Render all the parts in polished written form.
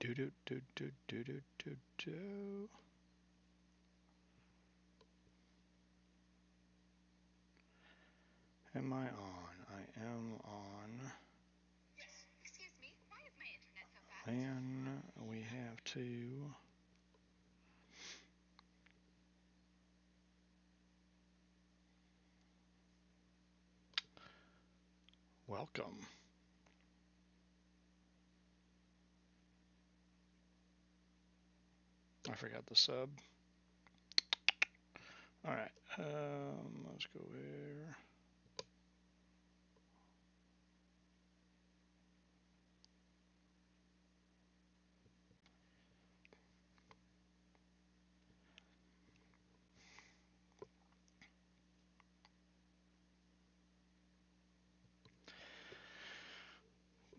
do do do do do do do do. Am I on? I am on. And we have to. Welcome. I forgot the sub. All right. Let's go here.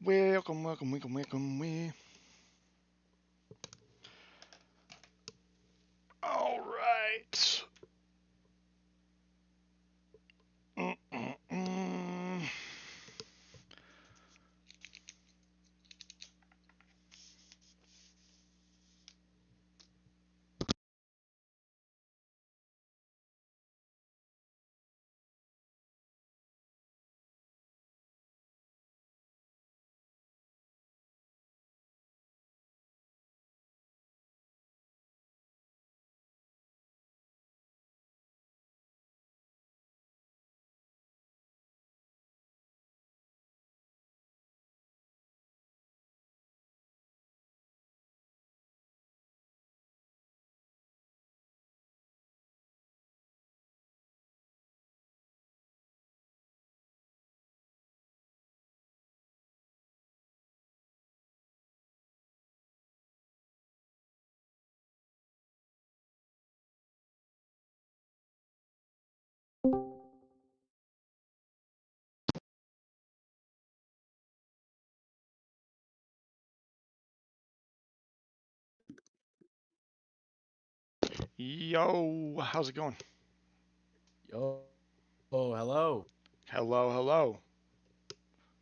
Welcome, welcome, welcome, welcome. All right. Mm-mm-mm. Yo, how's it going? Yo, oh, hello. Hello, hello.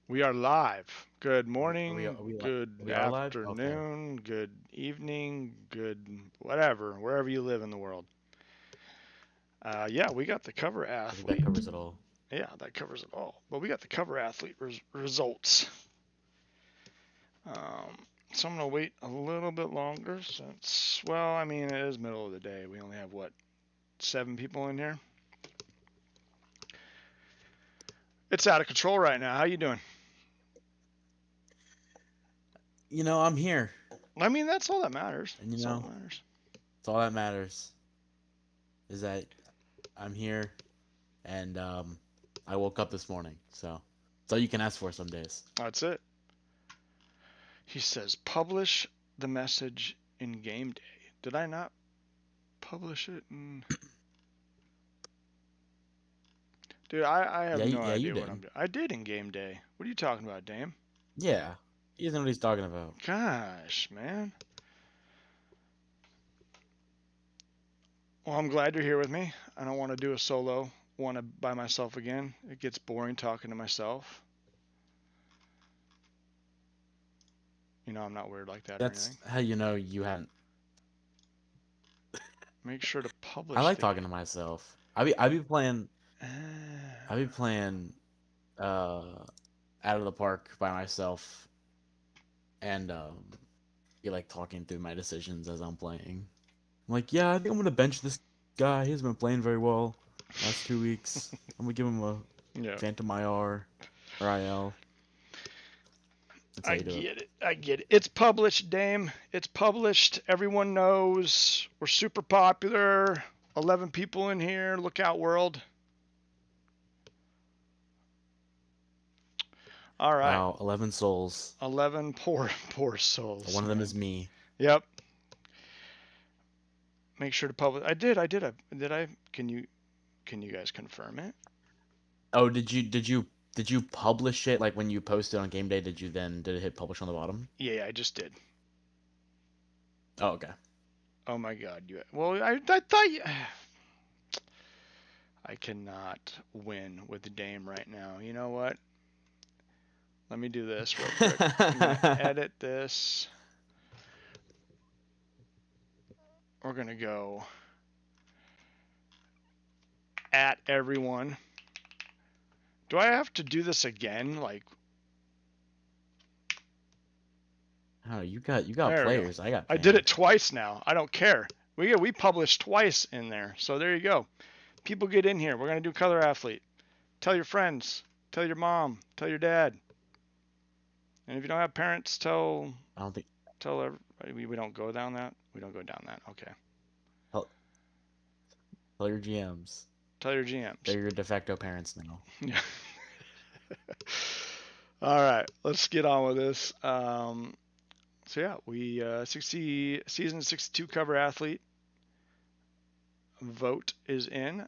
We are live. Good Are morning, we li- good we are live? Okay. afternoon, good evening, good whatever, wherever you live in the world. Yeah, we got the cover I think that athlete. covers it all. Yeah, that covers it all. But we got the cover athlete results. Um, so I'm gonna wait a little bit longer since, well, I mean, it is middle of the day. We only have what, 7 people in here. It's out of control right now. How you doing? I'm here, I mean, that's all that matters. and That's all that matters. it's all that matters is that I'm here, and I woke up this morning. So, it's all you can ask for some days. That's it. He says, publish the message in game day. Did I not publish it? Dude, I have no Yeah, you idea what did. I'm doing. I did in game day. What are you talking about, Dame? Yeah, he doesn't know what he's talking about. Gosh, man. Well, I'm glad you're here with me. I don't want to do a solo one by myself again. It gets boring talking to myself. I'm not weird like that or anything. That's how you know you haven't. Make sure to I publish like the. talking to myself. I be playing. Uh, I be playing. Uh, Out of the park by myself, and be like talking through my decisions as I'm playing. I'm like, yeah, I think I'm gonna bench this guy. He's been playing very well last 2 weeks. I'm gonna give him a yeah, Phantom IR or IL. That's how I you do it. get it. I get it. It's published, Dame. It's published. Everyone knows. We're super popular. 11 people in here. Look out, world. All right. Wow, 11 souls. 11 poor, poor souls, One of them man. is me. Yep. Make sure to publish. I did. I did. Did I? Can you guys confirm it? Oh, did you publish it like when you posted on game day? Did it hit publish on the bottom? Yeah, I just did. Oh, okay. Oh my God. Well, I thought you. I cannot win with the Dame right now. You know what? Let me do this real quick. I'm gonna edit this. we're going to go at everyone. Do I have to do this again? Like, Oh, you got there we go. players. I got I did fans. it twice now. I don't care. We published twice in there. So there you go. People get in here. We're going to do Color Athlete. Tell your friends. Tell your mom. Tell your dad. And if you don't have parents, tell I don't think. everybody. We don't go down that. We don't go down that. Okay. Tell, tell your GMs. Tell your GMs. They're your de facto parents now. Yeah. All right, let's get on with this. So yeah, we 60 season 62 cover athlete vote is in.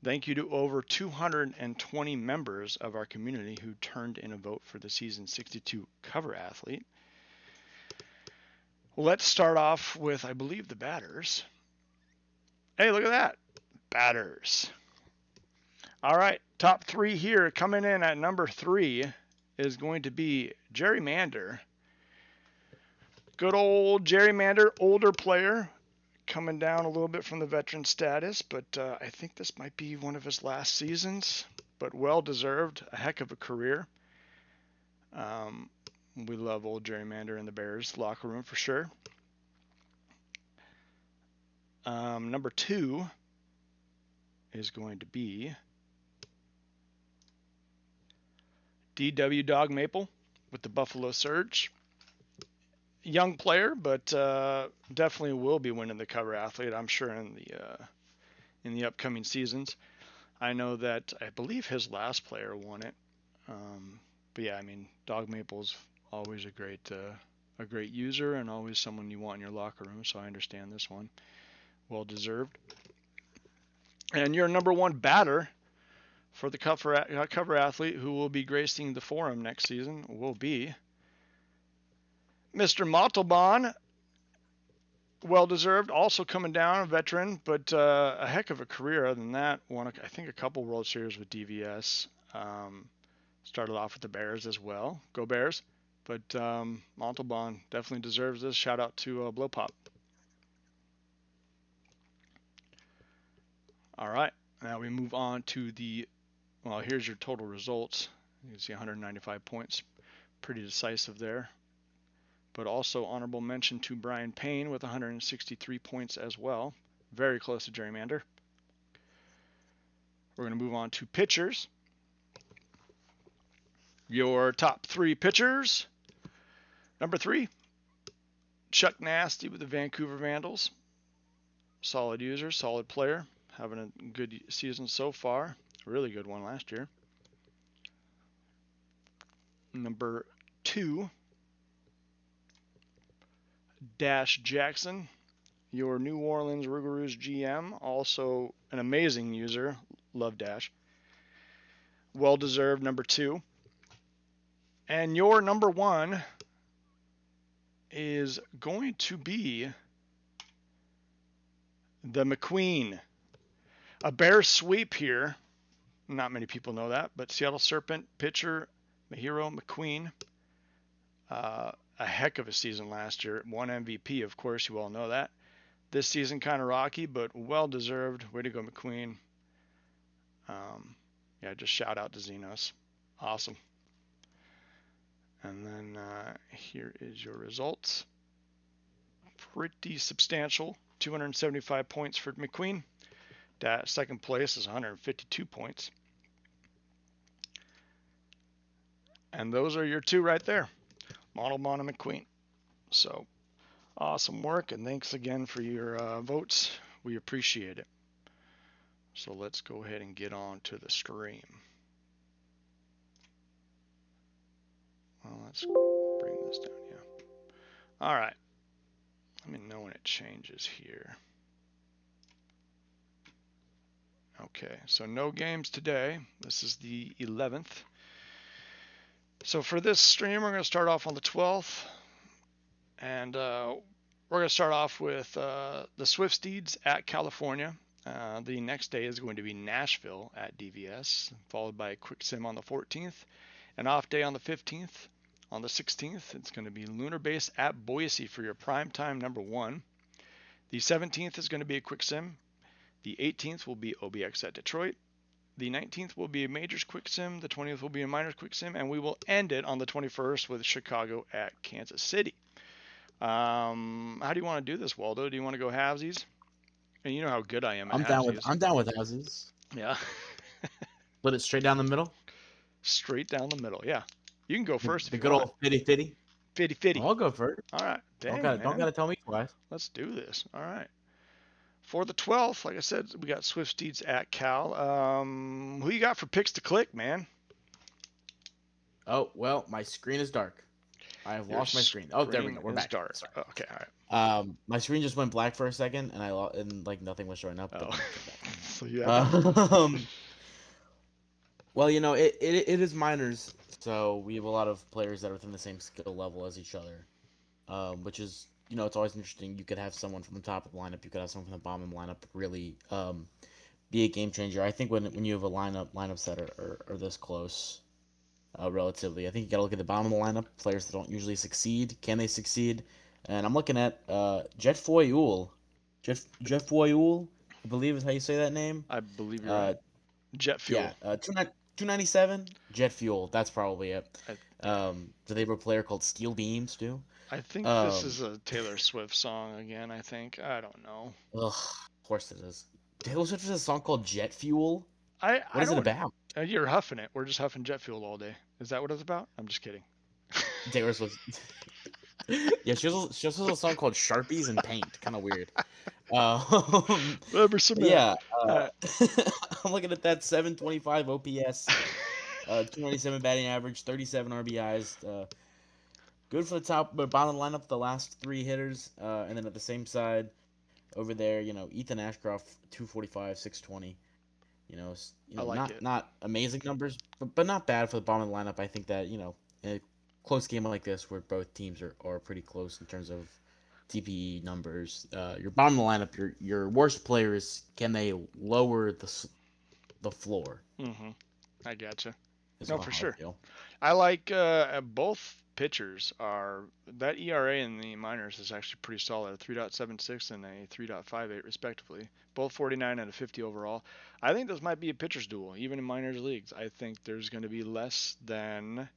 Thank you to over 220 members of our community who turned in a vote for the season 62 cover athlete. Let's start off with, I believe, the batters. Hey, look at that. Batters. All right, top three here. Coming in at number 3 is going to be Gerrymander. Good old Gerrymander, older player, coming down a little bit from the veteran status, but I think this might be one of his last seasons, but well-deserved, a heck of a career. We love old Gerrymander in the Bears locker room for sure. Number 2 is going to be DW Dog Maple with the Buffalo Surge. Young player, but definitely will be winning the cover athlete, I'm sure, in the upcoming seasons. I know that I believe his last player won it. But yeah, I mean, Dog Maple's always a great user and always someone you want in your locker room, so I understand this one. Well deserved. And your number 1 batter for the cover athlete who will be gracing the forum next season will be Mr. Montalban. Well deserved, also coming down, a veteran, but a heck of a career other than that. Won, I think, a couple World Series with DVS. Started off with the Bears as well. Go Bears. But Montalban definitely deserves this. Shout out to Blow Pop. All right, now we move on to well, here's your total results. You can see 195 points. Pretty decisive there. But also honorable mention to Brian Payne with 163 points as well. Very close to Gerrymander. We're going to move on to pitchers. Your top 3 pitchers. Number 3, Chuck Nasty with the Vancouver Vandals. Solid user, solid player. Having a good season so far. Really good one last year. Number 2, Dash Jackson, your New Orleans Rougarous GM. Also an amazing user. Love Dash. Well-deserved number 2. And your number 1 is going to be the McQueen. A Bear sweep here. Not many people know that, but Seattle Serpent pitcher Mahiro McQueen. A heck of a season last year. Won MVP, of course, you all know that. This season kind of rocky, but well-deserved. Way to go, McQueen. Yeah, just shout out to Xenos. Awesome. And then here is your results. Pretty substantial. 275 points for McQueen. Second place is 152 points. And those are your 2 right there. Montalban and McQueen. So awesome work, and thanks again for your votes. We appreciate it. So let's go ahead and get on to the stream. Well, let's bring this down, yeah. All right. Let me know when it changes here. Okay, so no games today. This is the 11th. So for this stream, we're going to start off on the 12th. And we're going to start off with the Swifsteeds at California. The next day is going to be Nashville at DVS, followed by a quick sim on the 14th. An off day on the 15th. On the 16th, it's going to be Lunar Base at Boise for your primetime number 1. The 17th is going to be a quick sim. The 18th will be OBX at Detroit. The 19th will be a Majors quick sim. The 20th will be a Minors quick sim. And we will end it on the 21st with Chicago at Kansas City. How do you want to do this, Waldo? Do you want to go halvesies? And you know how good I am at halvesies. I'm down with houses. Yeah. Split it straight down the middle. Straight down the middle. Yeah. You can go first if The you good want. old fitty. Fitty fitty. I'll go first. All right. Dang, Don't gotta tell me twice. Let's do this. All right. For the 12th, like I said, we got Swift Steeds at Cal. Who you got for picks to click, man? Oh, well, my screen is dark. I have lost my screen. Oh, there we go. We're back. Dark. Sorry. Oh, okay, all right. My screen just went black for a second, and like nothing was showing up. Oh. So yeah. Well, you know, it is minors, so we have a lot of players that are within the same skill level as each other, which is, you know, it's always interesting. You could have someone from the top of the lineup, you could have someone from the bottom of the lineup really be a game changer. I think when you have a lineups that are this close, relatively, I think you got to look at the bottom of the lineup, players that don't usually succeed. Can they succeed? And I'm looking at Jet Foyul. Jet Foyul, I believe is how you say that name. I believe you're right. Jet Fuel. Yeah, 297 Jet Fuel. That's probably it. Do they have a player called Steel Beams too? I think this is a Taylor Swift song again. I think, I don't know. Ugh, of course it is. Taylor Swift has a song called Jet Fuel. What is it about? You're huffing it. We're just huffing jet fuel all day. Is that what it's about? I'm just kidding. Taylor Swift. Yeah, she also has a song called Sharpies and Paint. Kind of weird. Yeah. I'm looking at that 725 OPS, 297 batting average, 37 RBIs. Good for the top, but bottom lineup, the last three hitters. And then at the same side, over there, you know, Ethan Ashcroft, 245, 620. You know, not amazing numbers, but not bad for the bottom of the lineup. I think that, you know, in a close game like this where both teams are pretty close in terms of TPE numbers, your bottom of the lineup, your worst players, can they lower the floor? Mm-hmm. I gotcha. No, for sure. Feel. I like both pitchers are that ERA in the minors is actually pretty solid, 3.76 and a 3.58 respectively, both 49 out of 50 overall. I think this might be a pitcher's duel, even in minors leagues. I think there's going to be less than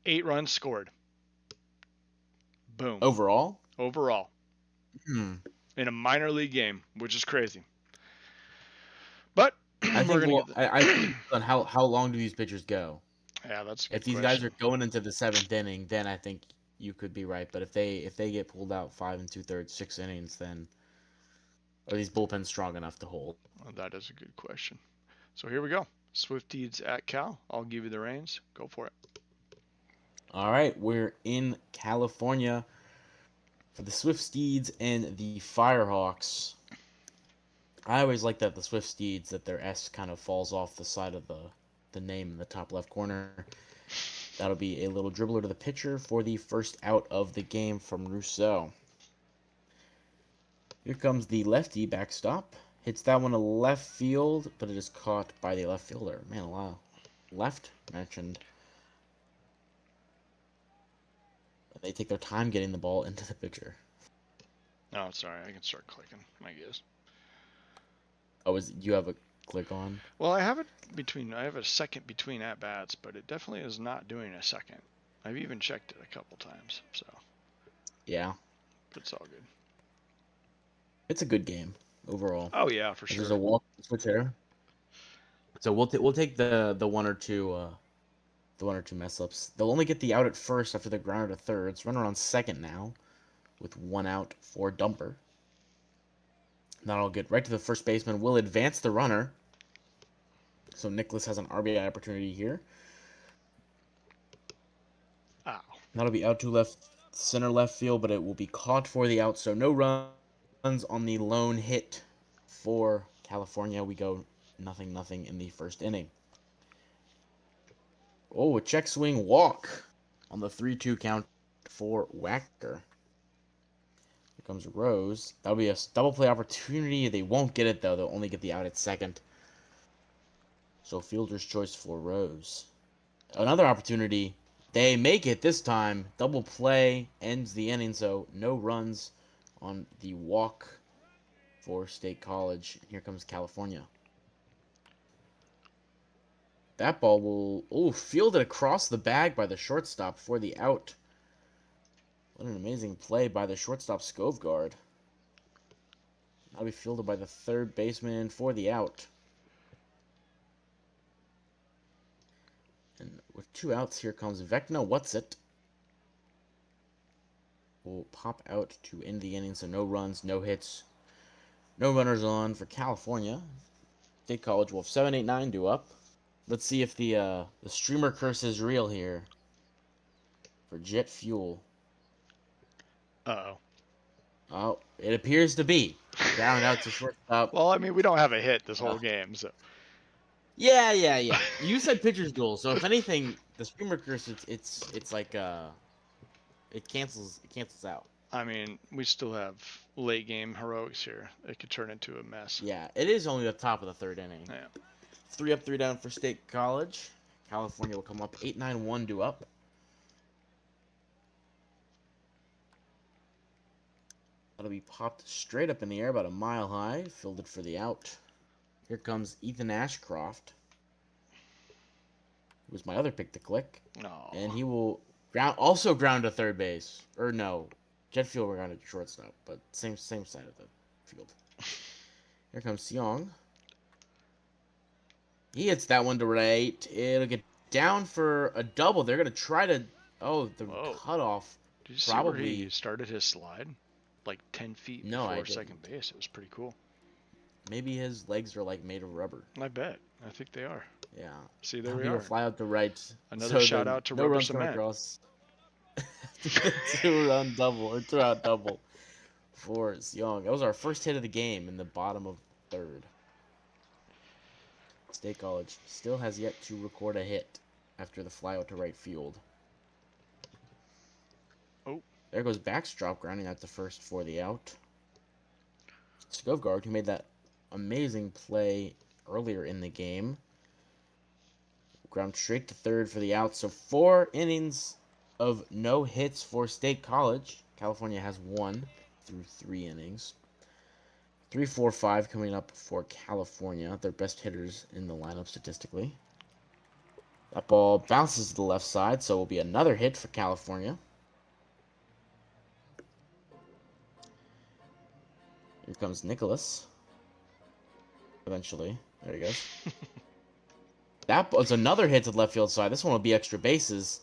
8 runs scored. Boom. Overall. In a minor league game, which is crazy. But I think I think on how long do these pitchers go? Yeah, that's a good question. Guys are going into the 7th inning, then I think you could be right. But if they get pulled out 5 2/3, 6 innings, then are these bullpens strong enough to hold? Well, that is a good question. So here we go. Swifties at Cal. I'll give you the reins. Go for it. All right, we're in California for the Swifties and the Firehawks. I always like that the Swifties, that their S kind of falls off the side of the name in the top left corner. That'll be a little dribbler to the pitcher for the first out of the game from Rousseau. Here comes the lefty backstop. Hits that one to left field, but it is caught by the left fielder. Man, a lot left mentioned. They take their time getting the ball into the pitcher. Oh, sorry. I can start clicking, I guess. Oh, you have a click on? Well, I have a second between at bats, but it definitely is not doing a second. I've even checked it a couple times, so. Yeah. It's all good. It's a good game overall. Oh yeah, for sure. There's a walk switch there. So we'll take the one or two mess ups. They'll only get the out at first after the grounder to third. It's runner on second now, with 1 out for Dumper. That'll get right to the first baseman. Will advance the runner. So Nicholas has an RBI opportunity here. Ow. That'll be out to center left field, but it will be caught for the out. So no runs on the lone hit for California. We go 0-0 in the first inning. Oh, a check swing walk on the 3-2 count for Wacker. Here comes Rose. That'll be a double play opportunity. They won't get it, though. They'll only get the out at second. So fielder's choice for Rose. Another opportunity. They make it this time. Double play ends the inning, so no runs on the walk for State College. Here comes California. That ball will, fielded across the bag by the shortstop for the out. What an amazing play by the shortstop Skovgaard. That'll be fielded by the third baseman for the out. And with 2 outs, here comes Vecna Whatsit. Will pop out to end the inning, so no runs, no hits, no runners on for California. State College will have 7, 8, 9 due up. Let's see if the streamer curse is real here for Jet Fuel. Uh-oh. Oh, it appears to be. Ground out to shortstop. Well, I mean, we don't have a hit this whole game, so. Yeah. You said pitcher's duel, so if anything, the streamer curse, it's like it cancels out. I mean, we still have late game heroics here. It could turn into a mess. Yeah, it is only the top of the 3rd inning. Yeah. 3 up, 3 down for State College. California will come up 8-9-1 due up. That'll be popped straight up in the air about a mile high. Fielded for the out. Here comes Ethan Ashcroft. It was my other pick to click. No. And he will ground to third base. Or no. Jet Fuel will ground to shortstop, but same side of the field. Here comes Seong. He hits that one to right. It'll get down for a double. They're going to try to... Oh, the cutoff. Did you see where he started his slide? Like 10 feet before second base. It was pretty cool. Maybe his legs are like made of rubber. I bet. I think they are. Yeah. See, there we are. He'll fly out to right. Another shout out to Rubber Cement. Across. 2-run double or 2-out double for Seong. That was our first hit of the game in the bottom of 3rd. State College still has yet to record a hit after the fly out to right field. Oh. There goes Backstrop grounding out to first for the out. Skovgaard, who made that amazing play earlier in the game, ground straight to 3rd for the out. So 4 innings of no hits for State College. California has 1 through 3 innings. 3, 4, 5 coming up for California. Their best hitters in the lineup statistically. That ball bounces to the left side, so it will be another hit for California. Here comes Nicholas. Eventually. There he goes. That was another hit to the left field side. This one will be extra bases.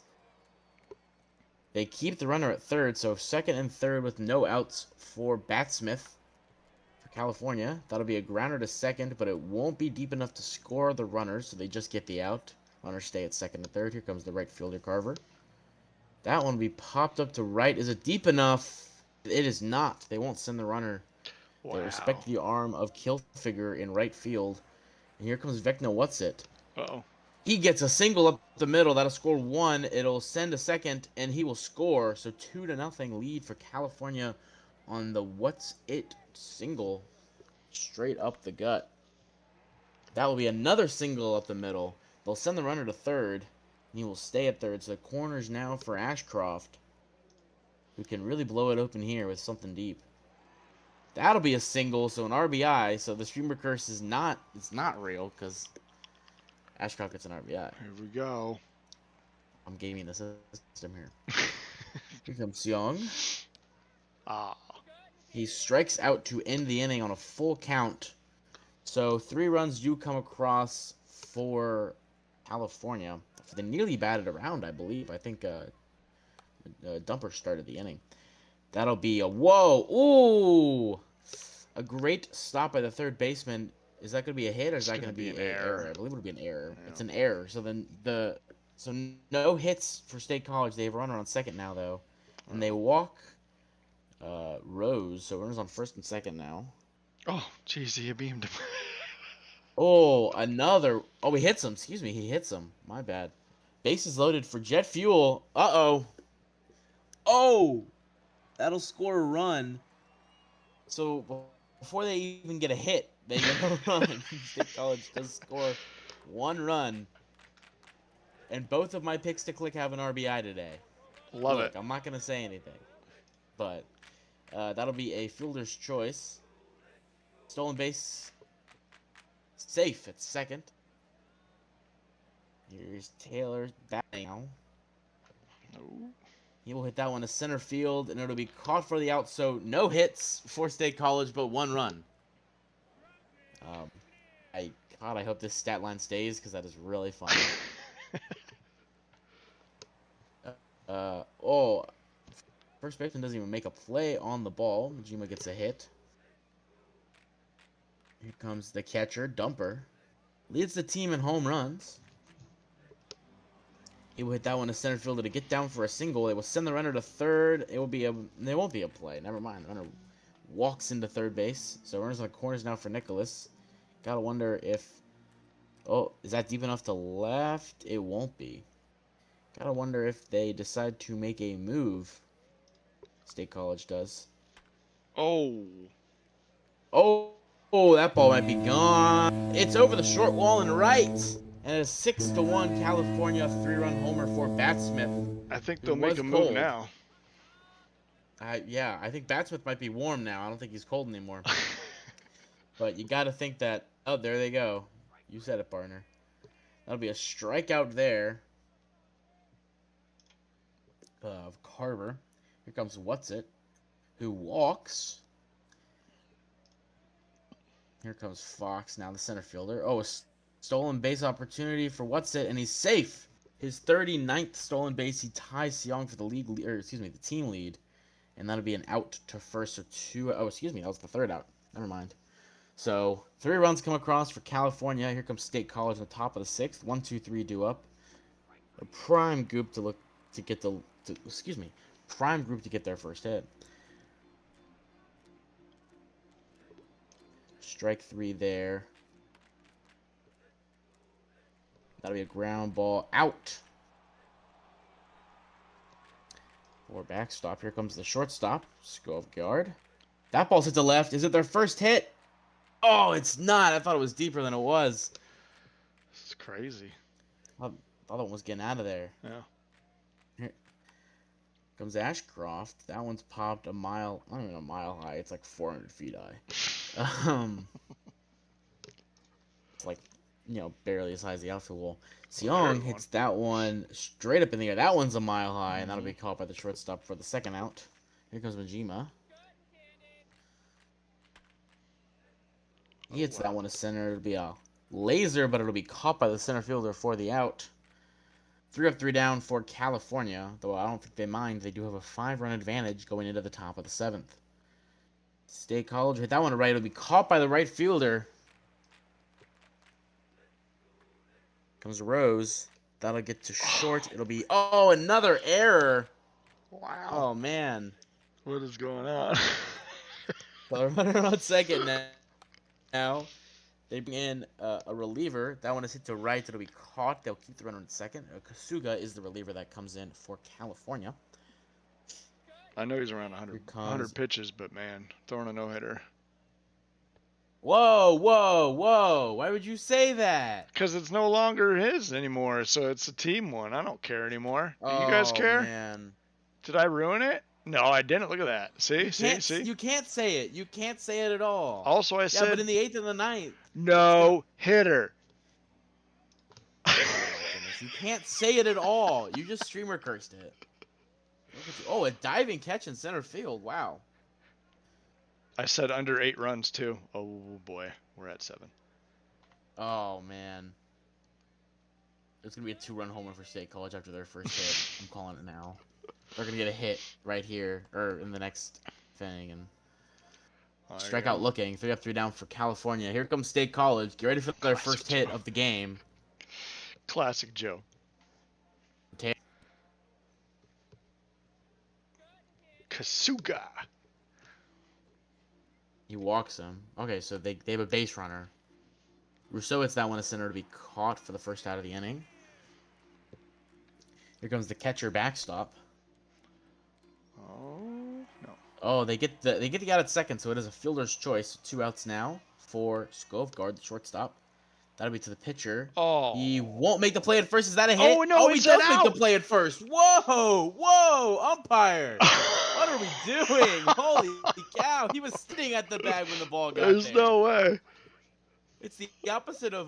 They keep the runner at 3rd, so 2nd and 3rd with no outs for Batsmith for California. That'll be a grounder to 2nd, but it won't be deep enough to score the runners, so they just get the out. Runners stay at 2nd and 3rd. Here comes the right fielder, Carver. That one will be popped up to right. Is it deep enough? It is not. They won't send the runner. Wow. They respect the arm of Kilfiger in right field. And here comes Vecna Whatsit. Uh-oh. He gets a single up the middle. That'll score 1. It'll send a second, and he will score. So 2-0 lead for California on the What's It single straight up the gut. That will be another single up the middle. They'll send the runner to 3rd, and he will stay at 3rd. So the corners now for Ashcroft, who can really blow it open here with something deep. That'll be a single, so an RBI. So the streamer curse is not real because Ashcroft gets an RBI. Here we go. I'm gaming the system here. Here comes Seong. Ah. He strikes out to end the inning on a full count. So 3 runs do come across for California. They nearly batted around, I believe. I think Dumper started the inning. That'll be a whoa. Ooh. A great stop by the 3rd baseman. Is that going to be a hit or is that going to be an error? I believe it'll be an error. Yeah. It's an error. So then so no hits for State College. They have a runner on 2nd now though, and they walk Rose. So runners on 1st and 2nd now. Oh, jeez, he beamed him. Oh, another. Oh, he hits him. Excuse me, he hits him. My bad. Bases loaded for Jet Fuel. Uh-oh. Oh, that'll score a run. So before they even get a hit, they get a run. State College does score 1 run. And both of my picks to click have an RBI today. Love it. I'm not going to say anything. But That'll be a fielder's choice. Stolen base. Safe at second. Here's Taylor batting now. Oh. He will hit that one to center field, and it'll be caught for the out. So no hits for State College, but 1 run. I hope this stat line stays because that is really fun. First baseman doesn't even make a play on the ball. Majima gets a hit. Here comes the catcher, Dumper. Leads the team in home runs. He will hit that one to center fielder to get down for a single. They will send the runner to third. There won't be a play. Never mind. The runner walks into third base. So runners on the corners now for Nicholas. Gotta wonder if... Oh, is that deep enough to left? It won't be. Gotta wonder if they decide to make a move. State College does. Oh. Oh, that ball might be gone. It's over the short wall and right. And a 6-1 California 3-run homer for Batsmith. I think they'll make a move now. Yeah, I think Batsmith might be warm now. I don't think he's cold anymore. But you got to think that... Oh, there they go. You said it, partner. That'll be a strikeout there of Carver. Here comes What's-It, who walks. Here comes Fox, now the center fielder. Oh, a stolen base opportunity for What's-It, and he's safe. His 39th stolen base. He ties Seong for the team lead. And that'll be an out to first or two. Oh, excuse me, that was the third out. Never mind. So 3 runs come across for California. Here comes State College on the top of the 6th. 1, 2, 3 due up. A prime group to get their first hit. Strike 3 there. That'll be a ground ball out. For backstop. Here comes the shortstop, Skovgaard. That ball's hit to left. Is it their first hit? Oh, it's not. I thought it was deeper than it was. It's crazy. I thought it was getting out of there. Yeah. Here comes Ashcroft. That one's popped a mile. Not even a mile high. It's like 400 feet high. It's like, barely as high as the outfield wall. Seong hits that one straight up in the air. That one's a mile high, and that'll be caught by the shortstop for the second out. Here comes Majima. He hits that one to center. It'll be a laser, but it'll be caught by the center fielder for the out. 3 up, 3 down for California, though I don't think they mind. They do have a 5-run advantage going into the top of the 7th. State College hit that one to right. It'll be caught by the right fielder. Comes Rose. That'll get to short. It'll be... Oh, another error. Wow. Oh, man. What is going on? So runner on second now. They bring in a reliever. That one is hit to right. It'll be caught. They'll keep the runner in second. Kasuga is the reliever that comes in for California. I know he's around 100 pitches, but man, throwing a no-hitter. Whoa, whoa, whoa. Why would you say that? Because it's no longer his anymore, so it's a team one. I don't care anymore. Do you guys care? Man. Did I ruin it? No, I didn't. Look at that. See? You can't say it. You can't say it at all. Also, I said... Yeah, but in the 8th and the 9th. No hitter. Oh, my goodness. You can't say it at all. You just streamer cursed it. Oh, a diving catch in center field. Wow. I said under 8 runs, too. Oh, boy. We're at 7. Oh, man. It's going to be a 2-run homer for State College after their first hit. I'm calling it now. They're going to get a hit right here, or in the next thing. And strikeout looking. 3 up, 3 down for California. Here comes State College. Get ready for their first hit of the game. Classic Joe. Kasuga. He walks him. Okay, so they have a base runner. Rousseau hits that one to center to be caught for the first out of the inning. Here comes the catcher backstop. Oh no. Oh, they get the out at second, so it is a fielder's choice. 2 outs now for Skovgaard, the shortstop. That'll be to the pitcher. Oh. He won't make the play at first. Is that a hit? Oh no, he does make the play at first. Whoa, umpire. What are are we doing? Holy cow! He was sitting at the bag when the ball got There's there. no way. It's the opposite of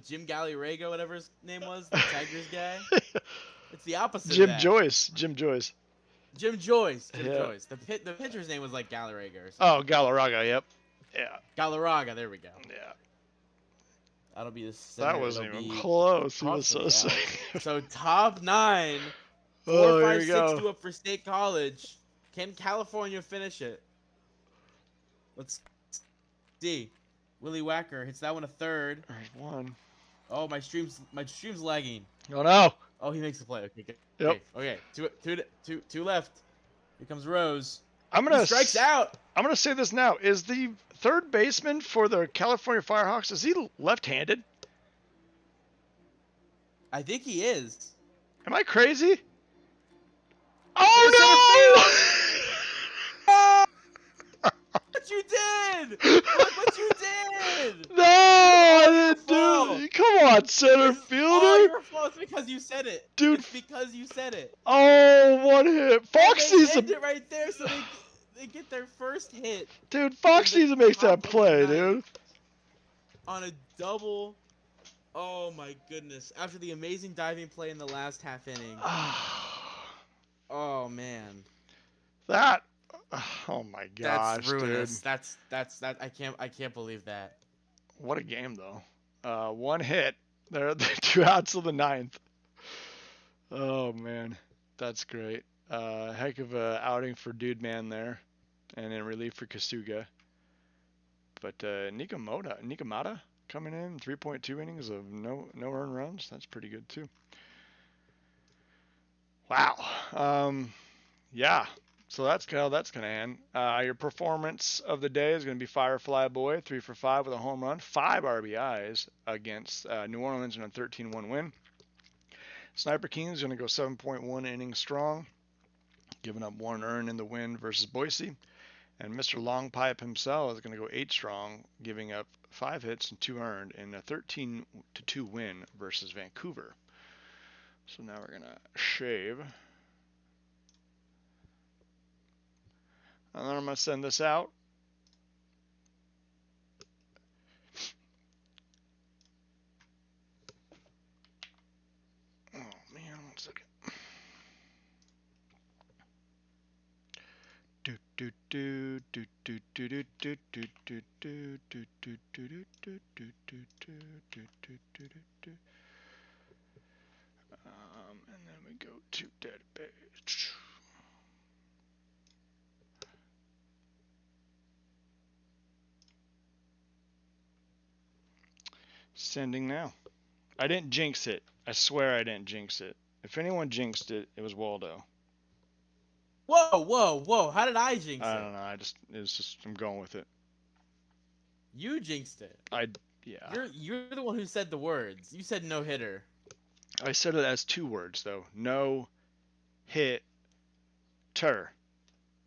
Jim Gallirego, whatever his name was, the Tigers guy. It's the opposite Jim of that. Joyce. Jim Joyce. Jim Joyce. Yeah. Joyce. The pitcher's name was like Gallirega or something. Oh, Galarraga. Yep. Yeah. Galarraga. There we go. Yeah. That'll be the. That wasn't even close. He was so sick. So top 9. 4, Oh, 5, here we 6 go. 2 up for State College. Can California finish it? Let's see. Willie Wacker hits that one a third. There's one. Oh, my stream's lagging. Oh no. Oh, he makes the play. Okay, good. Yep. Okay. Two left. Here comes Rose. I'm He gonna strikes out. I'm gonna say this now. Is the third baseman for the California Firehawks, is he left-handed? I think he is. Am I crazy? Oh What you did? Look what you did! no! No, I didn't fault. do it. Come on, center It's all fielder. your fault. It's because you said it. Dude. It's because you said it. Oh, one hit. Fox They needs end to, it right there, so they get their first hit dude. Fox in the needs to make top that of the play, ninth. dude. on a double. Oh my goodness! After the amazing diving play in the last half inning. Oh man. That. Oh my gosh, That's ruinous. dude. That's I can't believe that. What a game, though. One hit. They're 2 outs of the 9th. Oh man, that's great. Heck of a outing for Dude Man there, and in relief for Kasuga. But Nikamata coming in 3.2 innings of no earned runs. That's pretty good too. Wow. Yeah. So that's how that's going to end. Your performance of the day is going to be Firefly Boy, 3 for 5 with a home run, 5 RBIs against New Orleans in a 13-1 win. Sniper King is going to go 7.1 innings strong, giving up 1 earned in the win versus Boise. And Mr. Long Pipe himself is going to go 8 strong, giving up 5 hits and 2 earned in a 13-2 win versus Vancouver. So now we're going to shave. And then I'm going to send this out. Oh, man, 1 second. And then we go to database. Sending now. I didn't jinx it. I swear I didn't jinx it. If anyone jinxed it, it was Waldo. Whoa! How did I jinx I it? don't know. I'm going with it. You jinxed it. Yeah. You're the one who said the words. You said no hitter. I said it as 2 words though. No hit ter.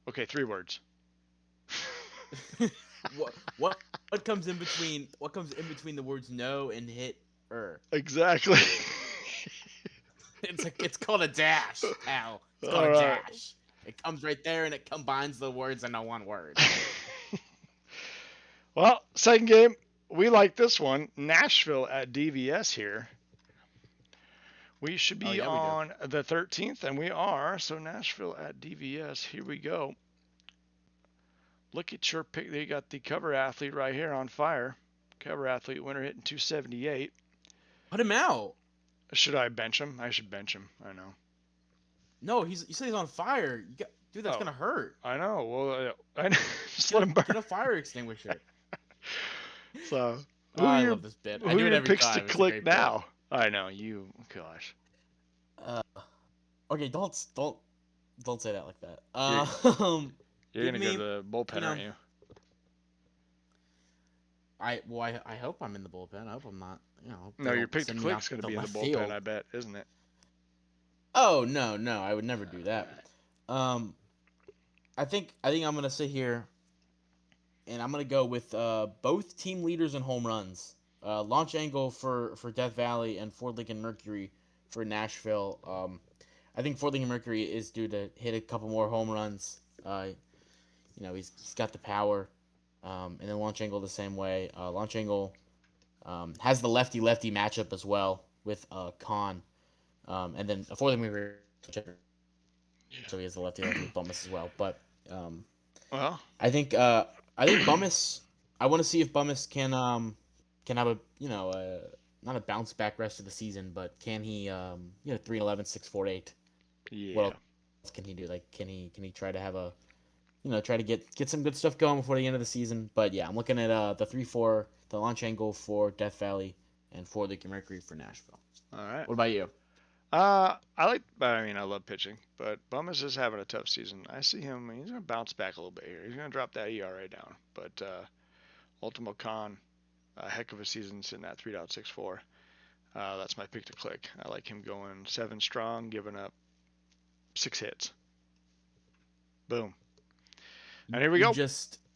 Okay, 3 words. What comes in between? What comes in between the words no and hit? Exactly. It's called a dash, pal. It's called a dash. It comes right there and it combines the words into one word. Well, second game. We like this one. Nashville at DVS here. We should be on the 13th, and we are. So Nashville at DVS. Here we go. Look at your pick. They got the cover athlete right here on fire. Cover athlete winner hitting 278. Put him out. Should I bench him? I should bench him. I know. No, you said he's on fire. Dude, that's gonna hurt. I know. Well, I just let him burn. Get a fire extinguisher. So, I love this bit. I who do are it your every picks time. to It's a click great now? I know you. Gosh. Okay, don't say that like that. You're gonna go to the bullpen, aren't you? I hope I'm in the bullpen. I hope I'm not. No, your pick to click's gonna be in the bullpen. Field. I bet, isn't it? Oh no, I would never do that. I think I'm gonna sit here, and I'm gonna go with both team leaders in home runs. Launch angle for Death Valley and Fort Lincoln Mercury for Nashville. I think Fort Lincoln Mercury is due to hit a couple more home runs He's got the power. And then launch angle the same way. Launch angle has the lefty-lefty matchup as well with Khan. And then for the movie, so he has the lefty-lefty with Bummus as well. But Well, I think Bummus. I want to see if Bummus can have a not a bounce back rest of the season, but can he 3-11, 6-4-8? yeah. What else can he do? Like can he try to have a try to get some good stuff going before the end of the season? But yeah, I'm looking at the 3-4, the launch angle for Death Valley, and for Lincoln Mercury for Nashville. All right. What about you? I love pitching, but Bummus is having a tough season. I see him. He's gonna bounce back a little bit here. He's gonna drop that ERA down, but Ultimo Khan, a heck of a season sitting at 3.64. That's my pick to click. I like him going 7 strong, giving up 6 hits. Boom. And here we go.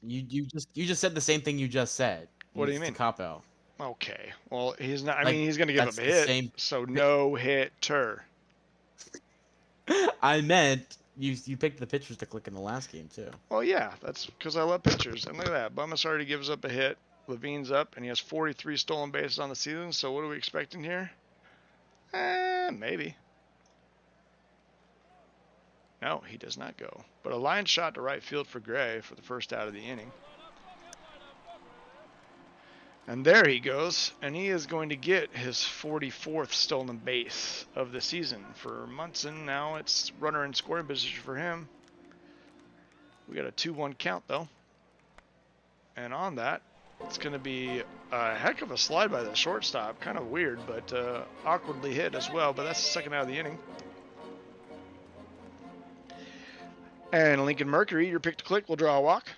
You just said the same thing you just said. What do you It's mean? a cop out. Okay. Well, he's not. I Like, mean, he's gonna give up that's a the hit. same- So no hitter. I meant you picked the pitchers to click in the last game too. Well, yeah, that's because I love pitchers. And look at that. Bummus already gives up a hit. Levine's up, and he has 43 stolen bases on the season. So what are we expecting here? Maybe. No, he does not go. But a line shot to right field for Gray for the first out of the inning. And there he goes, and he is going to get his 44th stolen base of the season. For Munson, now it's runner in scoring position for him. We got a 2-1 count, though. And on that, it's going to be a heck of a slide by the shortstop. Kind of weird, but awkwardly hit as well. But that's the second out of the inning. And Lincoln Mercury, your pick to click, will draw a walk.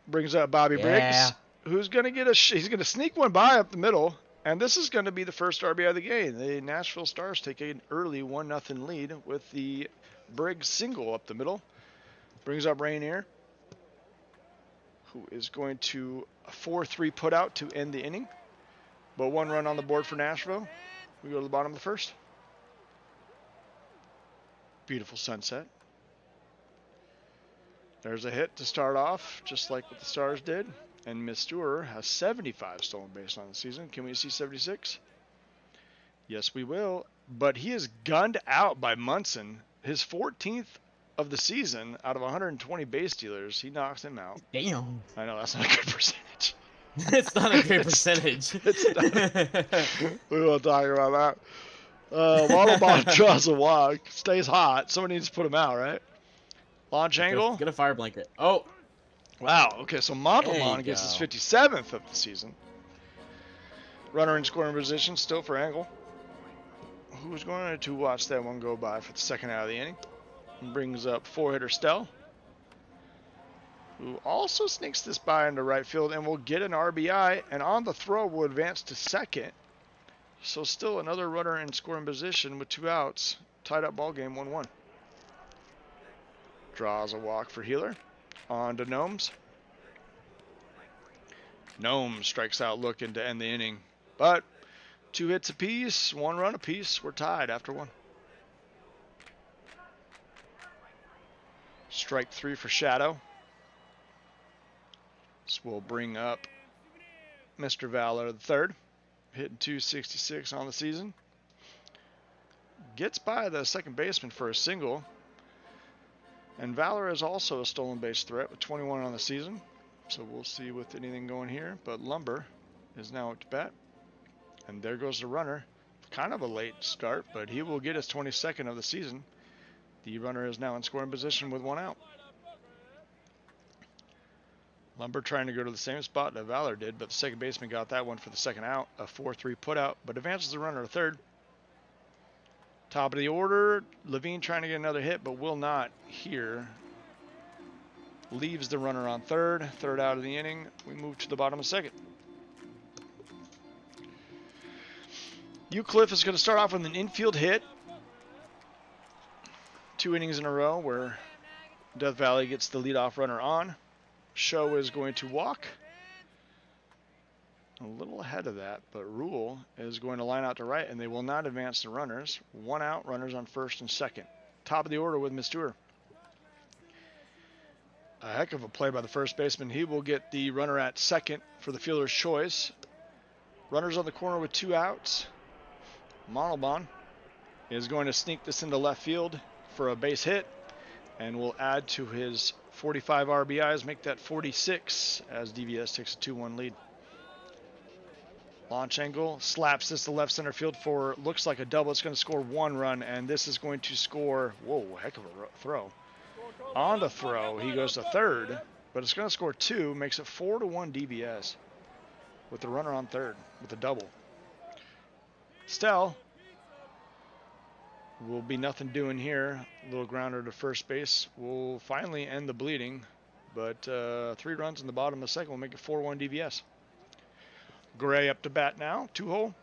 Brings up Bobby Briggs, who's going to get he's going to sneak one by up the middle. And this is going to be the first RBI of the game. The Nashville Stars take an early 1-0 lead with the Briggs single up the middle. Brings up Rainier, who is going to a 4-3 put out to end the inning. But 1 run on the board for Nashville. We go to the bottom of the first. Beautiful sunset. There's a hit to start off, just like what the Stars did. And Mistura has 75 stolen bases on the season. Can we see 76? Yes, we will. But he is gunned out by Munson. His 14th of the season out of 120 base stealers. He knocks him out. Damn. I know, that's not a good percentage. It's not a great percentage. It's not. We won't talk about that. Waddle draws a walk. Stays hot. Someone needs to put him out, right? Launch angle. Get a fire blanket. Oh. Wow. Okay, so Montalban gets his 57th of the season. Runner in scoring position still for Angle. Who's going to watch that one go by for the second out of the inning? And brings up 4-hitter Stell, who also sneaks this by into right field and will get an RBI, and on the throw will advance to second. So still another runner in scoring position with 2 outs. Tied up ball game 1-1. Draws a walk for Healer. On to Gnomes. Gnomes strikes out looking to end the inning. But 2 hits apiece, 1 run apiece. We're tied after 1. Strike 3 for Shadow. This will bring up Mr. Valor the third. Hitting 266 on the season. Gets by the second baseman for a single. And Valor is also a stolen base threat with 21 on the season. So we'll see with anything going here. But Lumber is now at bat. And there goes the runner. Kind of a late start, but he will get his 22nd of the season. The runner is now in scoring position with 1 out. Lumber trying to go to the same spot that Valor did, but the second baseman got that one for the second out. A 4-3 put out, but advances the runner to third. Top of the order, Levine trying to get another hit, but will not here. Leaves the runner on third. Third out of the inning. We move to the bottom of the second. Eucliffe is going to start off with an infield hit. 2 innings in a row where Death Valley gets the leadoff runner on. Show is going to walk. A little ahead of that, but Rule is going to line out to right, and they will not advance the runners. 1 out, runners on first and second. Top of the order with Mistura. A heck of a play by the first baseman. He will get the runner at second for the fielder's choice. Runners on the corner with 2 outs. Montalban is going to sneak this into left field for a base hit and will add to his 45 RBIs, make that 46 as DVS takes a 2-1 lead. Launch angle, slaps this to left center field for, looks like a double. It's going to score 1 run, and this is going to score, whoa, heck of a throw. On the throw, he goes to third, but it's going to score 2, makes it 4-1 DVS with the runner on third with a double. Stell will be nothing doing here. A little grounder to first base will finally end the bleeding, but 3 runs in the bottom of the second will make it 4-1 DVS. Gray up to bat now, 2-hole.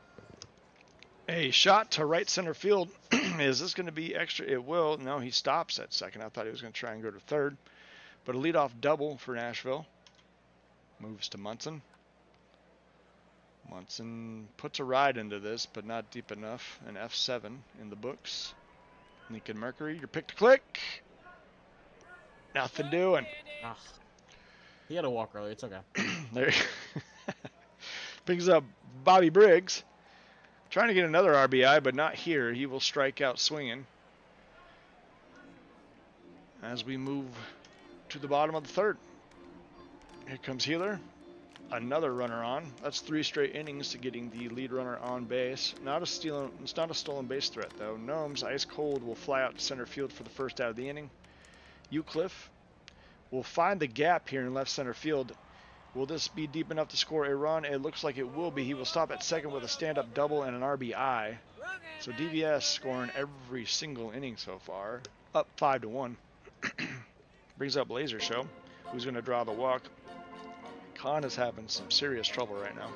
A shot to right center field. Is this going to be extra? It will. No, he stops at second. I thought he was going to try and go to third. But a leadoff double for Nashville. Moves to Munson. Munson puts a ride into this, but not deep enough. An F7 in the books. Lincoln Mercury, your pick to click. Nothing doing. He had a walk early. It's okay. There. Picks up Bobby Briggs. Trying to get another RBI, but not here. He will strike out swinging. As we move to the bottom of the third. Here comes Healer. Another runner on. That's 3 straight innings to getting the lead runner on base. It's not a stolen base threat, though. Gnomes, ice cold, will fly out to center field for the first out of the inning. Eucliffe will find the gap here in left center field. Will this be deep enough to score a run? It looks like it will be. He will stop at second with a stand-up double and an RBI. So DVS scoring every single inning so far. Up 5-1. Brings up Laser Show, who's going to draw the walk. Khan is having some serious trouble right now.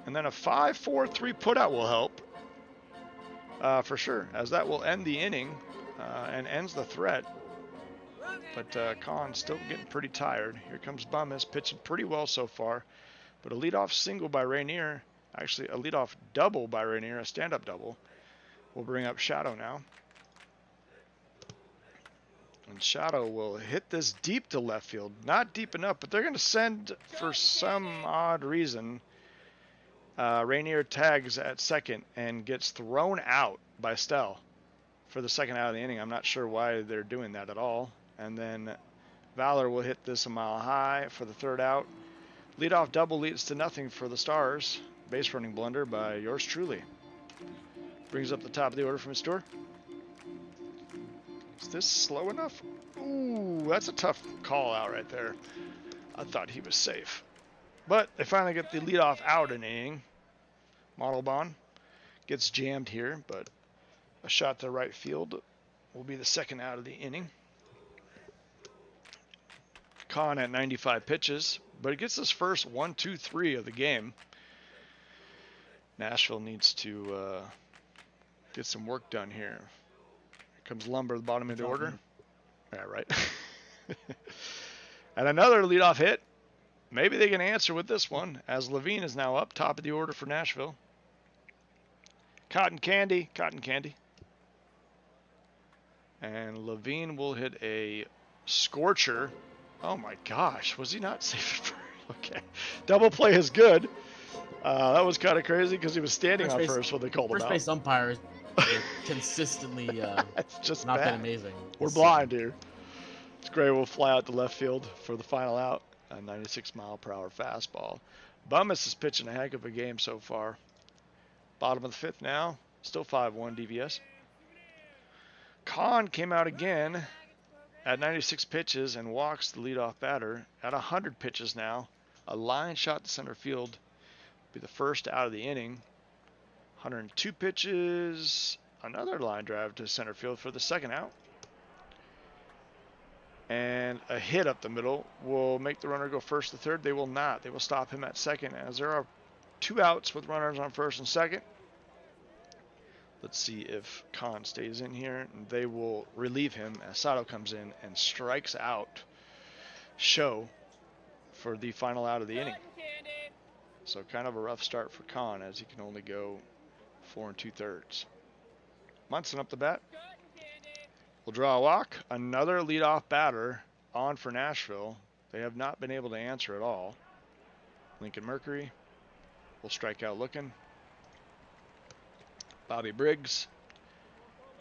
And then a 5-4-3 putout will help. For sure, as that will end the inning and ends the threat. But Khan's still getting pretty tired. Here comes Bummis, pitching pretty well so far. But a leadoff single by Rainier, actually a leadoff double by Rainier, a stand-up double, will bring up Shadow now. And Shadow will hit this deep to left field. Not deep enough, but they're going to send, for some odd reason, Rainier tags at second and gets thrown out by Stell for the second out of the inning. I'm not sure why they're doing that at all. And then Valor will hit this a mile high for the third out. Leadoff double leads to nothing for the Stars. Base running blunder by yours truly. Brings up the top of the order from his tour. Is this slow enough? Ooh, that's a tough call out right there. I thought he was safe. But they finally get the leadoff out in the inning. Montalban gets jammed here, but a shot to right field will be the second out of the inning. Khan at 95 pitches, but it gets his first 1-2-3 of the game. Nashville needs to get some work done here. Here comes Lumber at the bottom of the order. Yeah, right. And another leadoff hit. Maybe they can answer with this one, as Levine is now up top of the order for Nashville. Cotton Candy. And Levine will hit a scorcher. Oh my gosh, was he not safe? Okay. Double play is good. That was kind of crazy because he was standing on first when they called him out. First base umpires consistently it's just not bad. been amazing. We're blind here. It's great. We'll fly out to left field for the final out. A 96-mile-per-hour fastball. Bummis is pitching a heck of a game so far. Bottom of the fifth now. Still 5-1 DVS. Khan came out again at 96 pitches and walks the leadoff batter at 100 pitches now. A line shot to center field. Be the first out of the inning. 102 pitches. Another line drive to center field for the second out. And a hit up the middle will make the runner go first to third. They will not. They will stop him at second as there are 2 outs with runners on first and second. Let's see if Khan stays in here. They will relieve him as Sato comes in and strikes out Show for the final out of the inning. So kind of a rough start for Khan as he can only go 4 2/3. Munson up the bat. will draw a walk. Another leadoff batter on for Nashville. They have not been able to answer at all. Lincoln Mercury will strike out looking. Bobby Briggs.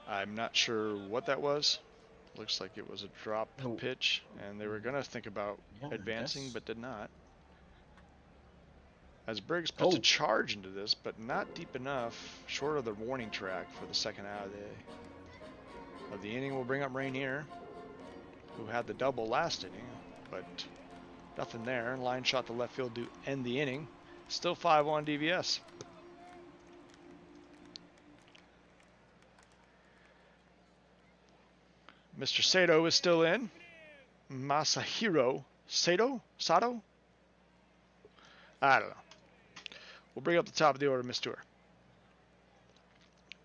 I'm not sure what that was. Looks like it was a drop pitch, and they were going to think about advancing, but did not. As Briggs puts a charge into this, but not deep enough, short of the warning track for the second out of the inning. Will bring up Rainier, who had the double last inning, but nothing there. Line shot to left field to end the inning. Still 5-1 DVS. Mr. Sato is still in. Masahiro Sato? I don't know. We'll bring up the top of the order, Mr.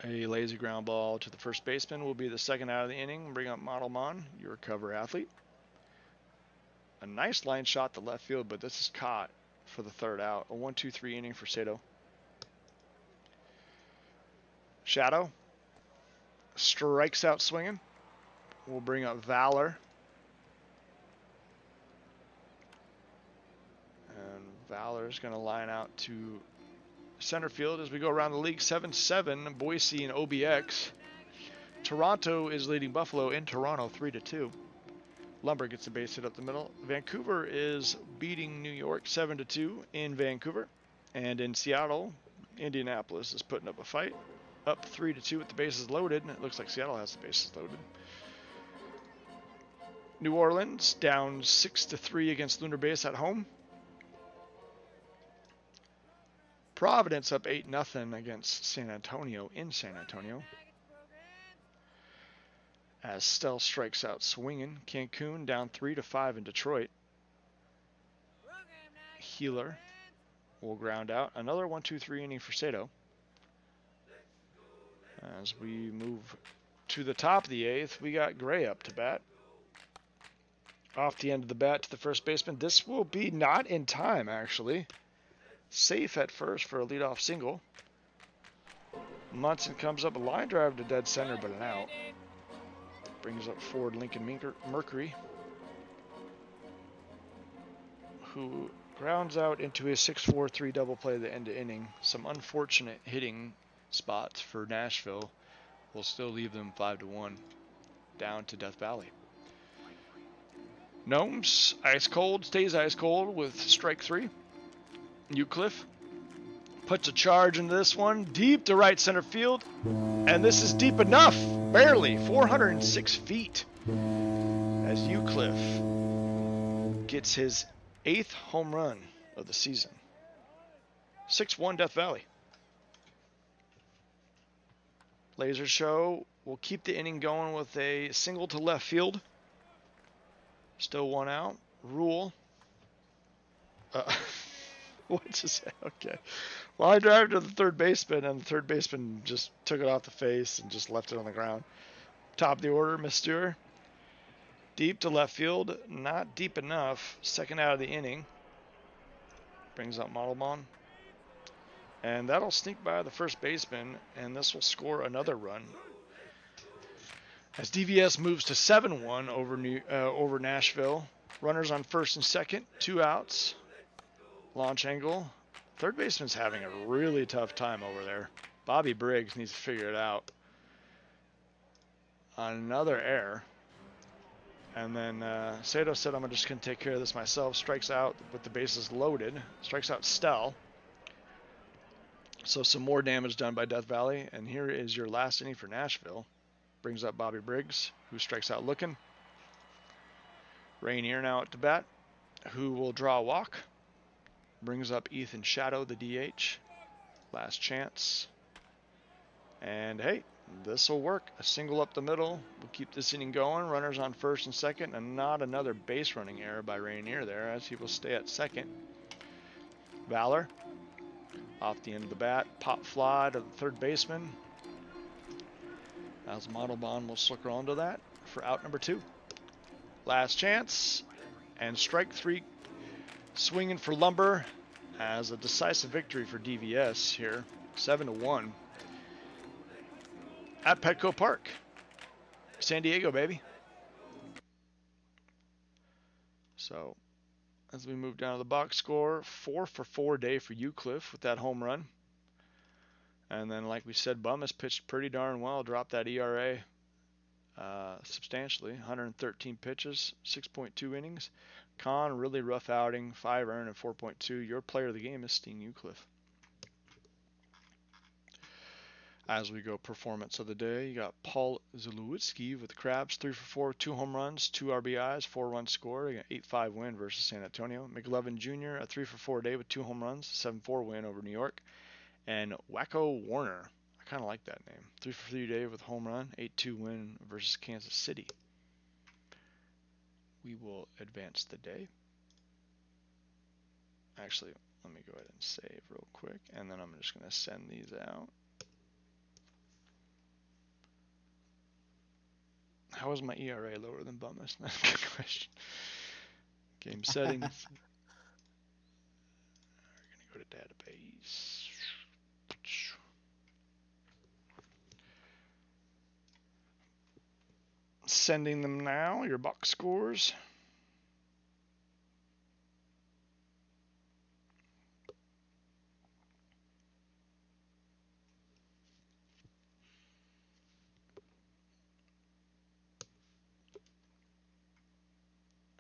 A lazy ground ball to the first baseman will be the second out of the inning. Bring up Modelman, your cover athlete. A nice line shot to left field, but this is caught for the third out. A 1-2-3 inning for Sato. Shadow strikes out swinging. We'll bring up Valor. And Valor is going to line out to center field as we go around the league. 7-7, Boise and OBX. Toronto is leading Buffalo in Toronto 3-2. Lumber gets the base hit up the middle. Vancouver is beating New York 7-2 in Vancouver. And in Seattle, Indianapolis is putting up a fight. Up 3-2 with the bases loaded, and it looks like Seattle has the bases loaded. New Orleans down 6-3 against Lunar Base at home. Providence up 8-0 against San Antonio in San Antonio. As Stell strikes out swinging. Cancun down 3-5 in Detroit. Healer will ground out. Another 1-2-3 inning for Sato. As we move to the top of the eighth, we got Gray up to bat. Off the end of the bat to the first baseman. This will be not in time, actually. Safe at first for a leadoff single. Munson comes up a line drive to dead center, but an out. Brings up forward Lincoln Mercury, who grounds out into a 6-4-3 double play at the end of inning. Some unfortunate hitting spots for Nashville will still leave them 5-1 down to Death Valley. Gnomes, ice cold, stays ice cold with strike 3. Eucliffe puts a charge into this one, deep to right center field, and this is deep enough, barely, 406 feet, as Eucliffe gets his 8th home run of the season. 6-1 Death Valley. Laser Show will keep the inning going with a single to left field. Still one out. Rule. What's this? Okay. Line drive to the third baseman, and the third baseman just took it off the face and just left it on the ground. Top of the order, Mr. Deep to left field. Not deep enough. Second out of the inning. Brings up Modelman. And that'll sneak by the first baseman, and this will score another run. As DVS moves to 7-1 over Nashville. Runners on first and second, 2 outs. Launch angle. Third baseman's having a really tough time over there. Bobby Briggs needs to figure it out. Another error. And then Sato said, I'm just going to take care of this myself. Strikes out with the bases loaded. Strikes out Stell. So some more damage done by Death Valley. And here is your last inning for Nashville. Brings up Bobby Briggs, who strikes out looking. Rainier now at the bat, who will draw a walk. Brings up Ethan Shadow, the DH. Last chance. And hey, this will work. A single up the middle will keep this inning going. Runners on first and second, and not another base running error by Rainier there, as he will stay at second. Valor off the end of the bat. Pop fly to the third baseman. As Modelman will slicker onto that for out number 2. Last chance. And strike 3 swinging for Lumber as a decisive victory for DVS here. 7-1 at Petco Park. San Diego, baby. So as we move down to the box score, 4-for-4 day for Eucliffe with that home run. And then, like we said, Bum has pitched pretty darn well, dropped that ERA substantially. 113 pitches, 6.2 innings. Con, really rough outing, 5 earned and 4.2. Your player of the game is Steen Eucliffe. As we go performance of the day, you got Paul Zalewski with the Crabs, 3-for-4, 2 home runs, 2 RBIs, 4-run score, an 8-5 win versus San Antonio. McLevin Jr., a 3-for-4 day with 2 home runs, 7-4 win over New York. And Wacko Warner, I kind of like that name, 3-for-3 day with home run, 8-2 win versus Kansas City. We will advance the day. Actually, let me go ahead and save real quick, and then I'm just going to send these out. How is my ERA lower than Bummus? That's a good question. Game settings. We're going to go to database. Sending them now, your box scores.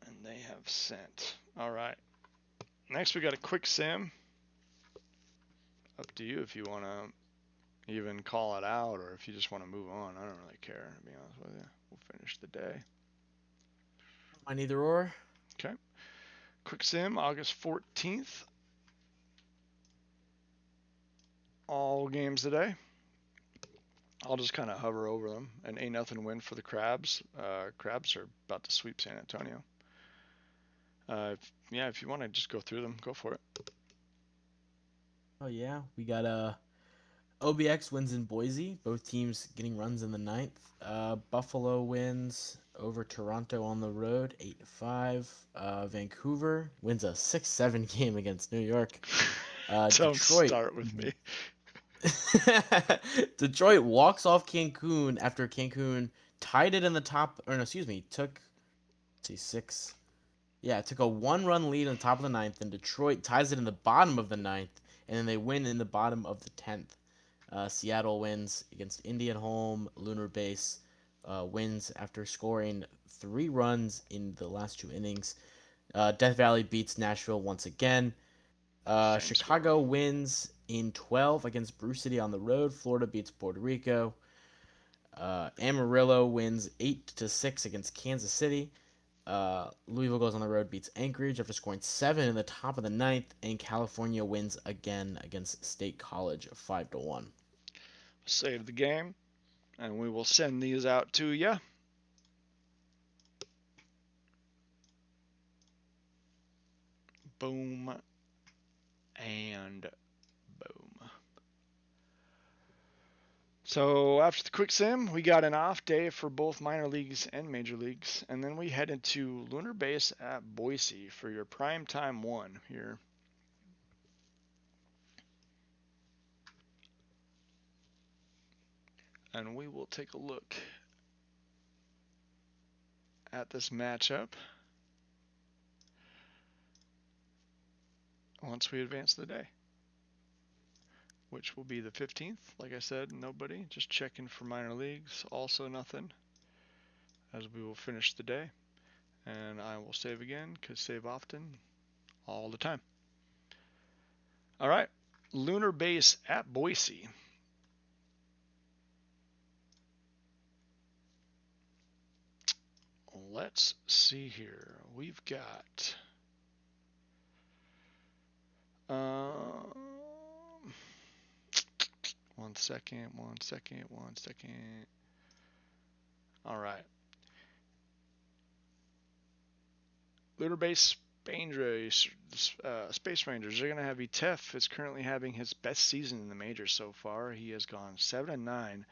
And they have sent. All right. Next, we got a quick sim. Up to you if you want to even call it out or if you just want to move on. I don't really care, to be honest with you. We'll finish the day. On either or. Okay. Quick sim, August 14th. All games today. I'll just kind of hover over them. An 8-0 win for the Crabs. Crabs are about to sweep San Antonio. If you want to just go through them, go for it. Oh yeah, we got OBX wins in Boise. Both teams getting runs in the ninth. Buffalo wins over Toronto on the road, 8-5. Vancouver wins a 6-7 game against New York. Don't Detroit start with me. Detroit walks off Cancun after Cancun tied it in the top, or no, excuse me, took a 1-run lead in the top of the ninth, and Detroit ties it in the bottom of the ninth, and then they win in the bottom of the 10th. Seattle wins against Indy at home. Lunar Base wins after scoring 3 runs in the last 2 innings. Death Valley beats Nashville once again. Chicago wins in 12 against Brew City on the road. Florida beats Puerto Rico. Amarillo wins 8-6 against Kansas City. Louisville goes on the road, beats Anchorage after scoring 7 in the top of the ninth, and California wins again against State College 5-1. Save the game, and we will send these out to you. Boom and boom. So after the quick sim, we got an off day for both minor leagues and major leagues, and then we head into Lunar Base at Boise for your prime time one here. And we will take a look at this matchup once we advance the day, which will be the 15th. Like I said, nobody, just checking for minor leagues, also nothing, as we will finish the day. And I will save again, because save often, all the time. All right, Lunar Base at Boise. Let's see here. We've got one second. All right. Lunar Base Space Rangers are going to have Etef is currently having his best season in the majors so far. He has gone 7-9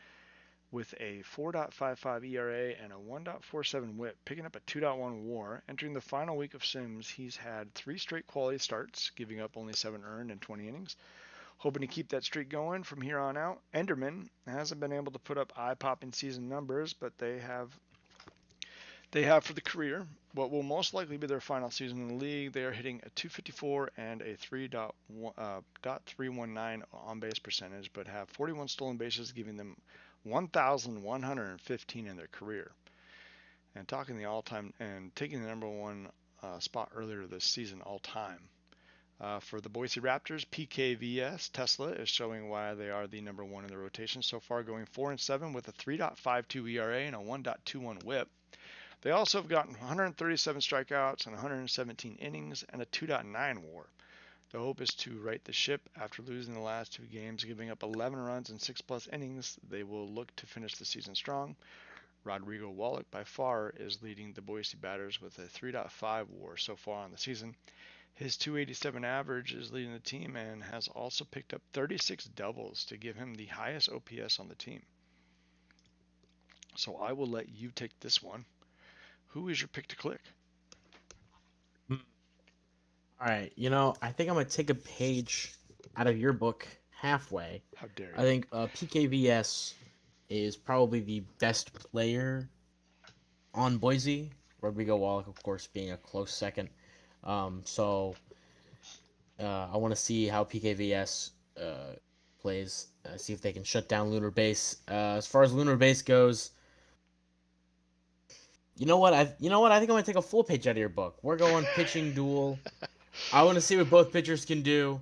with a 4.55 ERA and a 1.47 WHIP, picking up a 2.1 WAR. Entering the final week of Sims, he's had 3 straight quality starts, giving up only 7 earned in 20 innings. hoping to keep that streak going from here on out. Enderman hasn't been able to put up eye-popping season numbers, but they have for the career what will most likely be their final season in the league. They are hitting a 254 and a 3.319 on base percentage, but have 41 stolen bases, giving them 1,115 in their career. And talking the all-time and taking the number one spot earlier this season all time. For the Boise Raptors, PKVS Tesla is showing why they are the number one in the rotation so far, going 4-7 with a 3.52 ERA and a 1.21 WHIP. They also have gotten 137 strikeouts and 117 innings and a 2.9 WAR. The hope is to right the ship after losing the last two games, giving up 11 runs in 6+ innings. They will look to finish the season strong. Rodrigo Wallach by far is leading the Boise batters with a 3.5 WAR so far on the season. His 287 average is leading the team and has also picked up 36 doubles to give him the highest OPS on the team. So I will let you take this one. Who is your pick to click? All right, I think I'm gonna take a page out of your book halfway. How dare you? I think PKVS is probably the best player on Boise. Rodrigo Wallach, of course, being a close second. So I want to see how PKVS plays. See if they can shut down Lunar Base. As far as Lunar Base goes, you know what? I think I'm gonna take a full page out of your book. We're going pitching duel. I want to see what both pitchers can do.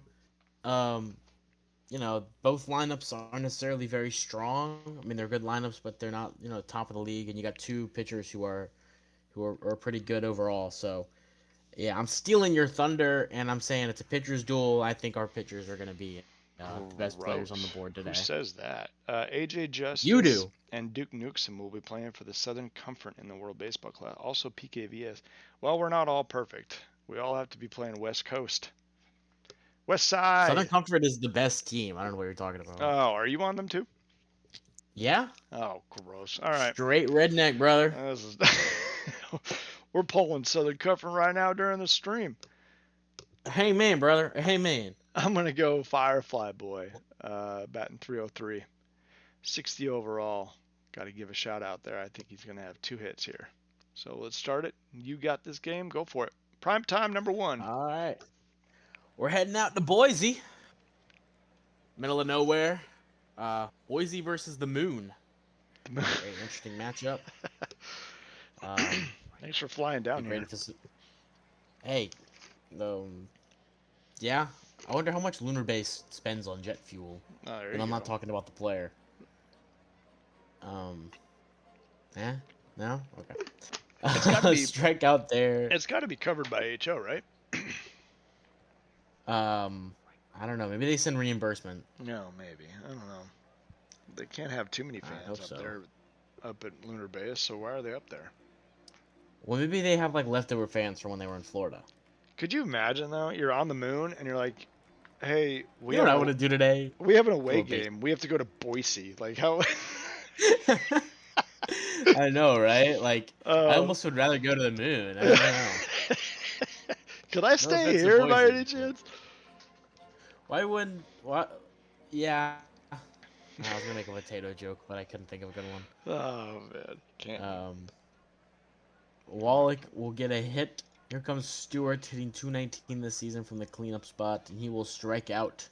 Both lineups aren't necessarily very strong. I mean, they're good lineups, but they're not, top of the league. And you got two pitchers who are pretty good overall. So, yeah, I'm stealing your thunder, and I'm saying it's a pitcher's duel. I think our pitchers are going to be the best players on the board today. Who says that? AJ Justice You do. And Duke Nukem will be playing for the Southern Comfort in the World Baseball Class. Also PKVS. Well, we're not all perfect. We all have to be playing West Coast. West Side. Southern Comfort is the best team. I don't know what you're talking about. Oh, are you on them too? Yeah. Oh, gross. All right. Straight redneck, brother. We're pulling Southern Comfort right now during the stream. Hey, man, brother. Hey, man. I'm going to go Firefly Boy, batting 303. 60 overall. Got to give a shout out there. I think he's going to have 2 hits here. So let's start it. You got this game. Go for it. Prime time number 1. All right. We're heading out to Boise. Middle of nowhere. Boise versus the Moon. Very interesting matchup. Thanks for flying down here. Hey, yeah. I wonder how much Lunar Base spends on jet fuel. And I'm not talking about the player. No? Okay. It's gotta be, strike out there. It's got to be covered by HO, right? I don't know. Maybe they send reimbursement. No, maybe. I don't know. They can't have too many fans up there, up at Lunar Base. So why are they up there? Well, maybe they have like leftover fans from when they were in Florida. Could you imagine though? You're on the moon and you're like, "Hey, you know what I want to do today? We have an away game. We have to go to Boise. Like how?" I know, right? Like, I almost would rather go to the moon. I don't know. Could I stay here by any chance? Why wouldn't? What? Yeah. I was gonna make a potato joke, but I couldn't think of a good one. Oh man, can't. Wallach will get a hit. Here comes Stewart hitting 219 this season from the cleanup spot, and he will strike out.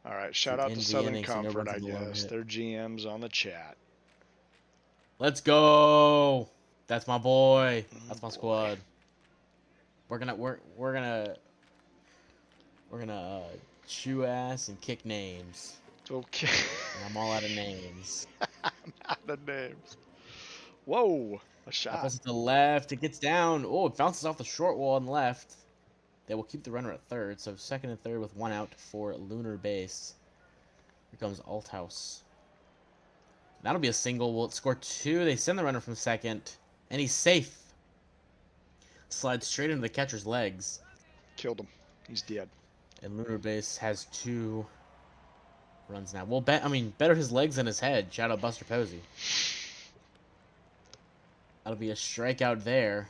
All right, shout out to Southern Comfort, I guess. Their GM's on the chat. Let's go. That's my boy. That's my squad. We're gonna chew ass and kick names. Okay. And I'm all out of names. I'm out of names. Whoa, a shot. Opposite to the left. It gets down. Oh, it bounces off the short wall on the left. They will keep the runner at third. So second and third with 1 out for Lunar Base. Here comes Althouse. That'll be a single. Will it score 2? They send the runner from second. And he's safe. Slides straight into the catcher's legs. Killed him. He's dead. And Lunar Base has 2 runs now. Well, better his legs than his head. Shout out Buster Posey. That'll be a strikeout there.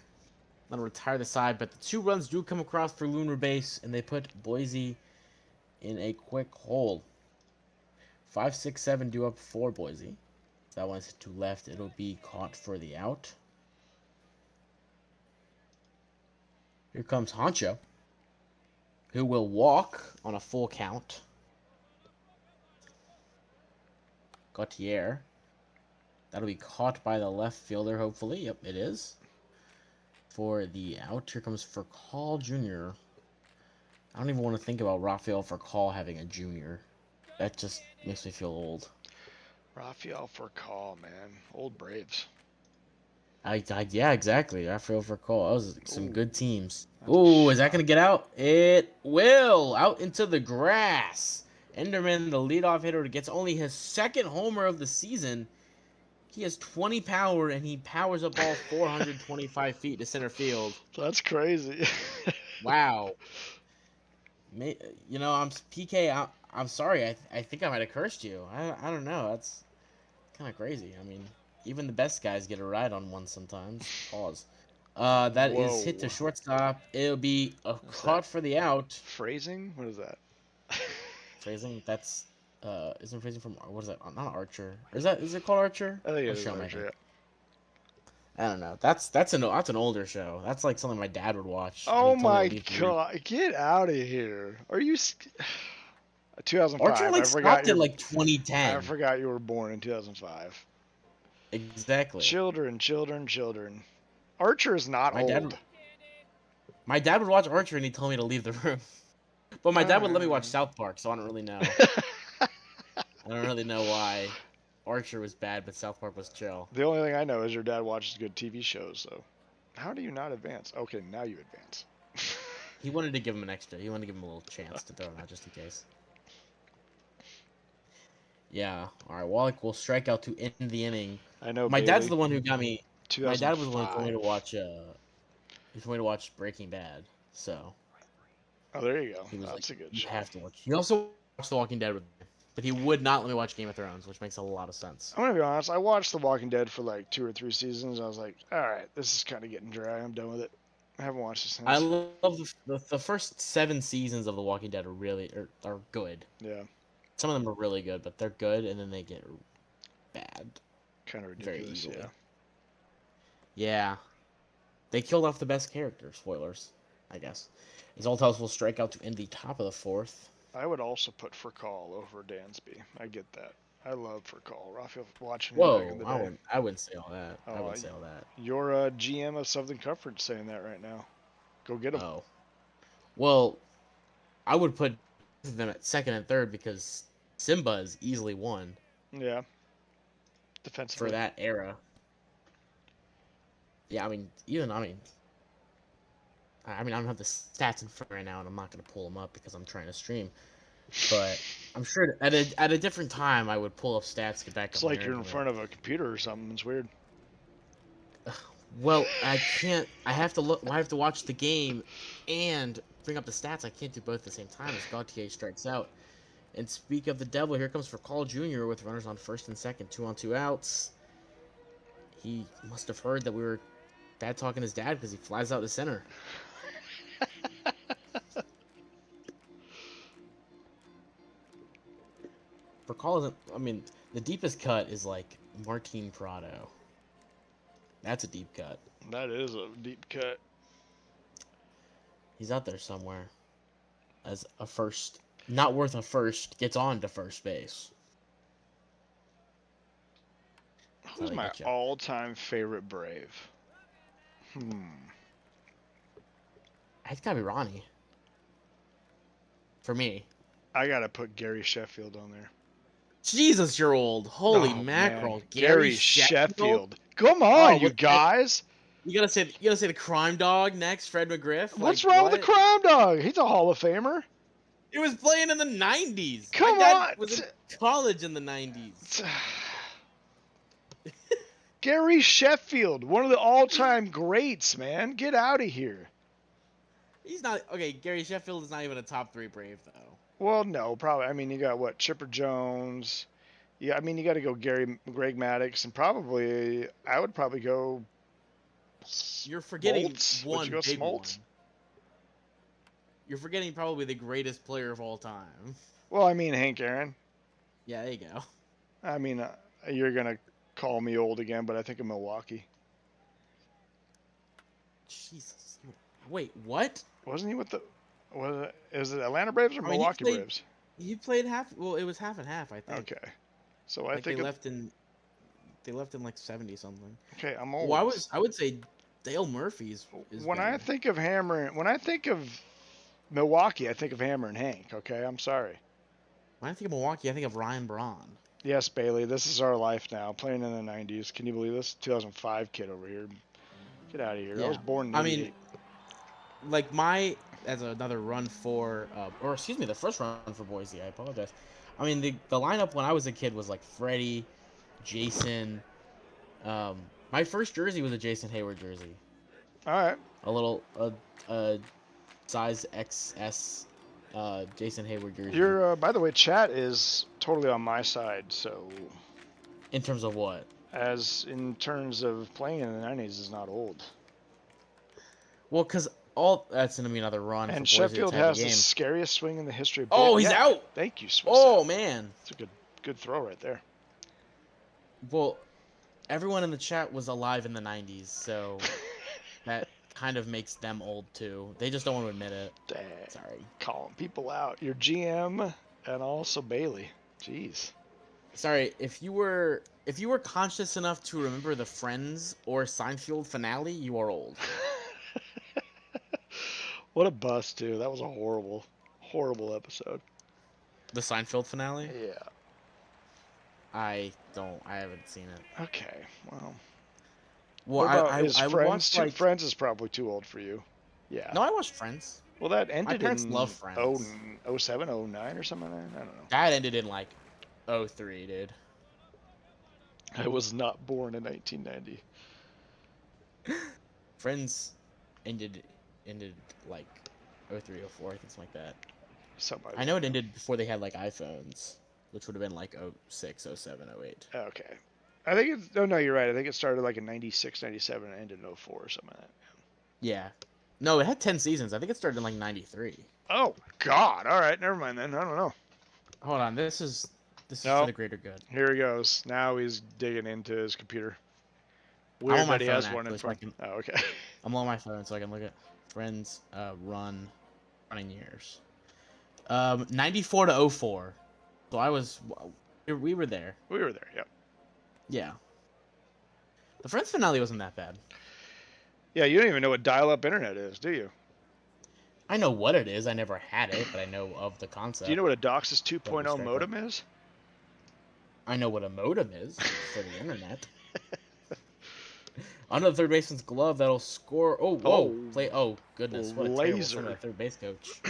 That'll retire the side, but the 2 runs do come across for Lunar base, and they put Boise in a quick hole. 5, 6, 7 due up for Boise. So that one's hit to left. It'll be caught for the out. Here comes Honcho, who will walk on a full count. Gautier. That'll be caught by the left fielder, hopefully. Yep, it is. For the out, here comes Furcal Jr. I don't even want to think about Rafael Furcal having a junior. That just makes me feel old. Rafael Furcal, man. Old Braves. Yeah, exactly. Rafael Furcal. That was some good teams. That's a Ooh, is that shot. going to get out? It will. Out into the grass. Enderman, the leadoff hitter, gets only his 2nd homer of the season. He has 20 power, and he powers a ball 425 feet to center field. That's crazy. Wow. You know, I'm PK. I'm sorry. I think I might have cursed you. I don't know. That's kind of crazy. I mean, even the best guys get a ride on one sometimes. Pause. That is hit to Whoa. shortstop. It'll be a caught for the out. Phrasing? What is that? Phrasing. That's isn't phrasing from what is that? Not Archer. Is it called Archer? I think it What is show am I Archer, thinking? yeah. I don't know. That's an older show. That's like something my dad would watch. and Oh he told me my to leave the room. god. Get out of here. Are you... 2005. Archer like I forgot stopped you. at like I 2010. forgot you were born in 2005. Exactly. Children. Archer is not old. My dad would watch Archer and he told me to leave the room. But my dad would let me watch South Park, so I don't really know. I don't really know why Archer was bad, but South Park was chill. The only thing I know is your dad watches good TV shows, so how do you not advance? Okay, now you advance. He wanted to give him an extra. He wanted to give him a little chance to throw him out just in case. Yeah. All right. Wallach will strike out to end the inning. I know. My Bailey, dad's the one who got me. My dad was the one who told me to 2005. watch. He told me to watch Breaking Bad. So Oh, there you go. he was That's like, a good "You show. have to watch." He also watched The Walking Dead with me, but he would not let me watch Game of Thrones, which makes a lot of sense. I'm gonna be honest. I watched The Walking Dead for like 2 or 3 seasons. I was like, all right, this is kind of getting dry. I'm done with it. I haven't watched it since. I love the first 7 seasons of The Walking Dead are good. Yeah, Some of them are really good, but they're good, and then they get bad kind of very ridiculous. easily. Yeah. Yeah. They killed off the best character. Spoilers, I guess. Zoltos will strike out to end the top of the 4th. I would also put Furcal over Dansby. I get that. I love Furcal. Raphael, watching him back in Whoa, the day. I wouldn't say all that. I Oh, wouldn't say all that. You're a GM of Southern Comfort saying that right now. Go get him. Oh. Well, I would put them at 2nd and 3rd because Simba is easily 1 Yeah. Defensively. for that era. Yeah, I mean, I don't have the stats in front right now, and I'm not going to pull them up because I'm trying to stream. But I'm sure at a different time I would pull up stats, get back. It's like you're in front of a computer or something. It's weird. Well, I can't. I have to look. I have to watch the game and bring up the stats. I can't do both at the same time as Gautier strikes out. And speak of the devil, here comes Furcal Jr. with runners on 1st and 2nd, 2 on 2 outs. He must have heard that we were bad talking his dad because he flies out to center. Furcal isn't. I mean, the deepest cut is like Martin Prado. That's a deep cut. That is a deep cut. He's out there somewhere as a first, not worth a first, gets on to first base. Who's my all-time favorite Brave? It's gotta be Ronnie. For me. I gotta put Gary Sheffield on there. Jesus, you're old. Holy mackerel. Man. Gary Sheffield. Come on, Oh, you guys. You gotta say the crime dog next, Fred McGriff. What's Like, wrong what? with the crime dog? He's a Hall of Famer. He was playing in the 90s. Come My dad on. was in college in the 90s. Gary Sheffield, one of the all-time greats, man. Get out of here. He's not okay. Gary Sheffield is not even a top 3 Brave though. Well, no, probably. I mean, you got what? Chipper Jones. Yeah, I mean, you got to go Greg Maddux, and probably I would probably go You're forgetting Smoltz? Would one you go big one. Smoltz? You're forgetting probably the greatest player of all time. Well, I mean Hank Aaron. Yeah, there you go. I mean, you're gonna call me old again, but I think of Milwaukee. Jesus. Wait, what? Wasn't he with the? Is it Atlanta Braves or I mean, he Milwaukee played- Braves? He played half. Well, it was half and half, I think. Okay, so I Like think they left in like 70 something. okay, I'm old. Well, I would say Dale Murphy's is When I better. think of when I think of Milwaukee, I think of Hammer and Hank. Okay, I'm sorry. When I think of Milwaukee, I think of Ryan Braun. Yes, Bailey, this is our life now. Playing in the '90s. Can you believe this? 2005 kid over here. Get out of here. I was Yeah. born in I mean, '88. like as another run for, or excuse me, the first run for Boise. I apologize. I mean, the lineup when I was a kid was like Freddie, Jason. My first jersey was a Jason Hayward jersey. All right. A little size XS Jason Hayward jersey. Your by the way, chat is totally on my side. So, In terms of what? as in terms of playing in the '90s is not old. Well, because that's gonna be another run. And for Boise to Sheffield tie the has the game. scariest swing in the history of. Oh, he's out. Thank you, Swiss. Oh man. It's a good throw right there. Well, everyone in the chat was alive in the 90s, so that kind of makes them old too. They just don't want to admit it. Dang. Sorry. Calling people out. Your GM and also Bailey. Jeez. Sorry, if you were conscious enough to remember the Friends or Seinfeld finale, you are old. What a bust, too. That was a horrible, horrible episode. The Seinfeld finale? Yeah. I haven't seen it. Okay. Well. Well, what about I is would Friends watch too? like Friends is probably too old for you. Yeah. No, I watched Friends. Well, that ended parents in love Friends. 07, 09 or something like that. I don't know. That ended in like 03, dude. I was not born in 1990. Friends ended like 03, 04, I think something like that. Somebody. I know it ended before they had like iPhones, which would have been like 06, 07, 08. Okay. I think it's. Oh no, you're right. I think it started like in 96, 97, and ended in 04 or something like that. Yeah. No, it had 10 seasons. I think it started in like 93. Oh God! All right, never mind then. I don't know. Hold on, this is No. for the greater good. Here he goes. Now he's digging into his computer. I'm Weird on my that he phone, has one in actually, so I front. can- Oh, okay. I'm on my phone so I can look at Friends running years. 94 to 04. So we were there. We were there. Yep. Yeah. The Friends finale wasn't that bad. Yeah, you don't even know what dial-up internet is, do you? I know what it is. I never had it, but I know of the concept. Do you know what a DOCSIS 2.0 Strike modem is? I know what a modem is for the internet. Under the third baseman's glove, that'll score. Oh, whoa! Play. Oh, goodness! What a terrible Laser. son of a third base coach.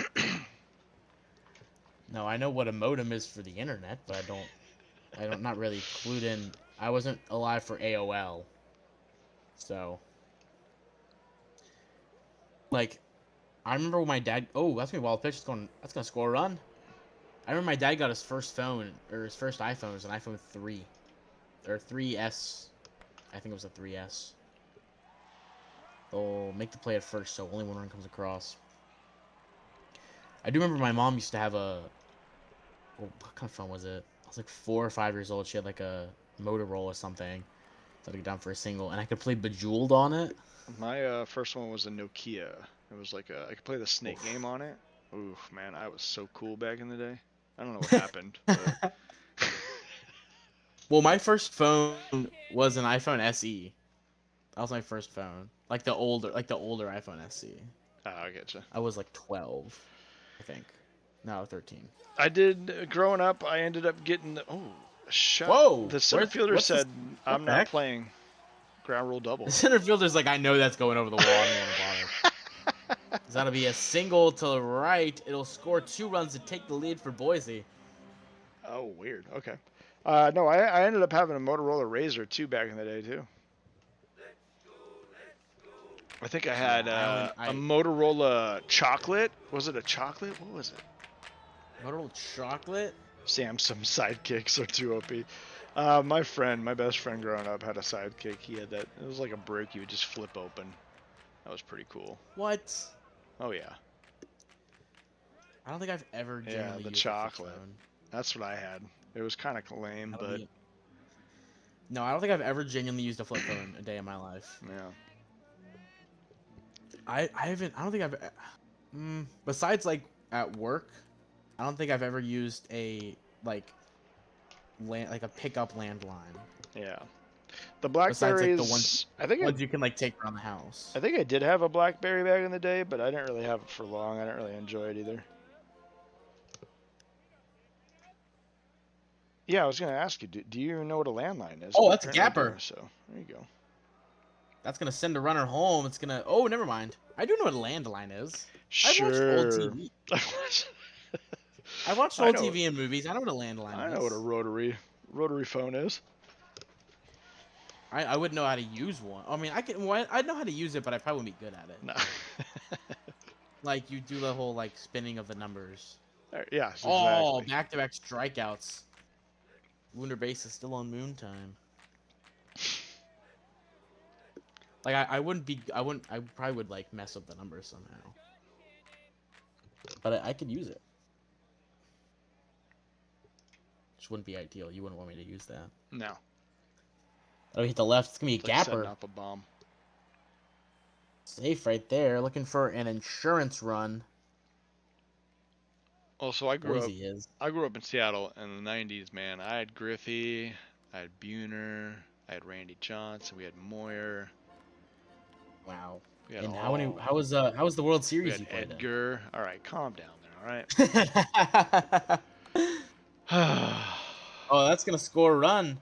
No, I know what a modem is for the internet, but I don't not really clued in. I wasn't alive for AOL, so like, I remember when my dad. Oh, that's gonna be a wild pitch. That's gonna score a run. I remember my dad got his first phone or his first iPhone. It was an iPhone 3 or 3S. I think it was a 3S. They'll make the play at first, so only one run comes across. I do remember my mom used to have a. What kind of phone was it? I was like 4 or 5 years old. She had like a Motorola or something. So I get down for a single, and I could play Bejeweled on it. My first one was a Nokia. It was like I could play the Snake game on it. Oof, man, I was so cool back in the day. I don't know what happened. But... Well, my first phone was an iPhone SE. That was my first phone, like the older iPhone SE. Oh, I getcha. I was like 12, I think. No, 13. I did growing up. I ended up getting the shut. Whoa! The center fielder what's this- said, "I'm what the not heck? playing ground rule double." The center fielder's like, I know that's going over the wall. I don't want to bother. That'll be a single to the right. It'll score 2 runs to take the lead for Boise. Oh, weird. Okay. No, I ended up having a Motorola Razr too back in the day too. I think I had Yeah, a Motorola Chocolate. Was it a chocolate? What was it? Motorola chocolate. Samsung Sidekicks are too OP. My best friend growing up had a sidekick. He had that. It was like a brick you would just flip open. That was pretty cool. What? Oh yeah, I don't think I've ever yeah, genuinely the used a flip chocolate. phone. That's what I had. It was kind of lame, That'll but be. No, I don't think I've ever genuinely used a flip phone a day in my life. yeah. I haven't. I don't think I've. Besides like at work, I don't think I've ever used a like a pickup landline. Yeah. The Besides like the Blackberries, ones you can like take around the house. I think I did have a BlackBerry back in the day, but I didn't really have it for long. I didn't really enjoy it either. Yeah, I was gonna ask you, do you even know what a landline is? Oh, But that's a apparently you gapper. do, so there you go. That's gonna send a runner home. It's gonna. Oh, never mind. I do know what a landline is. I've watched old Sure. TV. I've watched I old know. TV and movies. I know what a I landline know what a is. rotary phone is. I wouldn't know how to use one. I mean, I can. Well, I'd know how to use it, but I probably wouldn't be good at it. No. Like you do the whole like spinning of the numbers. Yes, Oh, exactly. back-to-back strikeouts. Lunar base is still on moon time. Like I wouldn't be. I probably would like mess up the numbers somehow. But I could use it. Which wouldn't be ideal. You wouldn't want me to use that. No. Oh, hit the left. It's gonna be a It's like setting gapper. up a bomb. Safe right there. Looking for an insurance run. Also, Boise is. I grew up in Seattle in the '90s. Man, I had Griffey, I had Buhner, I had Randy Johnson, we had Moyer, Wow. we had And all, how was the World we Series had you played Edgar. All right, calm down there. in? All right. Oh, that's gonna score a run.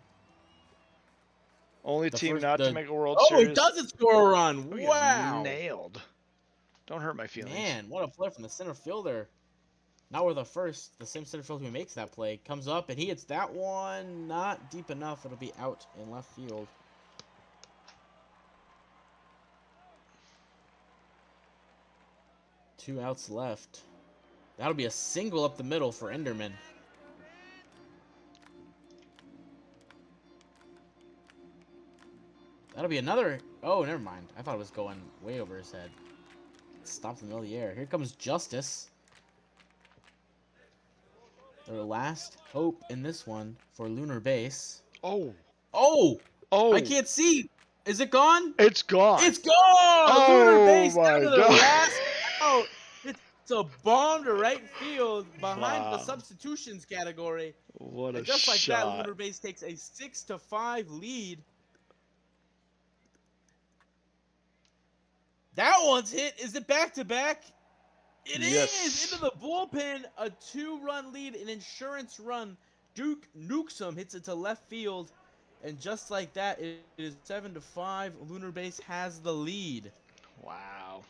Only The team first not to the make a World Oh, he Series. doesn't score a run. We get Wow. nailed. Don't hurt my feelings. Man, what a play from the center fielder. Now we're the first. The same center fielder who makes that play comes up and he hits that one not deep enough. It'll be out in left field. Two outs left. That'll be a single up the middle for Enderman. That'll be another. Oh, never mind. I thought it was going way over his head. Stopped in the middle of the air. Here comes Justice. Their last hope in this one for Lunar Base. Oh. Oh! Oh. I can't see. Is it gone? It's gone. It's gone! Lunar Base my down to the God. last out. It's a bomb to right field behind the Wow. substitutions category. What a And just like shot. that, Lunar Base takes a 6-5 lead. That one's hit. Is it back to back? It is into the bullpen. A 2-run lead, an insurance run. Duke Newsome hits it to left field, and just like that, it is 7-5. Lunar Base has the lead. Wow.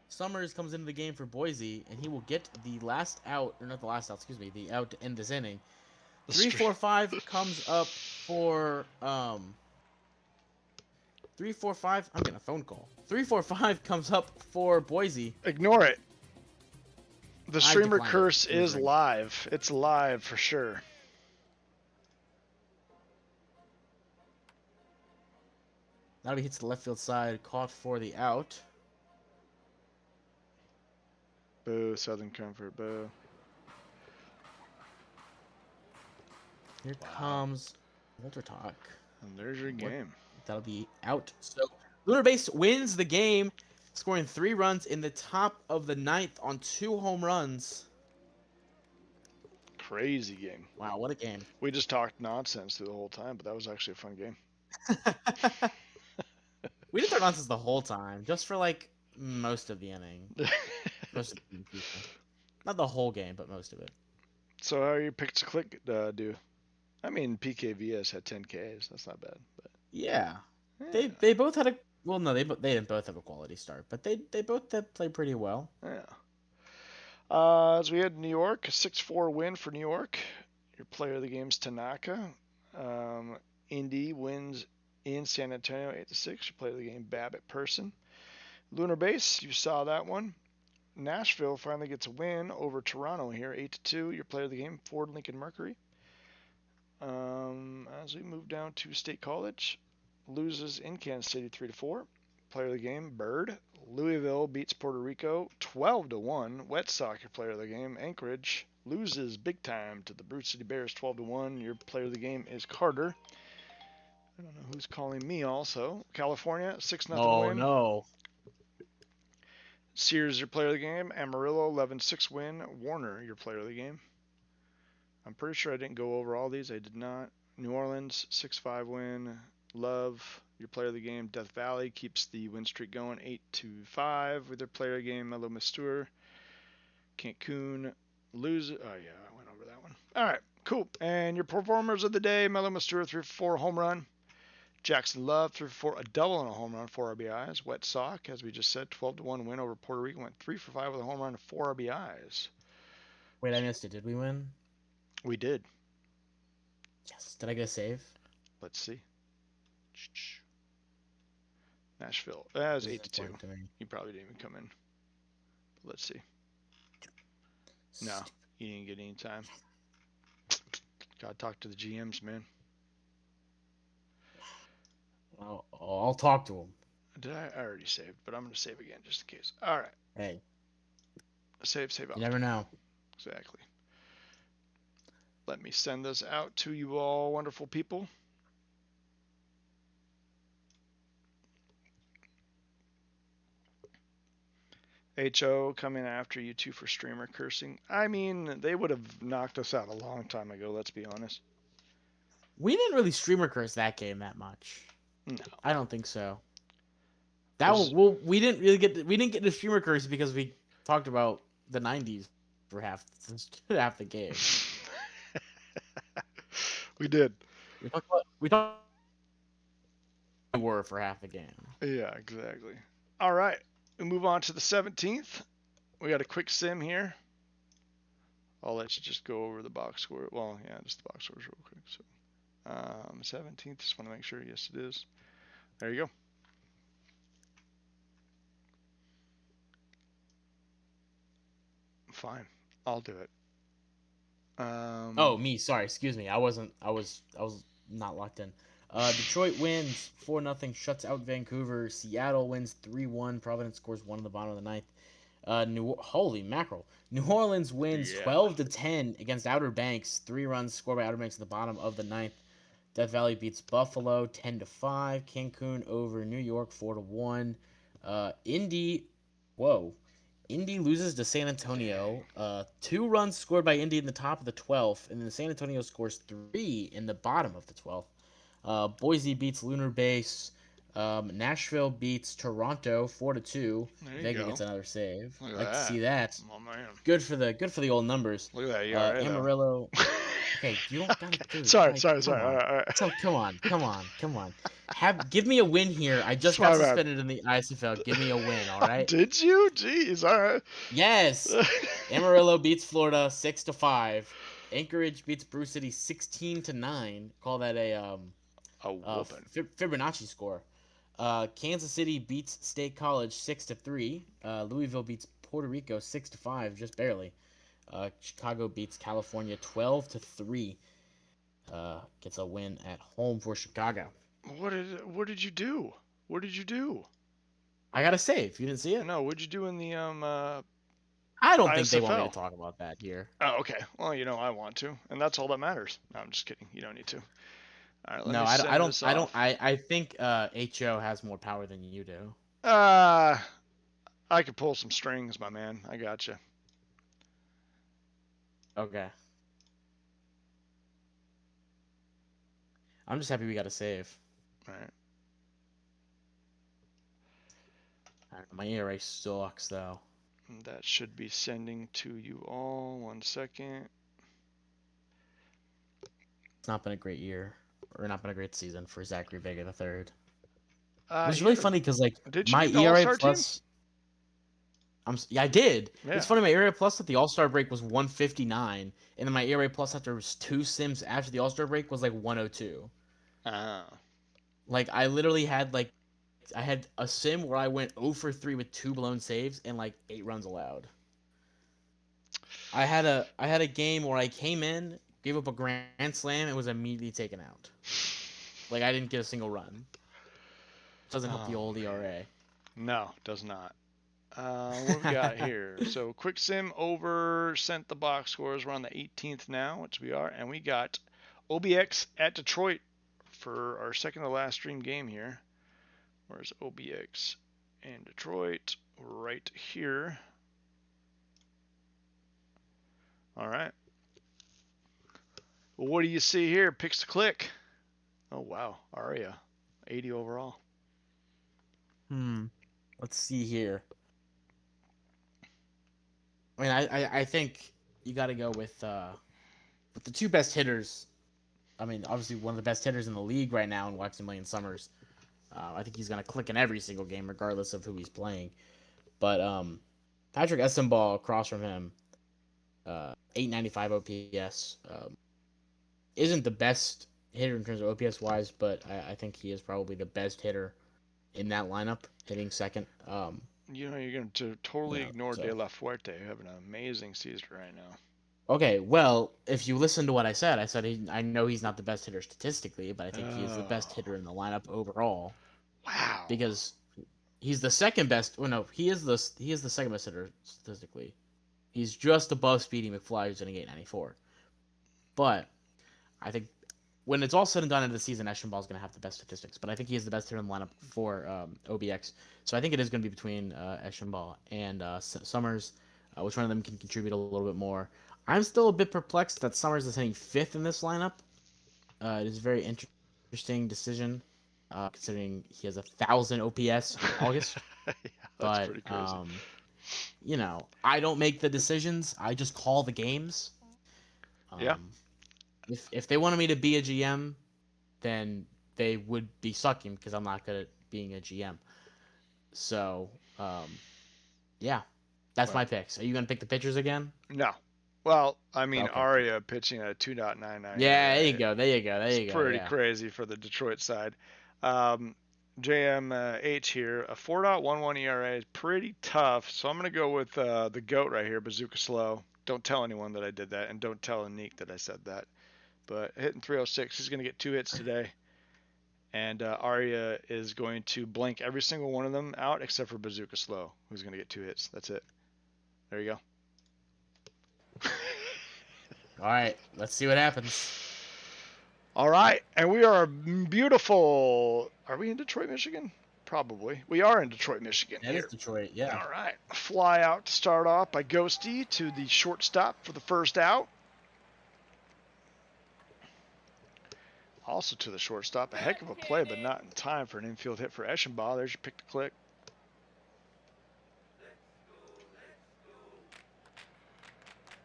Summers comes into the game for Boise, and he will get the last out, or not the last out, excuse me, the out to end this inning. 3-4-5 comes up for 3-4-5. I'm getting a phone call. 3-4-5 comes up for Boise. Ignore it. The streamer declined curse it. is live. It's live for sure. Now he hits the left field side, caught for the out. Boo, Southern Comfort, boo. Here comes Walter Talk. And there's your game. That'll be out. So Lunar Base wins the game, scoring 3 runs in the top of the 9th on 2 home runs. Crazy game. Wow, what a game. We just talked nonsense through the whole time, but that was actually a fun game. We didn't talk nonsense the whole time, just for like most of the inning. Most of the people. Not the whole game, but most of it. So how are your picks to click do? I mean, PKVS had 10 Ks. That's not bad. But Yeah. yeah. They both had a well, no, they didn't both have a quality start, but they both played pretty well. Yeah. As we head to New York, a 6-4 win for New York. Your player of the game is Tanaka. Indy wins in San Antonio 8-6. Your player of the game, Babbitt Person. Lunar Base, you saw that one. Nashville finally gets a win over Toronto here, 8-2. Your player of the game, Ford Lincoln Mercury. As we move down to State College, loses in Kansas City 3-4. Player of the game, Bird. Louisville beats Puerto Rico 12-1. Wet Soccer player of the game, Anchorage loses big time to the Brute City Bears 12-1. Your player of the game is Carter. I don't know who's calling me also. California 6-0 Oh win. no. Sears, your player of the game. Amarillo 11-6 win. Warner, your player of the game. I'm pretty sure I didn't go over all these. I did not. New Orleans 6-5 win. Love, your player of the game. Death Valley keeps the win streak going 8-5 with their player of the game. Melo Mistur. Cancun lose. Oh yeah, I went over that one. All right, cool. And your performers of the day: Melo Mistur 3-4 home run. Jackson Love 3-4 a double and a home run, 4 RBIs. Wet Sock, as we just said, 12-1 win over Puerto Rico. Went 3-for-5 with a home run and 4 RBIs. Wait, I missed it. Did we win? We did. Yes. Did I get a save? Let's see. Nashville. That was This is 8-2. important to me. You probably didn't even come in. Let's see. No, you didn't get any time. Gotta talk to the GMs, man. I'll talk to him. Did I already saved? But I'm gonna save again just in case. All right. Hey, Save out. you never know. Exactly. Let me send this out to you all wonderful people. HO coming after you two for streamer cursing. I mean, they would have knocked us out a long time ago, let's be honest. We didn't really streamer curse that game that much. No. I don't think so. We didn't get the streamer curse because we talked about the 90s for half the game. We did. We talked were for half the game. Yeah, exactly. All right. We move on to the 17th. We got a quick sim here. I'll let you just go over the box score. Well, yeah, just the box scores real quick. So, 17th. Just want to make sure. Yes, it is. There you go. Fine. I'll do it. Oh, me. Sorry. Excuse me. I was not locked in. Detroit wins 4-0, shuts out Vancouver. Seattle wins 3-1. Providence scores 1 in the bottom of the ninth. Holy mackerel! New Orleans wins 12-10 against Outer Banks. 3 runs scored by Outer Banks at the bottom of the ninth. Death Valley beats Buffalo 10-5. Cancun over New York 4-1. Indy loses to San Antonio. 2 runs scored by Indy in the top of the 12th, and then San Antonio scores 3 in the bottom of the 12th. Boise beats Lunar Base. Nashville beats Toronto 4-2. Vega gets another save. Look at Like that. to see that. Oh man. Good for the old numbers. Look at that ERA. Amarillo. Okay, you don't gotta do it. Sorry. Like, All come on. right. So come on. Give me a win here. I just got My bad. suspended in the ISFL. Give me a win, all right? Did you? Jeez. All right. Yes. Amarillo beats Florida 6-5. Anchorage beats Brew City 16-9. Call that a Fibonacci score. Kansas City beats State College 6-3. Louisville beats Puerto Rico 6-5, just barely. Chicago beats California 12-3. Gets a win at home for Chicago. What did you do? What did you do? I got a save. You didn't see it? No. What'd you do in the I don't think they want me ISFL? to talk about that here. Oh, okay. Well, I want to, and that's all that matters. No, I'm just kidding. You don't need to. All right. Let No, me send this off. I think HO has more power than you do. I could pull some strings, my man. I got you. Okay. I'm just happy we got a save. All right. My ERA sucks though. That should be sending to you all. 1 second. It's not been a great year, or not been a great season for Zachary Vega III. It It was really funny because Did you my make the ERA All-Star plus. I did. Yeah. It's funny. My ERA plus at the All-Star break was 159, and then my ERA plus after 2 sims after the All-Star break was like 102. Like I literally had I had a sim where I went 0 for 3 with 2 blown saves and like 8 runs allowed. I had a game where I came in, gave up a grand slam, and was immediately taken out. Like, I didn't get a single run. Doesn't help the old ERA. No, does not. What we got here? So quick sim over sent the box scores. We're on the 18th now, which we are, and we got OBX at Detroit for our second to last stream game here. Where's OBX and Detroit? Right here. All right. Well, what do you see here? Picks to click. Oh wow, Aria, 80 overall. Let's see here. I mean, I think you got to go with the two best hitters. I mean, obviously one of the best hitters in the league right now in Maximilian Summers. I think he's gonna click in every single game, regardless of who he's playing. But Patrick Essenball across from him, 895 OPS, isn't the best hitter in terms of OPS wise, but I think he is probably the best hitter in that lineup, hitting second. You know, you're going to totally ignore De La Fuerte, who having an amazing season right now. Okay, well, if you listen to what I said I know he's not the best hitter statistically, but I think he is the best hitter in the lineup overall. Wow. Because he's the second best. Well, no, he is the second best hitter statistically. He's just above Speedy McFly, who's hitting 894. But I think when it's all said and done in the season, Eschenball is going to have the best statistics. But I think he is the best hitter in the lineup for OBX. So I think it is going to be between Eschenball and Summers. Which one of them can contribute a little bit more? I'm still a bit perplexed that Summers is hitting 5th in this lineup. It is a very interesting decision, considering he has 1,000 OPS in August. Yeah, that's pretty crazy. You know, I don't make the decisions. I just call the games. Yeah. If they wanted me to be a GM, then they would be sucking because I'm not good at being a GM. So, yeah, that's my picks. Are you gonna pick the pitchers again? No. Well, I mean, okay. Aria pitching at a 2.99. Yeah, there you go. It's pretty crazy for the Detroit side. JMH here, a 4.11 ERA is pretty tough. So I'm going to go with the GOAT right here, Bazooka Slow. Don't tell anyone that I did that, and don't tell Anik that I said that. But hitting 306, he's going to get 2 hits today. And Aria is going to blank every single one of them out except for Bazooka Slow, who's going to get 2 hits. That's it. There you go. All right, let's see what happens. All right, and we are beautiful. Are we in Detroit, Michigan? Probably. We are in Detroit, Michigan. That is Detroit, yeah. All right, fly out to start off by Ghosty to the shortstop for the first out. Also to the shortstop, a heck of a play, but not in time for an infield hit for Eschenbach. There's your pick to click.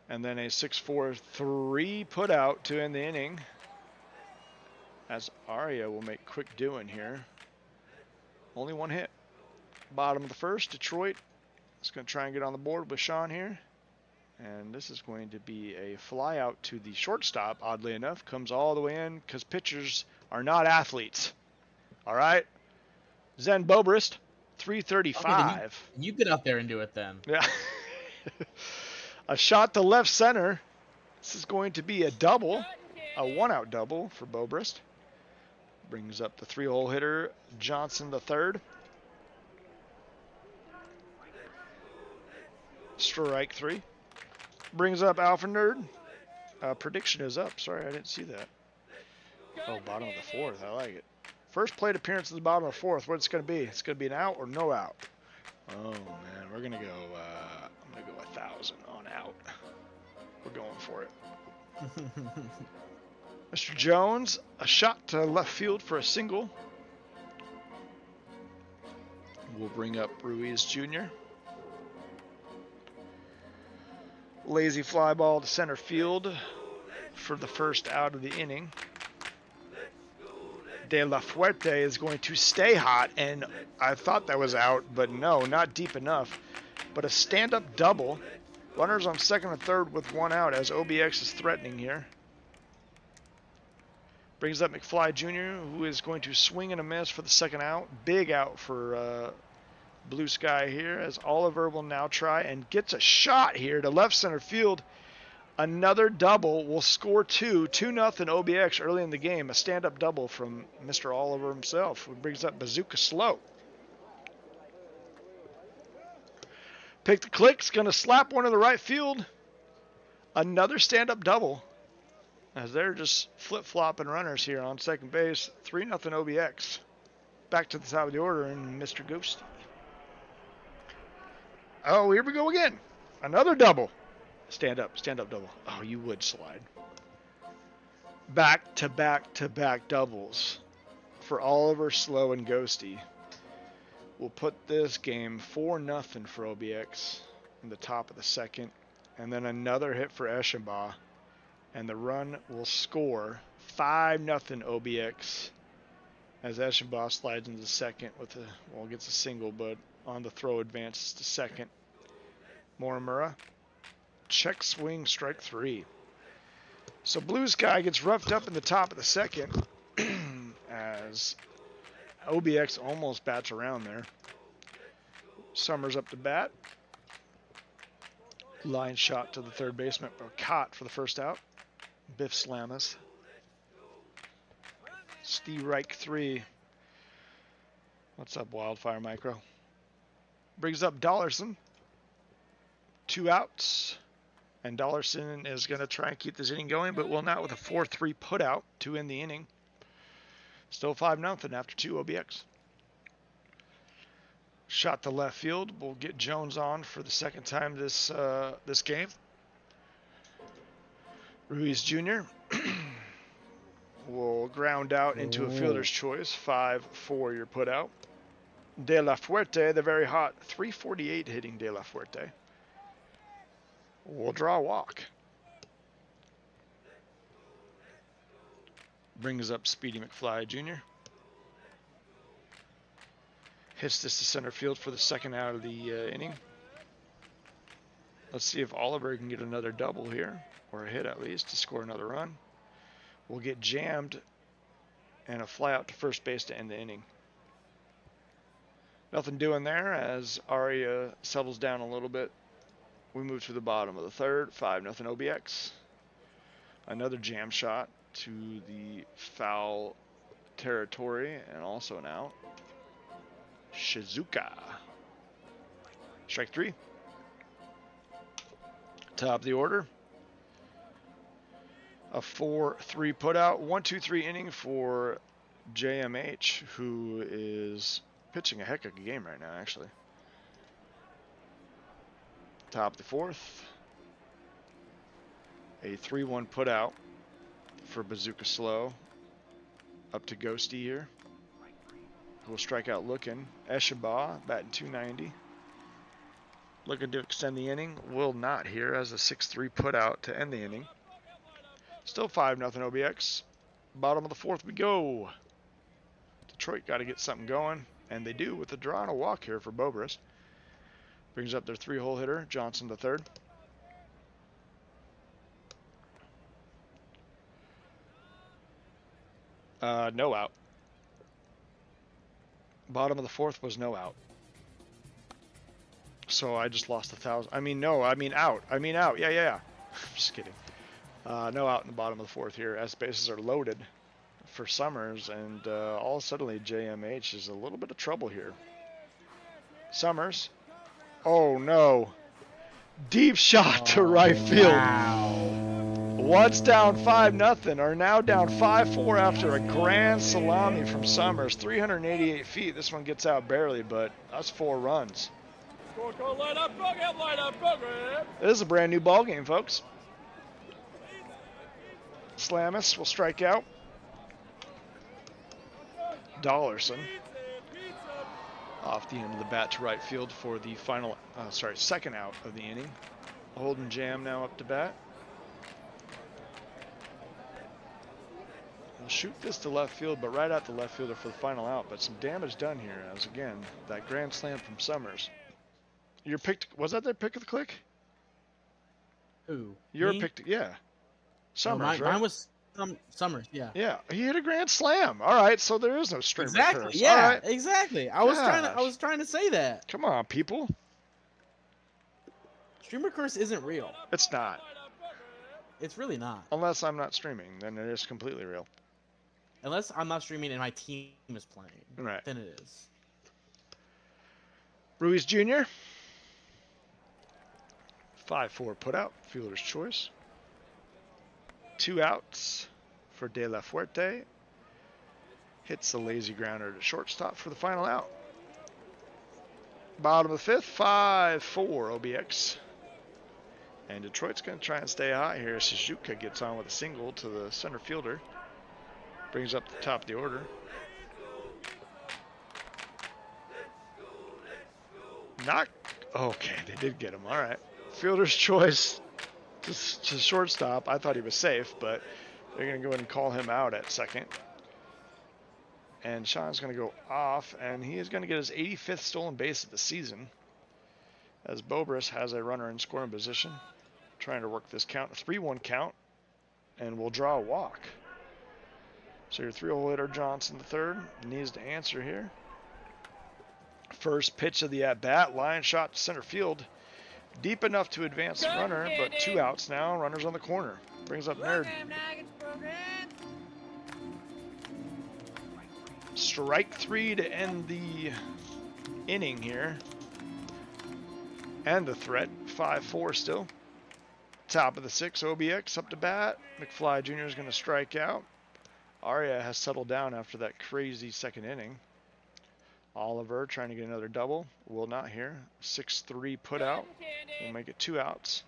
And then a 6-4-3 put out to end the inning. As Aria will make quick doing here. Only 1 hit. Bottom of the first, Detroit is going to try and get on the board with Sean here. And this is going to be a fly out to the shortstop, oddly enough. Comes all the way in because pitchers are not athletes. All right. Zen Bobrist, 335. Okay, you get out there and do it then. Yeah. A shot to left center. This is going to be a double, a 1-out double for Bobrist. Brings up the 3-hole hitter, Johnson III. Strike 3. Brings up Alpha Nerd. Prediction is up. Sorry, I didn't see that. Oh, bottom of the 4th. I like it. First plate appearance at the bottom of the 4th. What's it going to be? It's going to be an out or no out. Oh, man. We're going to go, I'm going to go 1,000 on out. We're going for it. Mr. Jones, a shot to left field for a single. We'll bring up Ruiz Jr. Lazy fly ball to center field for the first out of the inning. De La Fuerte is going to stay hot, and I thought that was out, but no, not deep enough. But a stand-up double. Runners on second and third with 1 out as OBX is threatening here. Brings up McFly Jr., who is going to swing and a miss for the second out. Big out for Blue Sky here as Oliver will now try and gets a shot here to left center field. Another double will score 2 2-0 OBX early in the game. A stand-up double from Mr. Oliver himself, who brings up Bazooka Slow. Pick the Click's going to slap one in the right field. Another stand-up double, as they're just flip-flopping runners here on second base. 3-0 OBX. Back to the top of the order, and Mr. Ghost. Oh, here we go again. Another double. Stand up double. Oh, you would slide. Back to back doubles for Oliver, Slow, and Ghosty. We'll put this game 4-0 for OBX in the top of the second. And then another hit for Eschenbach. And the run will score 5-0 OBX as Eschenbach slides into second with gets a single, but on the throw advances to second. Morimura. Check swing, strike 3. So Blue Sky gets roughed up in the top of the second as OBX almost bats around there. Summers up to bat. Line shot to the third baseman, or caught for the first out. Biff Slamus. Strike 3. What's up, Wildfire Micro? Brings up Dollarson. 2 outs. And Dollarson is going to try and keep this inning going, but will not with a 4-3 putout to end the inning. Still 5-0 after 2 OBX. Shot to left field. We'll get Jones on for the second time this game. Ruiz Jr. will ground out into a fielder's choice. 5-4 your putout. De La Fuerte, the very hot 348 hitting De La Fuerte. We'll draw a walk. Brings up Speedy McFly Jr. Hits this to center field for the second out of the inning. Let's see if Oliver can get another double here, or a hit at least, to score another run. We'll get jammed and a fly out to first base to end the inning. Nothing doing there as Aria settles down a little bit. We move to the bottom of the third, 5-0 OBX. Another jam shot to the foul territory and also an out. Shizuka. Strike 3. Top of the order. A 4-3 putout. 1-2-3 inning for JMH, who is pitching a heck of a game right now, actually. Top of the fourth. A 3-1 putout for Bazooka Slow. Up to Ghosty here. Who will strike out looking. Eschenbach batting 290. Looking to extend the inning. Will not here as a 6-3 putout to end the inning. Still 5-0 OBX. Bottom of the fourth we go. Detroit got to get something going. And they do with a draw and a walk here for Bobrist. Brings up their 3-hole hitter, Johnson the third. No out. Bottom of the fourth was no out. So I just lost 1,000. I mean out. Yeah. Just kidding. No out in the bottom of the fourth here as bases are loaded for Summers, and all suddenly JMH is a little bit of trouble here. Summers. Oh no. Deep shot to right field. Wow. Once down 5-0, are now down 5-4 after a grand salami from Summers. 388 feet. This one gets out barely, but that's 4 runs. This is a brand new ball game, folks. Slamus will strike out. Dollarson off the end of the bat to right field for the second out of the inning. Holden Jam now up to bat. We'll shoot this to left field, but right at the left fielder for the final out. But some damage done here as, again, that grand slam from Summers. Your pick, was that their pick of the click? Who? Your Me? pick, yeah. Summers, mine, right? Mine was Summers, yeah. Yeah, he hit a grand slam. All right, so there is no stream Exactly, curse. yeah, All right. exactly. I was trying to say that. Come on, people. Streamer curse isn't real. It's not. It's really not. Unless I'm not streaming, then it is completely real. Unless I'm not streaming and my team is playing. Right. Then it is. Ruiz Jr. 5-4 put out. Fielder's choice. 2 outs for De La Fuerte. Hits the lazy grounder to shortstop for the final out. Bottom of the 5th, 5-4 OBX. And Detroit's going to try and stay high here. Suzuka gets on with a single to the center fielder. Brings up the top of the order. Not okay. They did get him. All right. Fielder's choice to shortstop. I thought he was safe, but they're going to go ahead and call him out at second. And Sean's going to go off, and he is going to get his 85th stolen base of the season. As Bobrus has a runner in scoring position, trying to work this count, a 3-1 count, and will draw a walk. So your 3-hole hitter Johnson the third needs to answer here. First pitch of the at-bat, line shot to center field. Deep enough to advance the runner, but 2 outs now. Runners on the corner. Brings up Nerd. Strike 3 to end the inning here. And the threat. 5-4 still. Top of the 6th, OBX up to bat. McFly Jr. is going to strike out. Arya has settled down after that crazy second inning. Oliver trying to get another double. Will not here. 6-3 put out. We'll make it 2 outs.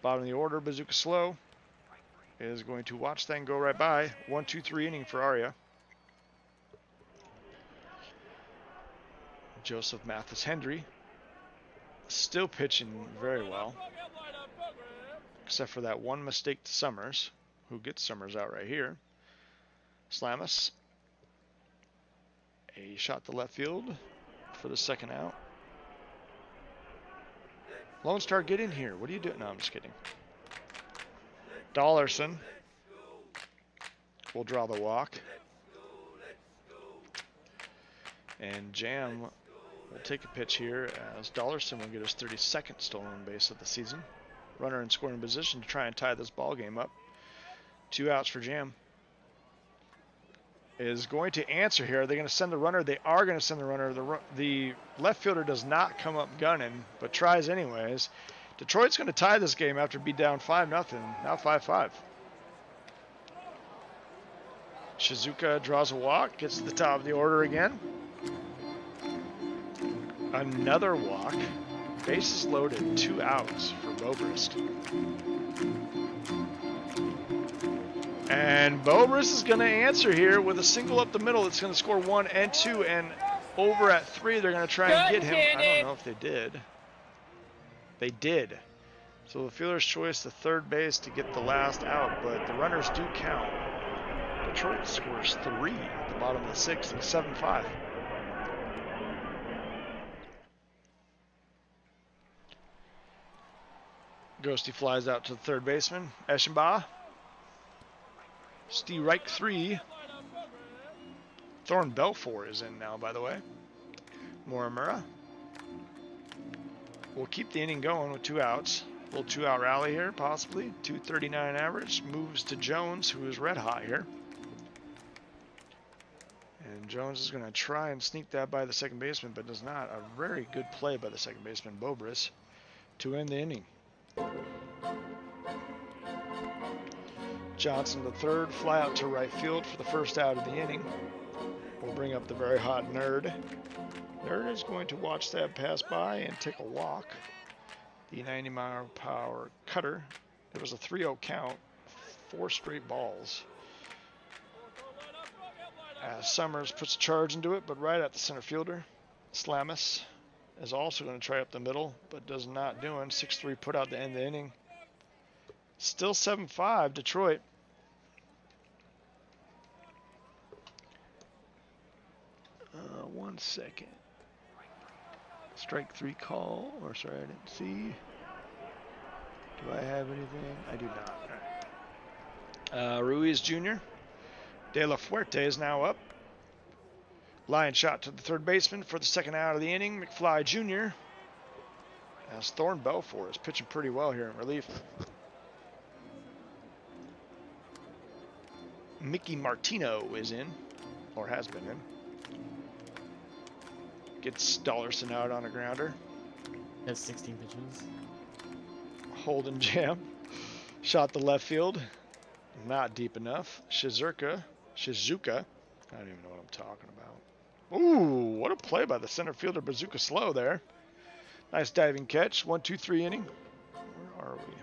Bottom of the order, Bazooka Slow is going to watch that go right by. 1-2-3 inning for Arya. Joseph Mathis Hendry still pitching very well, except for that one mistake to Summers, who gets Summers out right here. Slamus, a shot to left field for the second out. Lone Star, get in here. What are you doing? No, I'm just kidding. Dollarson will draw the walk. And Jam will take a pitch here as Dollarson will get his 32nd stolen base of the season. Runner in scoring position to try and tie this ball game up. 2 outs for Jam. Is going to answer here. Are they going to send the runner? They are going to send the runner. The left fielder does not come up gunning, but tries anyways. Detroit's going to tie this game after being down 5-0. Now 5-5. Shizuka draws a walk, gets to the top of the order again. Another walk. Bases loaded, 2 outs for Bobrist. And Bobrist is going to answer here with a single up the middle. It's going to score 1 and 2, and over at 3, they're going to try and get him. I don't know if they did. They did. So the fielder's choice to third base to get the last out, but the runners do count. Detroit scores 3 at the bottom of the 6th, 7-5. Ghosty flies out to the third baseman, Eschenbach. Strike 3. Thorne Belfour is in now, by the way. Morimura will keep the inning going with 2 outs. A little 2-out rally here, possibly. 239 average. Moves to Jones, who is red hot here. And Jones is going to try and sneak that by the second baseman, but does not. A very good play by the second baseman, Bobrist, to end the inning. Johnson the third, fly out to right field for the first out of the inning. We'll bring up the very hot Nerd. Nerd is going to watch that pass by and take a walk. The 90-mile-per-hour cutter. It was a 3-0 count, 4 straight balls. As Summers puts a charge into it, but right at the center fielder. Slamus is also going to try up the middle, but does not do it. 6-3 put out the end of the inning. Still 7-5, Detroit. One second. Strike 3 call, or sorry, I didn't see. Do I have anything? I do not. Ruiz Jr. De La Fuerte is now up. Line shot to the third baseman for the second out of the inning. McFly Jr. As Thorne Belfour is pitching pretty well here in relief. Mickey Martino is in, or has been in. Gets Dollarson out on a grounder. Has 16 pitches. Holden jam. Shot the left field. Not deep enough. Shizuka. I don't even know what I'm talking about. Ooh, what a play by the center fielder, Bazooka Slow there. Nice diving catch. 1-2-3 inning. Where are we?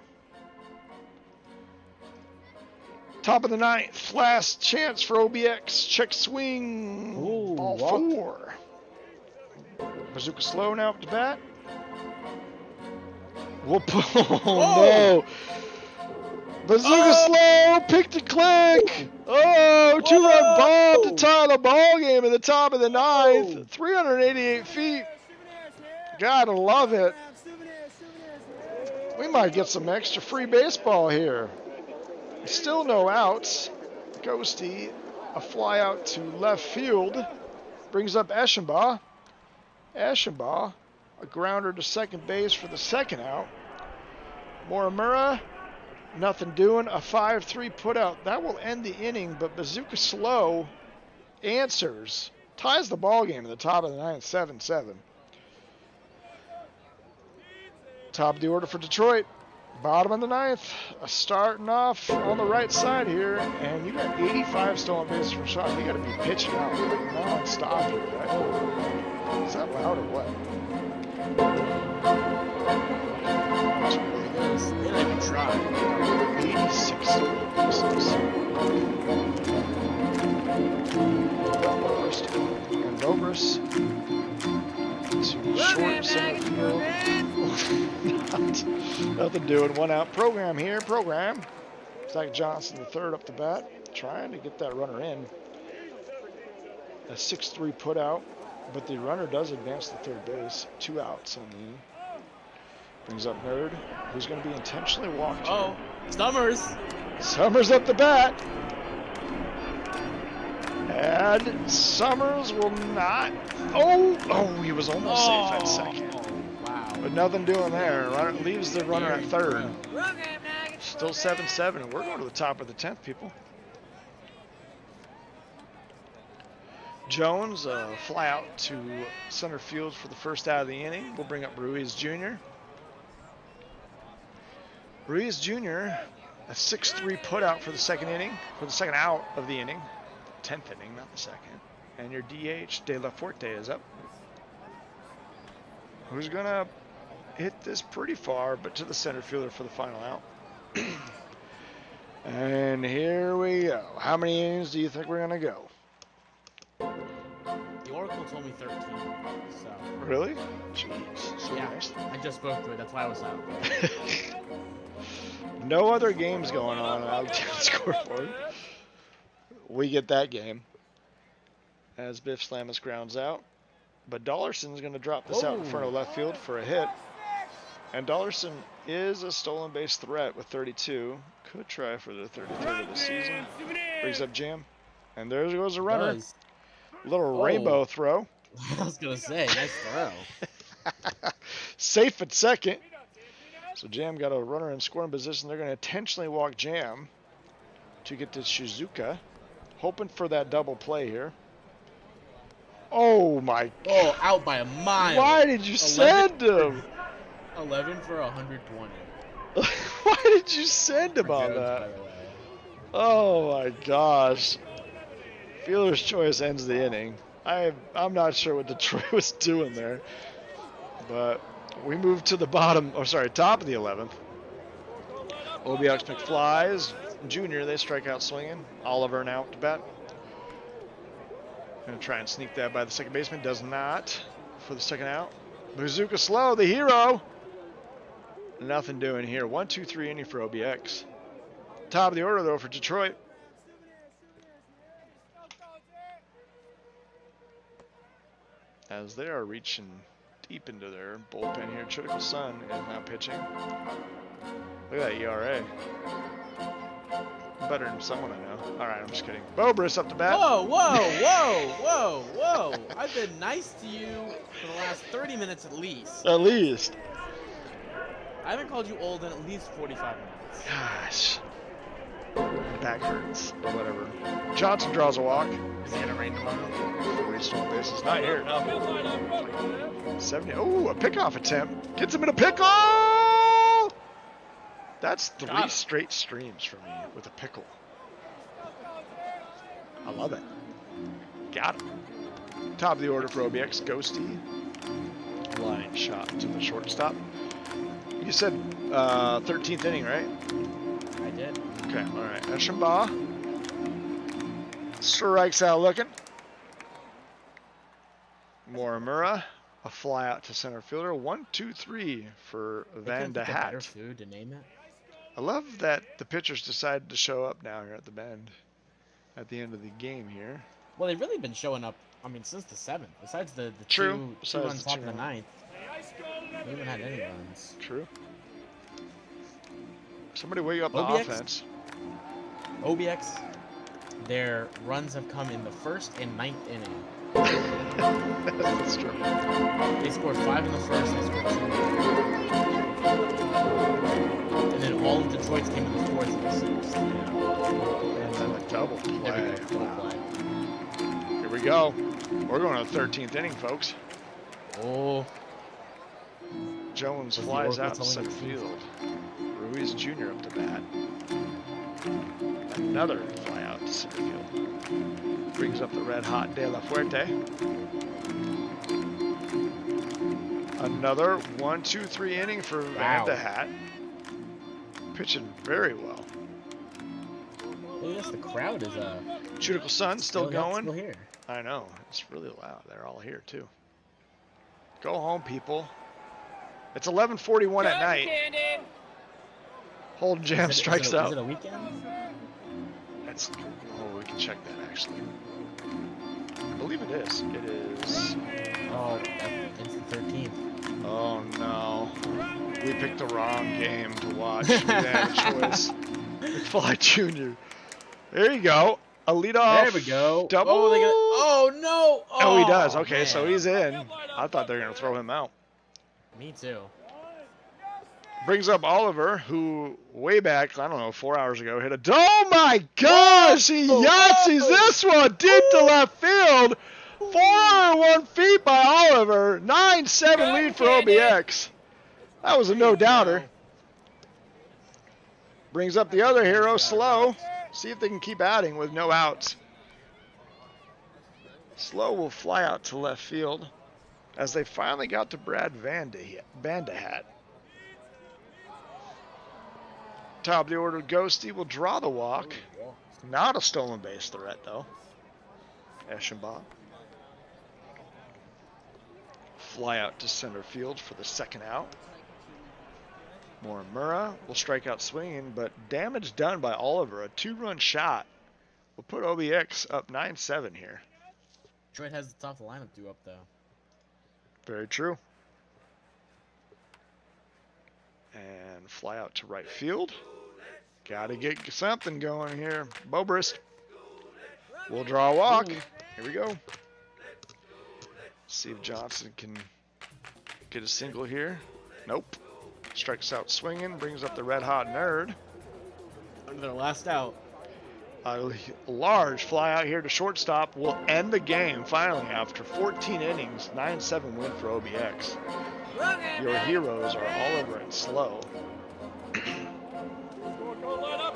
Top of the ninth. Last chance for OBX. Check swing. Ooh, Ball walk. 4. Bazooka Slow now up to bat. Whoop. Oh, no. Bazooka Slow picked a click. Oh, 2-run bomb to tie the ball game at the top of the ninth. 388 feet. Gotta love it. We might get some extra free baseball here. Still no outs. Ghosty, a fly out to left field. Brings up Eschenbaugh. Eschenbaugh, a grounder to second base for the second out. Morimura, nothing doing. A 5-3 putout. That will end the inning, but Bazooka Slow answers. Ties the ball game at the top of the ninth, 7-7. Top of the order for Detroit. Bottom of the ninth. Starting off on the right side here, and you got 85 stolen bases from Shock. You got to be pitching out non-stop here, right? Is that loud or what? That's really good. They don't even try. 86 stolen bases. And Lobris to short center field. Nothing doing. 1 out. Program here. Program. Zach Johnson, the third up the bat, trying to get that runner in. A 6-3 put out, but the runner does advance to third base. 2 outs on the inning. Brings up Nerd, who's going to be intentionally walked. Oh, Summers. Summers up the bat. And Summers will not. Oh, he was almost safe at second. Wow. But nothing doing there. Runner leaves the runner at third. Still 7-7, and we're going to the top of the 10th, people. Jones, fly out to center field for the first out of the inning. We'll bring up Ruiz Jr. Ruiz Jr., a 6-3 put out for the second inning, for the second out of the inning. 10th inning, not the second. And your DH, De La Forte, is up. Who's going to hit this pretty far, but to the center fielder for the final out. And here we go. How many innings do you think we're going to go? The Oracle told me 13. So. Really? Jeez. So yeah, nice. I just spoke to it. That's why I was out. No other games going on out of town scoreboard. We get that game. As Biff Slamus grounds out. But Dollarson's going to drop this out in front of left field for a hit. And Dollarson is a stolen base threat with 32. Could try for the 33rd of the season. Brings up Jam. And there goes a runner. Little rainbow throw. I was going to say, nice throw. Safe at second. So Jam got a runner in scoring position. They're going to intentionally walk Jam to get to Shizuka. Hoping for that double play here. Oh my God. Oh, out by a mile. Why did you send him? 11 for 120. Why did you send him on that? Oh my gosh. Fielder's choice ends the inning. I'm not sure what Detroit was doing there. But we move to the top of the 11th. OBX McFlies Jr., they strike out swinging. Oliver now up to bat. Gonna try and sneak that by the second baseman. Does not for the second out. Bazooka Slow, the hero. Nothing doing here. 1-2-3 inning for OBX. Top of the order though for Detroit. As they are reaching deep into their bullpen here. Critical Sun is now pitching. Look at that ERA. Better than someone I know. All right, I'm just kidding. Bobrus up to bat. Whoa. I've been nice to you for the last 30 minutes at least. At least. I haven't called you old in at least 45 minutes. Gosh. Back hurts, or whatever. Johnson draws a walk. Is it gonna rain tomorrow? Three stolen bases. Not here, no. 70. Oh, a pickoff attempt. Gets him in a pickle! That's three straight streams for me with a pickle. I love it. Got him. Top of the order for OBX, Ghosty. Line shot to the shortstop. You said 13th inning, right? I did. Okay, all right. Eschenbaugh strikes out looking. Morimura, a fly out to center fielder. 1, 2, 3 for Van de Hat. Better food to name it. I love that the pitchers decided to show up now here at the Bend at the end of the game here. Well, they've really been showing up. I mean, since the 7th. Besides the True. two runs top of the 9th, we haven't had any runs. True. Somebody wake up OBX? the offense. OBX, their runs have come in the 1st and 9th inning. That's true. They scored 5 in the 1st, they scored 2 in the 3rd. And then all of Detroit's came in the 4th and the 6th. And then a double There play. we go. Double play. Here we go. We're going to the 13th inning, folks. Oh. Jones Was the flies Oracle out to telling center the truth? field. Ruiz Jr. up to bat. Another fly out to center field. Brings up the red hot De La Fuerte. Another 1, 2, 3 inning for Van de Hat. Pitching very well. Look at this, the crowd is Jutical Sun still going. Still here. I know. It's really loud. They're all here too. Go home, people. It's 11:41 at night. Holden Jam strikes out. Is it a weekend? That's. Oh, we can check that actually. I believe it is. It is. Oh, it's the 13th. Oh no. We picked the wrong game to watch. We had a choice. McFly Jr. There you go. A leadoff. There we go. Double. Oh, no. Oh, he does. Okay, man. so he's in. I thought they were going to throw him out. Me too. Brings up Oliver, who way back, I don't know, 4 hours ago, hit a. Oh my gosh! He Yahtzees this one deep to left field. 401 feet by Oliver. 9-7 lead for OBX. That was a no-doubter. Brings up the other hero, Slow. See if they can keep adding with no outs. Slow will fly out to left field as they finally got to Brad Van de Hat. Top of the order, Ghosty will draw the walk. Not a stolen base threat, though. Eschenbaugh. Fly out to center field for the second out. Morimura will strike out swinging, but damage done by Oliver. A 2-run shot will put OBX up 9-7 here. Detroit has the top of the lineup due up, though. Very true. And fly out to right field. Got to get something going here. Bobrist will draw a walk. Here we go. See if Johnson can get a single here. Nope. Strikes out swinging, brings up the red hot nerd. Under their last out. A large fly out here to shortstop will end the game finally after 14 innings. 9-7 win for OBX. Your heroes are Oliver and Slow.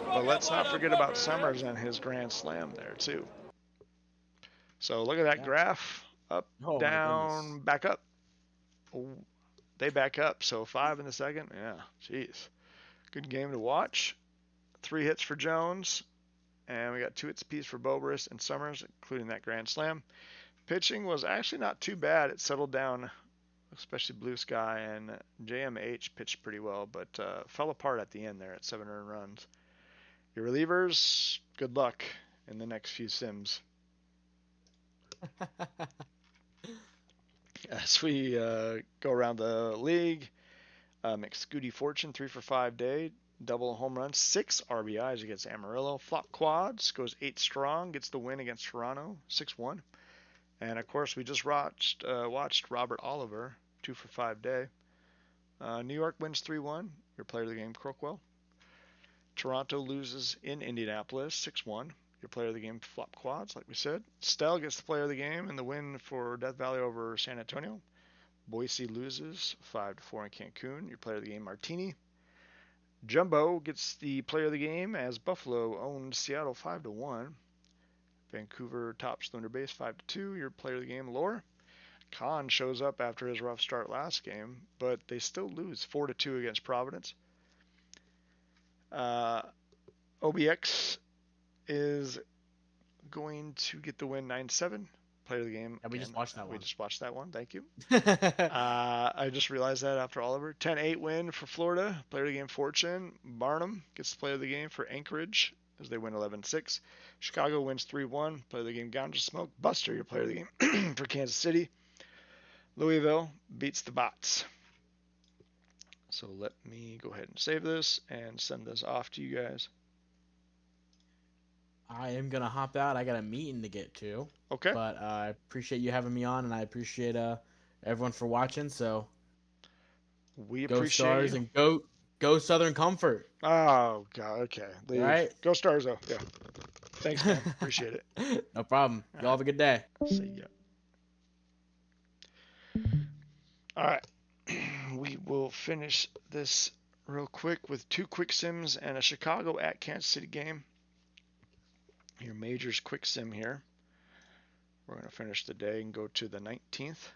But let's not forget about Summers and his grand slam there too. So look at that graph. Up, down, back up. Oh, they back up. So 5 in the second. Yeah, jeez. Good game to watch. 3 hits for Jones. And we got 2 hits apiece for Bobrist and Summers, including that grand slam. Pitching was actually not too bad. It settled down, especially Blue Sky, and JMH pitched pretty well, but fell apart at the end there at 7 earned runs. Your relievers, good luck in the next few sims. As we go around the league, McScooty Fortune, 3 for 5 day, double home run, 6 RBIs against Amarillo. Flop quads, goes 8 strong, gets the win against Toronto, 6-1. And of course, we just watched Robert Oliver, 2 for 5 day. New York wins 3-1. Your player of the game, Crookwell. Toronto loses in Indianapolis 6-1. Your player of the game, flop quads, like we said. Stell gets the player of the game in the win for Death Valley over San Antonio. Boise loses 5-4 in Cancun. Your player of the game, Martini. Jumbo gets the player of the game as Buffalo owned Seattle 5-1. Vancouver tops Thunder Base 5-2. Your player of the game, Lore. Khan shows up after his rough start last game, but they still lose 4-2 against Providence. OBX is going to get the win 9-7. Player of the game. Yeah, we just watched that one. We just watched that one. Thank you. I just realized that after Oliver. 10-8 win for Florida. Player of the game, Fortune. Barnum gets the player of the game for Anchorage as they win 11-6. Chicago wins 3-1. Player of the game, Ganja Smoke. Buster, your player of the game for Kansas City. Louisville beats the Bots. So let me go ahead and save this and send this off to you guys. I am going to hop out. I got a meeting to get to. Okay. But I appreciate you having me on, and I appreciate everyone for watching. So we go appreciate Stars you. and go Southern Comfort. Oh, God. Okay. Leave. All right. Go Stars, though. Yeah. Thanks, man. Appreciate it. No problem. Y'all have a good day. See ya. All right. We will finish this real quick with 2 quick sims and a Chicago at Kansas City game. Your majors quick sim here. We're going to finish the day and go to the 19th.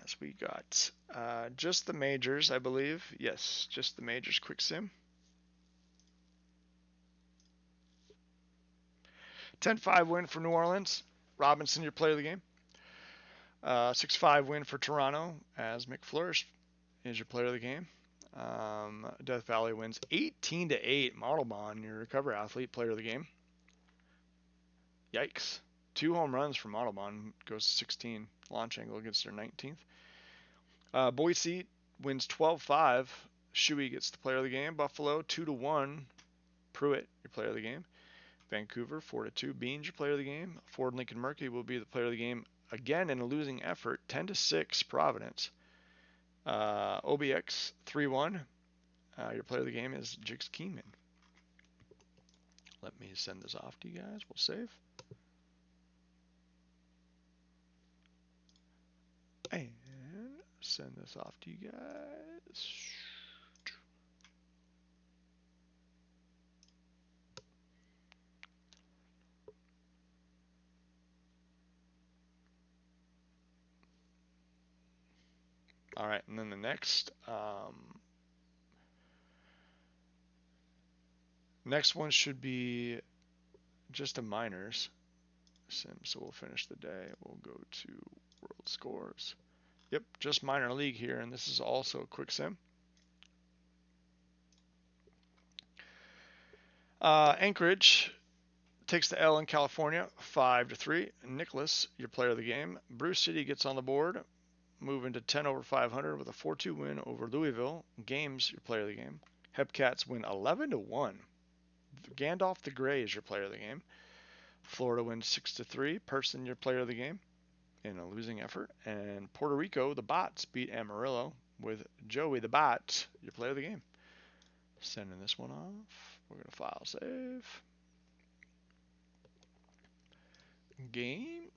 As we got just the majors, I believe. Yes, just the majors quick sim. 10-5 win for New Orleans. Robinson, your player of the game. 6-5 win for Toronto as McFlourish is your player of the game. Death Valley wins 18-8. Modelbahn, your recovery athlete, player of the game. Yikes. 2 home runs for Modelbahn, goes to 16. Launch angle against their 19th. Boise wins 12-5. Shuey gets the player of the game. Buffalo 2-1. Pruitt, your player of the game. Vancouver 4-2. Beans, your player of the game. Ford Lincoln Murphy will be the player of the game again in a losing effort. 10-6 Providence. OBX 3-1. Your player of the game is Jigs Keenman. Let me send this off to you guys. We'll save. And send this off to you guys. All right, and then the next next one should be just a minors sim, so we'll finish the day. We'll go to world scores. Yep, just minor league here, and this is also a quick sim. Anchorage takes the L in California, 5-3. Nicholas, your player of the game. Bruce City gets on the board, moving to 10 over 500 with a 4-2 win over Louisville. Games, your player of the game. Hepcats win 11-1. Gandalf the Gray is your player of the game. Florida wins 6-3. Person, your player of the game in a losing effort. And Puerto Rico, the Bots, beat Amarillo with Joey the Bot, your player of the game. Sending this one off. We're going to file save. Game.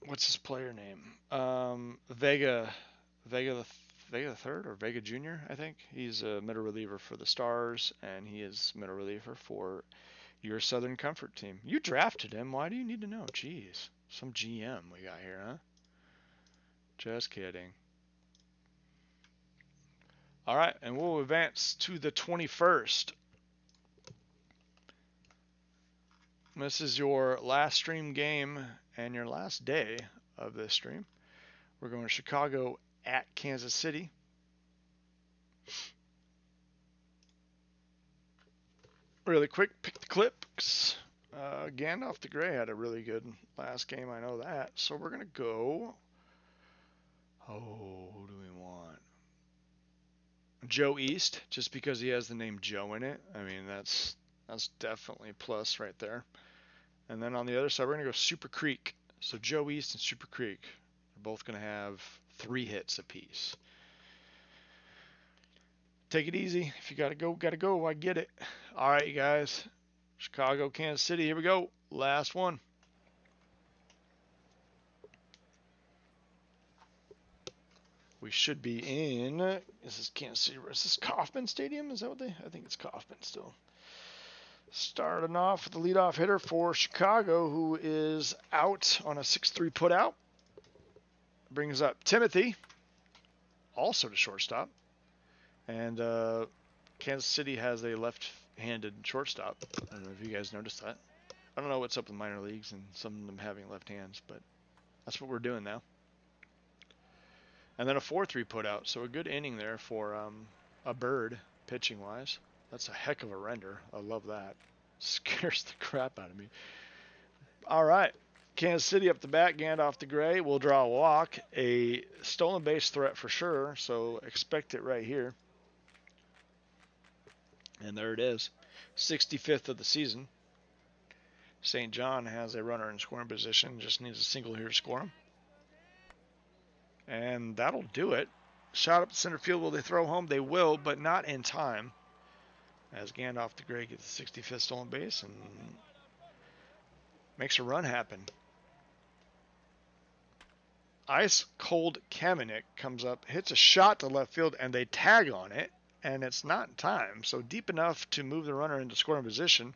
What's his player name? Vega the third or Vega Jr. I think he's a middle reliever for the Stars, and he is middle reliever for your Southern Comfort team. You drafted him. Why do you need to know? Jeez, some GM we got here, huh? Just kidding. All right, and we'll advance to the 21st. This is your last stream game and your last day of this stream. We're going to Chicago at Kansas City. Really quick, pick the clips. Gandalf the Gray had a really good last game, I know that. So we're going to go... Oh, who do we want? Joe East, just because he has the name Joe in it. I mean, that's That's definitely a plus right there. And then on the other side, we're going to go Super Creek. So Joe East and Super Creek are both going to have 3 hits apiece. Take it easy. If you got to go, got to go. I get it. All right, you guys. Chicago, Kansas City. Here we go. Last one. We should be in. This is Kansas City. Is this Kauffman Stadium? Is that what they? I think it's Kauffman still. Starting off with the leadoff hitter for Chicago, who is out on a 6-3 putout. Brings up Timothy, also to shortstop. And Kansas City has a left-handed shortstop. I don't know if you guys noticed that. I don't know what's up with minor leagues and some of them having left hands, but that's what we're doing now. And then a 4-3 putout, so a good inning there for a Bird, pitching-wise. That's a heck of a render. I love that. Scares the crap out of me. All right. Kansas City up the bat, Gandalf to Gray. We'll draw a walk. A stolen base threat for sure, so expect it right here. And there it is. 65th of the season. St. John has a runner in scoring position. Just needs a single here to score him. And that'll do it. Shot up to center field. Will they throw home? They will, but not in time. As Gandalf to Gray gets the 65th stolen base and makes a run happen. Ice Cold Kamenik comes up, hits a shot to left field, and they tag on it, and it's not in time. So deep enough to move the runner into scoring position.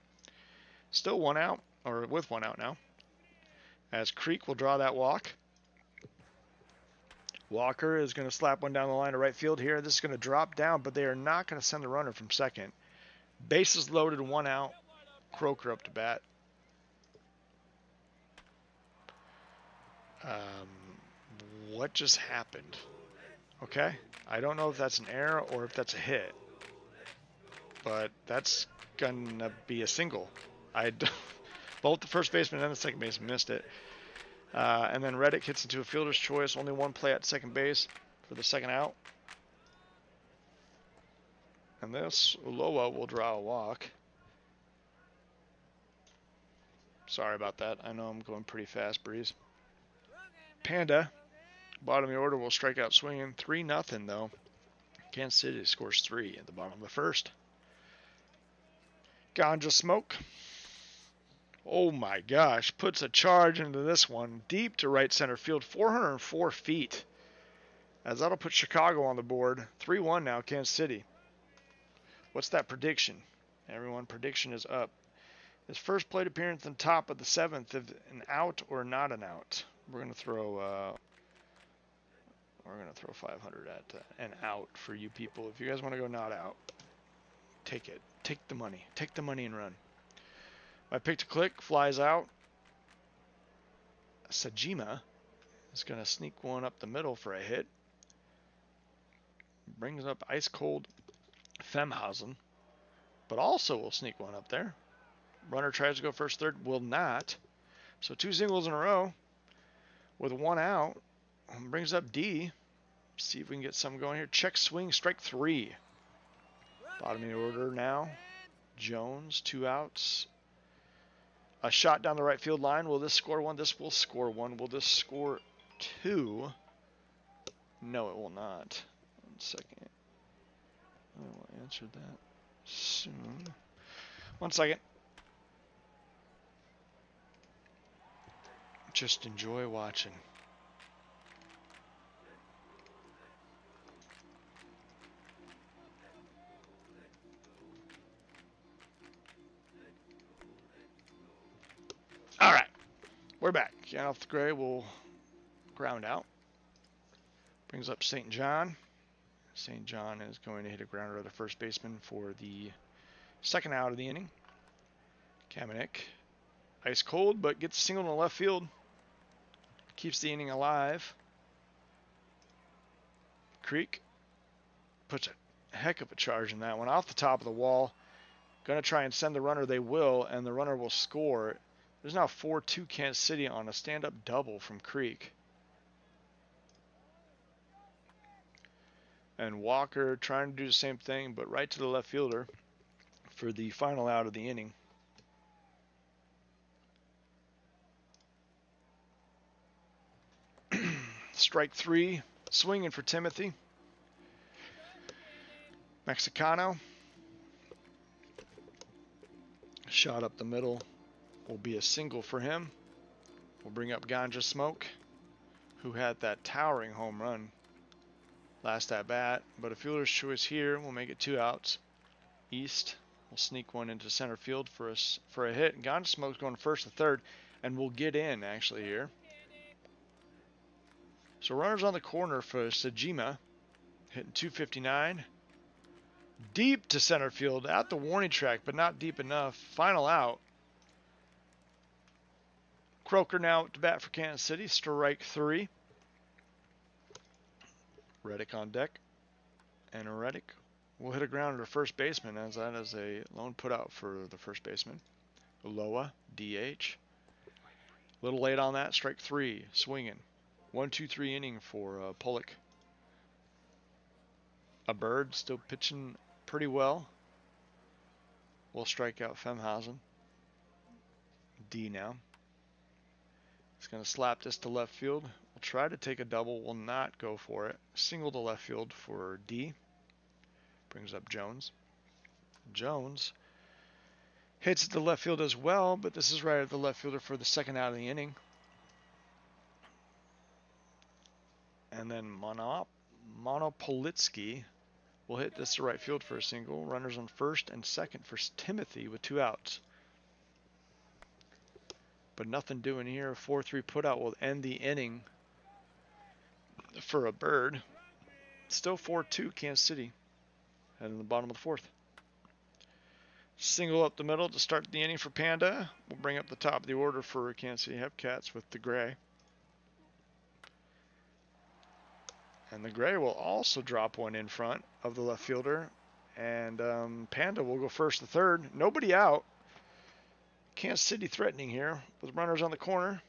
Still 1 out, or with 1 out now. As Creek will draw that walk. Walker is going to slap one down the line to right field here. This is going to drop down, but they are not going to send the runner from second. Bases loaded, 1 out. Croker up to bat. What just happened? Okay. I don't know if that's an error or if that's a hit. But that's going to be a single. Both the first baseman and the second baseman missed it. And then Reddick hits into a fielder's choice. Only 1 play at second base for the second out. And this, Uloa will draw a walk. Sorry about that. I know I'm going pretty fast, Breeze. Panda, bottom of the order, will strike out swinging. 3-0 though. Kansas City scores 3 at the bottom of the first. Ganja Smoke. Oh my gosh, puts a charge into this one. Deep to right center field, 404 feet. As that'll put Chicago on the board. 3-1 now, Kansas City. What's that prediction? Everyone, prediction is up. His first plate appearance on top of the 7th, if an out or not an out. We're gonna throw 500 at an out for you people. If you guys want to go not out, take it. Take the money. Take the money and run. My pick to click flies out. Sajima is gonna sneak one up the middle for a hit. Brings up Ice Cold Femhausen, but also will sneak one up there. Runner tries to go first, third, will not. So 2 singles in a row with 1 out. Brings up D. See if we can get something going here. Check swing, strike 3. Bottom of the order now. Jones, 2 outs. A shot down the right field line. Will this score 1? This will score 1. Will this score 2? No, it will not. 1 second. I will answer that soon. 1 second. Just enjoy watching. All right, we're back. Gandalf the Gray will ground out. Brings up St. John. St. John is going to hit a grounder at the first baseman for the second out of the inning. Kamenik, ice cold, but gets a single in the left field. Keeps the inning alive. Creek puts a heck of a charge in that one. Off the top of the wall. Going to try and send the runner. They will, and the runner will score. There's now 4-2 Kansas City on a stand-up double from Creek. And Walker trying to do the same thing, but right to the left fielder. for the final out of the inning. Strike 3, swinging for Timothy. Mexicano. Shot up the middle will be a single for him. We'll bring up Ganja Smoke, who had that towering home run last at bat, but a fielder's choice here will make it 2 outs. East will sneak one into center field for a hit. Ganja Smoke's going first to third, and we'll get in actually here. So runners on the corner for Sajima, hitting 259. Deep to center field, at the warning track, but not deep enough. Final out. Croker now to bat for Kansas City, strike 3. Reddick on deck. And Reddick will hit a grounder to first baseman, as that is a lone putout for the first baseman. Uloa, DH. A little late on that, strike 3, swinging. 1-2-3 inning for Pollock. A Bird still pitching pretty well. Will strike out Femhausen. D now. He's going to slap this to left field. Will try to take a double. Will not go for it. Single to left field for D. Brings up Jones. Jones hits it to left field as well, but this is right at the left fielder for the second out of the inning. And then Monopolitsky will hit this to right field for a single. Runners on first and second for Timothy with 2 outs. But nothing doing here. 4-3 putout will end the inning for a Bird. Still 4-2 Kansas City. And in the bottom of the 4th. Single up the middle to start the inning for Panda. We'll bring up the top of the order for Kansas City Hepcats with the Gray. And the Gray will also drop one in front of the left fielder. And Panda will go first to third. Nobody out. Kansas City threatening here with runners on the corner.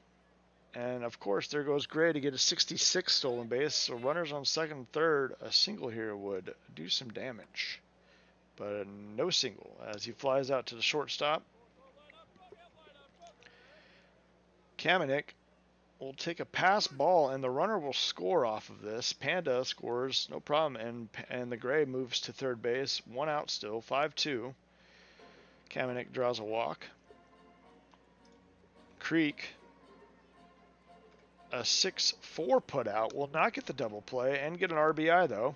And of course, there goes Gray to get a 66 stolen base. So runners on second and third, a single here would do some damage. But no single as he flies out to the shortstop. Kamenik will take a pass ball, and the runner will score off of this. Panda scores, no problem, and the Gray moves to third base. 1 out still, 5-2. Kamenik draws a walk. Creek, a 6-4 putout, will not get the double play and get an RBI though.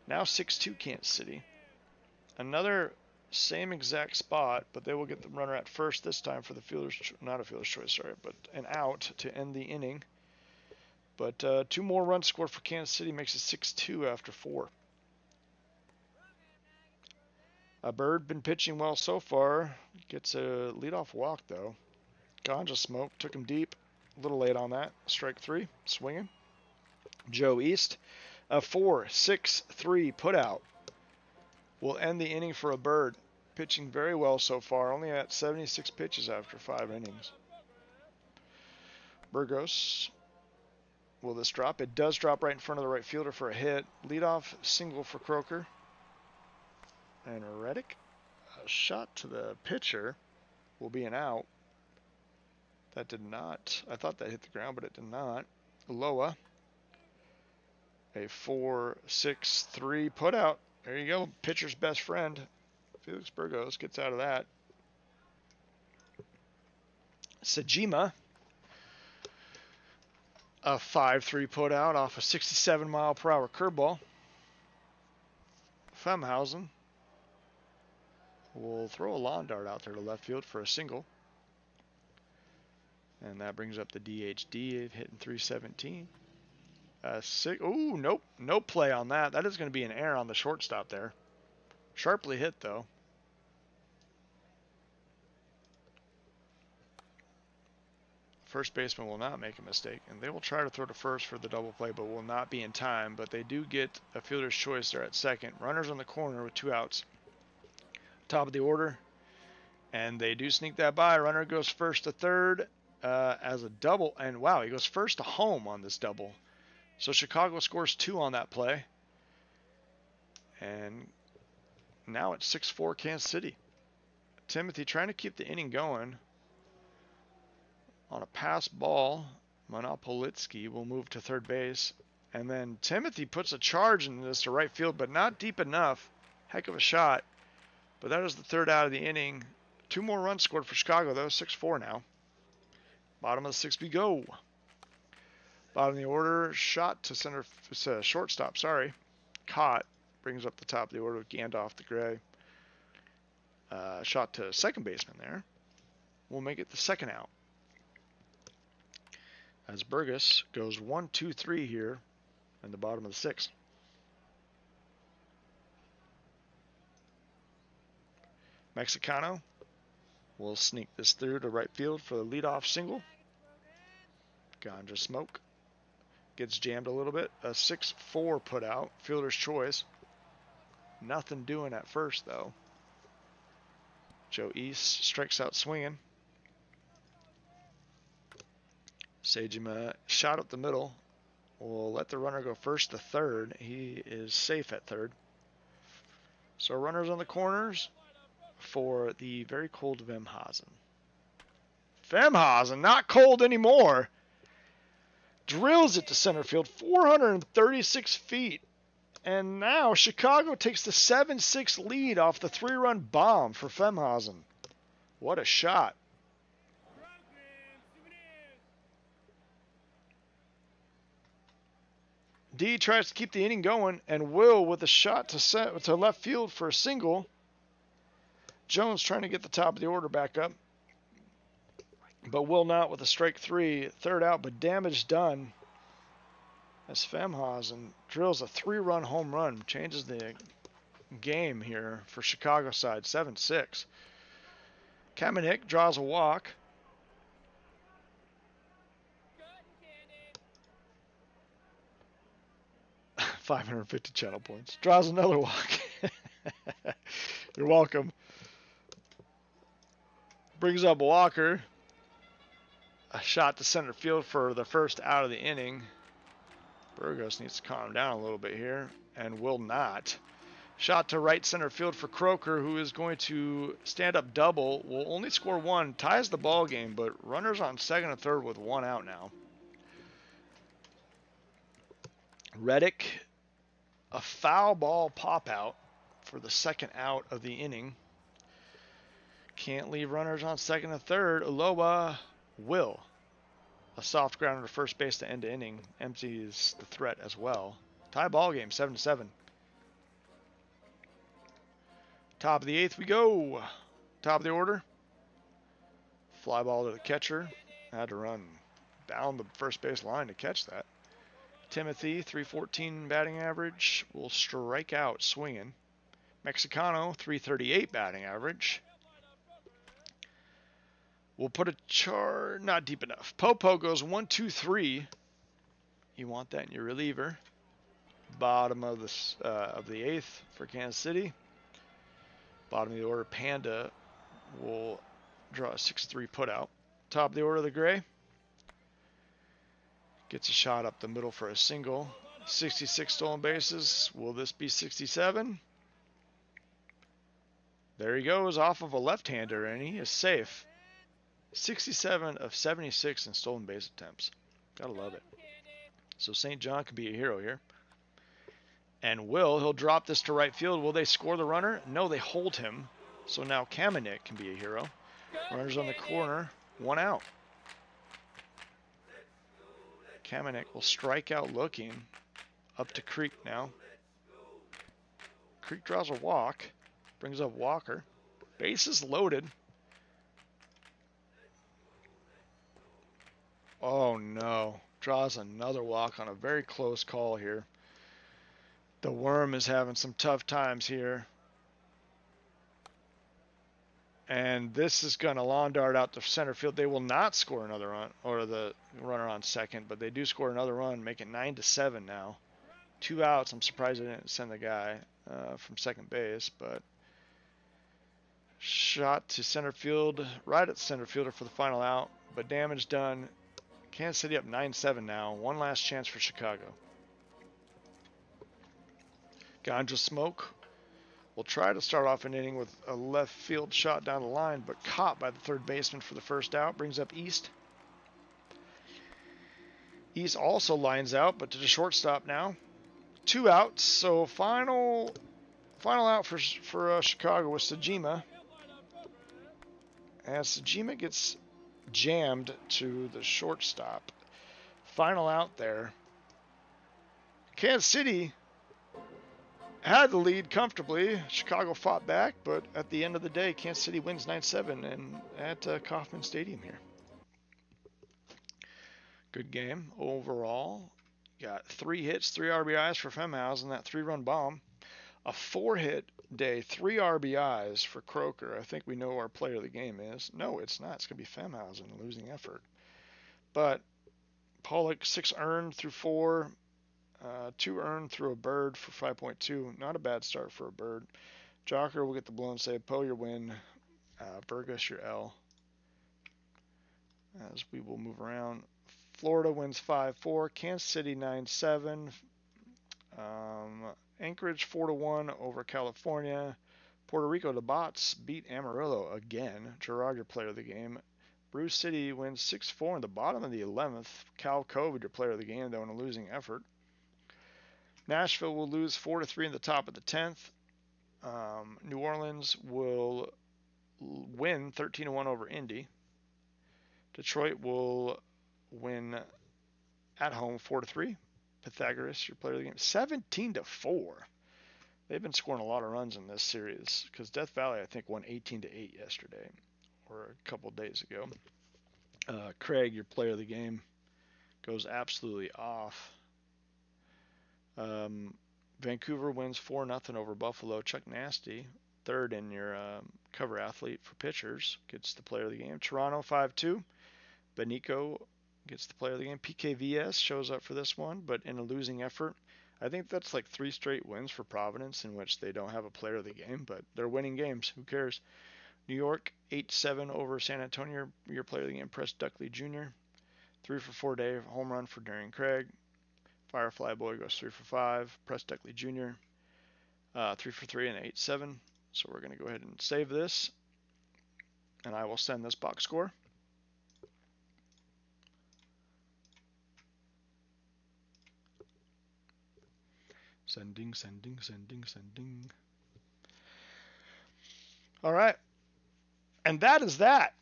Now 6-2 Kansas City. Another same exact spot, but they will get the runner at first this time for the fielder's, not a fielder's choice, sorry, but an out to end the inning. But 2 more runs scored for Kansas City makes it 6-2 after 4. A Bird been pitching well so far. Gets a leadoff walk though. Ganja Smoke took him deep. A little late on that. Strike 3, swinging. Joe East, a 4-6-3 putout will end the inning for a Bird. Pitching very well so far, only at 76 pitches after 5 innings. Burgos, will this drop? It does drop right in front of the right fielder for a hit. Leadoff single for Croker. And Reddick, a shot to the pitcher, will be an out. That did not. I thought that hit the ground, but it did not. Loa, a 4-6-3 putout. There you go. Pitcher's best friend. Felix Burgos gets out of that. Sajima, a 5-3 putout off a 67-mile-per-hour curveball. Femhausen will throw a lawn dart out there to left field for a single. And that brings up the DHD, hitting 317. Ooh, nope. No play on that. That is going to be an error on the shortstop there. Sharply hit, though. First baseman will not make a mistake, and they will try to throw to first for the double play, but will not be in time. But they do get a fielder's choice there at second. Runners on the corner with 2 outs. Top of the order, and they do sneak that by. Runner goes first to third. As a double, and wow, he goes first to home on this double. So Chicago scores 2 on that play. And now it's 6-4 Kansas City. Timothy trying to keep the inning going. On a pass ball, Monopolitsky will move to third base. And then Timothy puts a charge in this to right field, but not deep enough. Heck of a shot. But that is the third out of the inning. 2 more runs scored for Chicago, though. 6-4 now. Bottom of the 6th we go. Bottom of the order, shot to shortstop, Caught. Brings up the top of the order with Gandalf the Gray. Shot to second baseman there. We'll make it the second out. As Burgess goes 1-2-3 here in the bottom of the 6th. Mexicano will sneak this through to right field for the leadoff single. Ganja Smoke gets jammed a little bit. A 6-4 put out. Fielder's choice. Nothing doing at first, though. Joe East strikes out swinging. Sejima shot up the middle. We'll let the runner go first to third. He is safe at third. So runners on the corners for the very cold Vemhazen. Vemhazen, not cold anymore. Drills it to center field, 436 feet. And now Chicago takes the 7-6 lead off the 3-run bomb for Vemhazen. What a shot. D tries to keep the inning going, and Will with a shot to left field for a single. Jones trying to get the top of the order back up, but Will not with a strike 3. Third out, but damage done as Vemhazen drills a 3-run home run. Changes the game here for Chicago side, 7-6. Kamenik draws a walk. $550 channel points. Draws another walk. You're welcome. Brings up Walker. A shot to center field for the first out of the inning. Burgos needs to calm down a little bit here and will not. Shot to right center field for Croker, who is going to stand up double. Will only score 1. Ties the ball game, but runners on second and third with 1 out now. Reddick, a foul ball pop out for the second out of the inning. Can't leave runners on second and third. Uloa will. A soft grounder to first base to end the inning. Empties the threat as well. Tie ball game, 7-7. Top of the 8th we go. Top of the order. Fly ball to the catcher. Had to run down the first base line to catch that. Timothy, 314 batting average, will strike out swinging. Mexicano, 338 batting average. We'll put a not deep enough. Popo goes 1-2-3. You want that in your reliever. Bottom of the 8th for Kansas City. Bottom of the order, Panda will draw a 6-3 put out. Top of the order, the Gray. Gets a shot up the middle for a single. 66 stolen bases. Will this be 67? There he goes off of a left-hander, and he is safe. 67 of 76 in stolen base attempts. Gotta love it. So St. John can be a hero here. And he'll drop this to right field. Will they score the runner? No, they hold him. So now Kamenik can be a hero. Runners on the corner. 1 out. Kamenik will strike out looking. Up to Creek now. Creek draws a walk. Brings up Walker. Bases loaded. Oh no. Draws another walk on a very close call here. The Worm is having some tough times here. And this is going to lawn dart out to center field. They will not score another run, or the runner on second, but they do score another run, make it 9-7 now. 2 outs. I'm surprised they didn't send the guy from second base, but shot to center field, right at the center fielder for the final out, but damage done. Kansas City up 9-7 now. One last chance for Chicago. Ganja Smoke will try to start off an inning with a left field shot down the line, but caught by the third baseman for the first out. Brings up East. East also lines out, but to the shortstop now. 2 outs, so final out for Chicago was Sajima. As Sajima gets jammed to the shortstop. Final out there. Kansas City had the lead comfortably. Chicago fought back, but at the end of the day, Kansas City wins 9-7 and at Kauffman Stadium here. Good game overall. Got 3 hits, 3 RBIs for Femhausen, that 3-run bomb. A 4-hit day, 3 RBIs for Croker. I think we know our player of the game is. No, it's not. It's going to be Femhausen, losing effort. But Pollock, 6 earned through 4. 2 earned through a bird for 5.2. Not a bad start for a bird. Jocker will get the blown save. Poe, your win. Burgess, your L. As we will move around. Florida wins 5-4. Kansas City 9-7. Anchorage 4-1 over California. Puerto Rico, the Bots beat Amarillo again. Gerard, your player of the game. Bruce City wins 6-4 in the bottom of the 11th. Cal Covid, your player of the game, though in a losing effort. Nashville will lose 4-3 in the top of the 10th. New Orleans will win 13-1 over Indy. Detroit will win at home 4-3. Pythagoras, your player of the game, 17-4. They've been scoring a lot of runs in this series because Death Valley, I think, won 18-8 yesterday or a couple of days ago. Craig, your player of the game, goes absolutely off. Vancouver wins 4-0 over Buffalo. Chuck Nasty, third in your cover athlete for pitchers, gets the player of the game. Toronto 5-2. Benico gets the player of the game. PKVS shows up for this one, but in a losing effort. I think that's like 3 straight wins for Providence in which they don't have a player of the game, but they're winning games. Who cares? New York 8-7 over San Antonio. Your player of the game, Press Duckley Jr. 3 for 4 day home run for Darian Craig. Firefly Boy goes 3 for 5. Press Duckley Jr. 3 for 3 and 8-7. So we're going to go ahead and save this, and I will send this box score. Sending. All right. And that is that.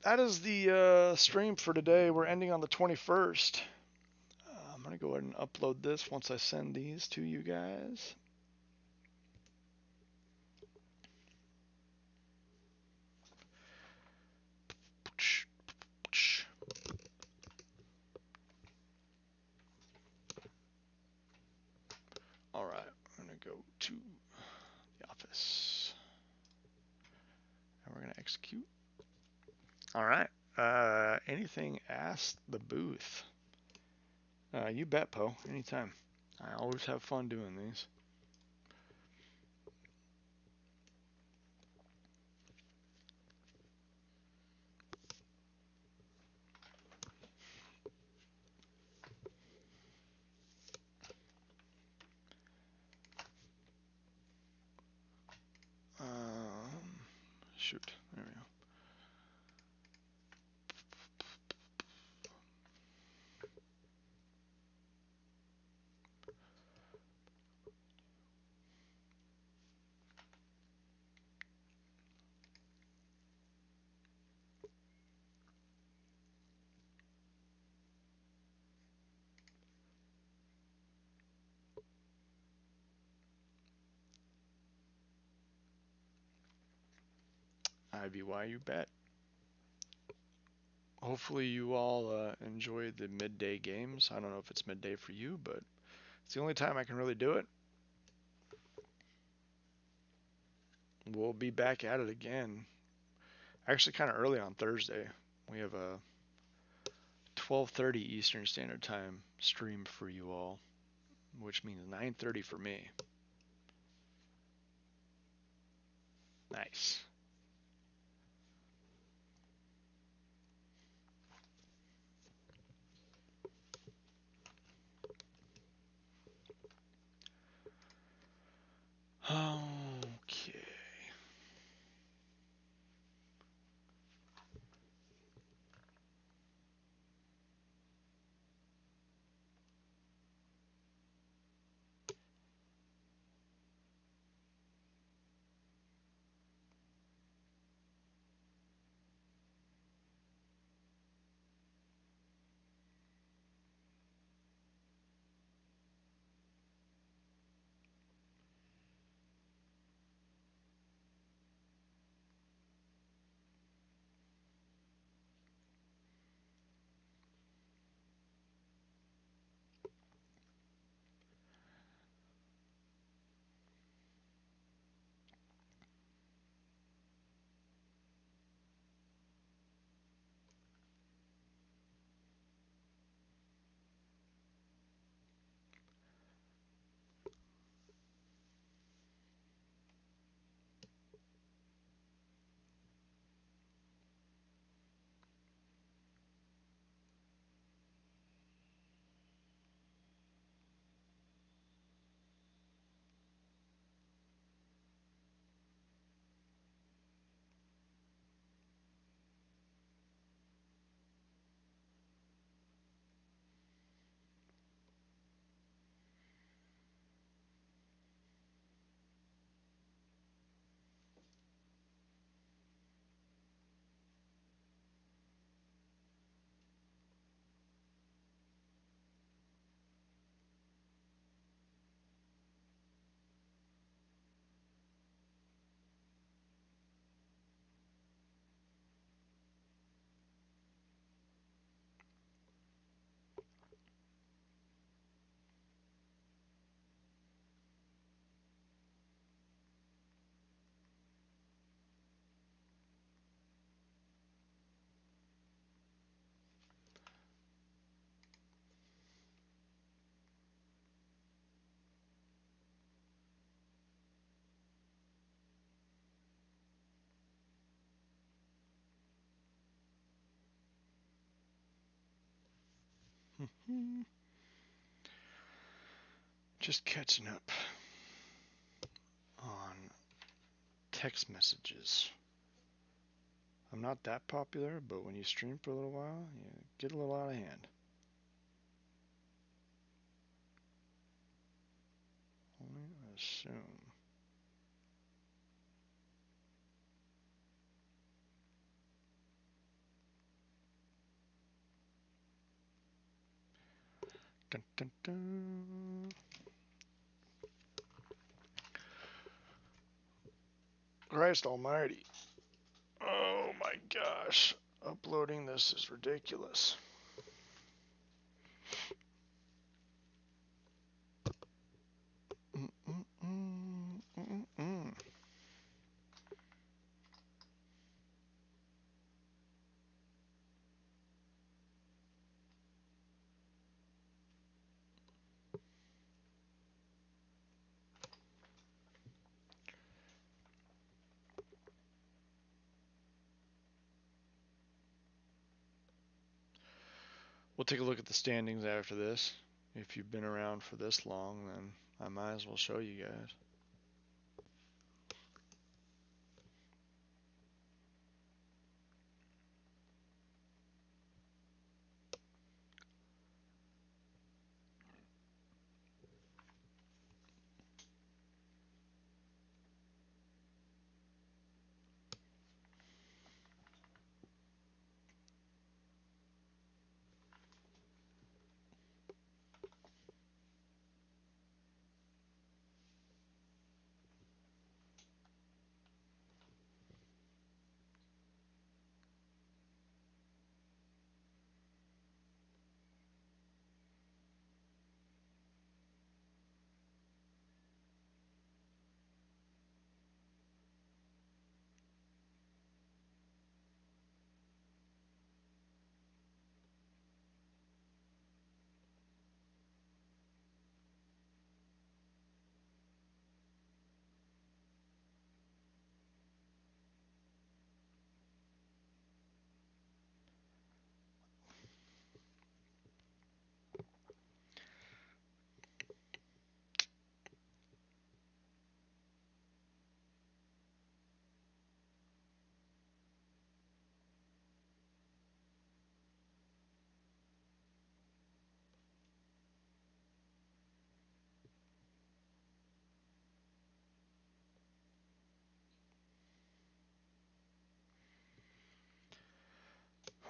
That is the stream for today. We're ending on the 21st. I'm going to go ahead and upload this once I send these to you guys. All right, I'm going to go to the office. And we're going to execute. All right. Anything asked the booth? You bet, Poe. Anytime. I always have fun doing these. Shoot. There we go. IBY, you bet. Hopefully you all enjoyed the midday games. I don't know if it's midday for you, but it's the only time I can really do it. We'll be back at it again. Actually, kind of early on Thursday. We have a 12:30 Eastern Standard Time stream for you all, which means 9:30 for me. Nice. Just catching up on text messages. I'm not that popular, but when you stream for a little while, you get a little out of hand. Only assume. Dun, dun, dun. Christ almighty. Oh my gosh. Uploading this is ridiculous. We'll take a look at the standings after this. If you've been around for this long, then I might as well show you guys.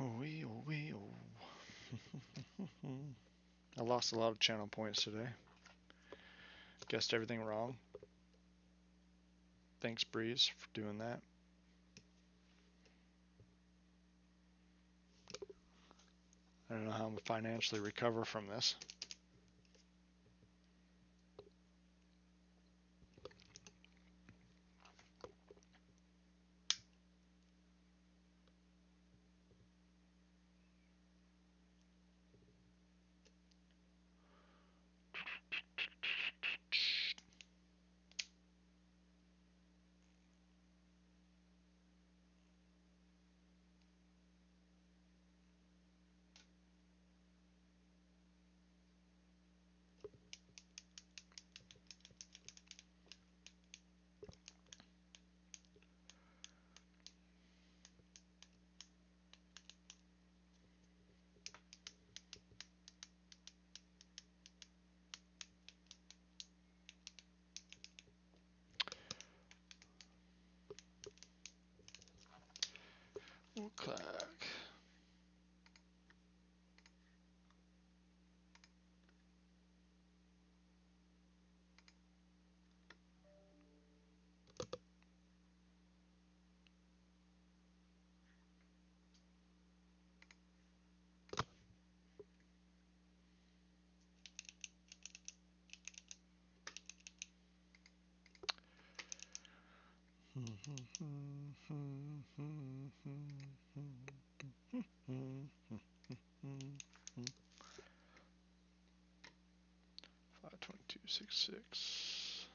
Oh-wee, oh-wee, oh. I lost a lot of channel points today. Guessed everything wrong. Thanks, Breeze, for doing that. I don't know how I'm gonna financially recover from this. Clack. Five 2266.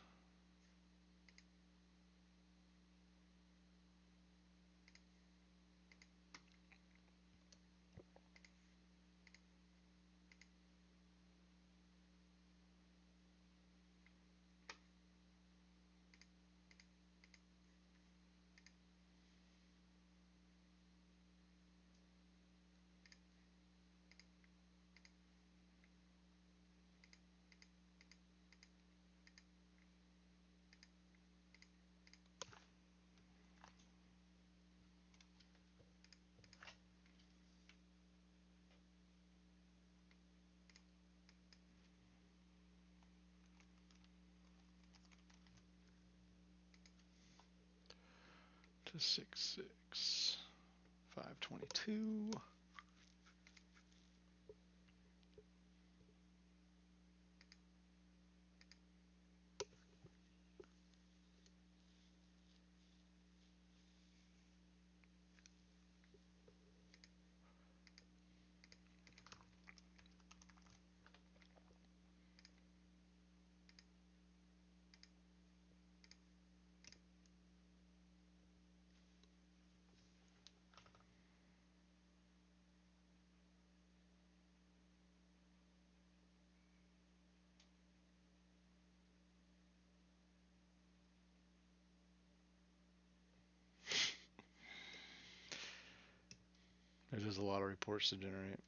to 6-6. 522. There's just a lot of reports to generate.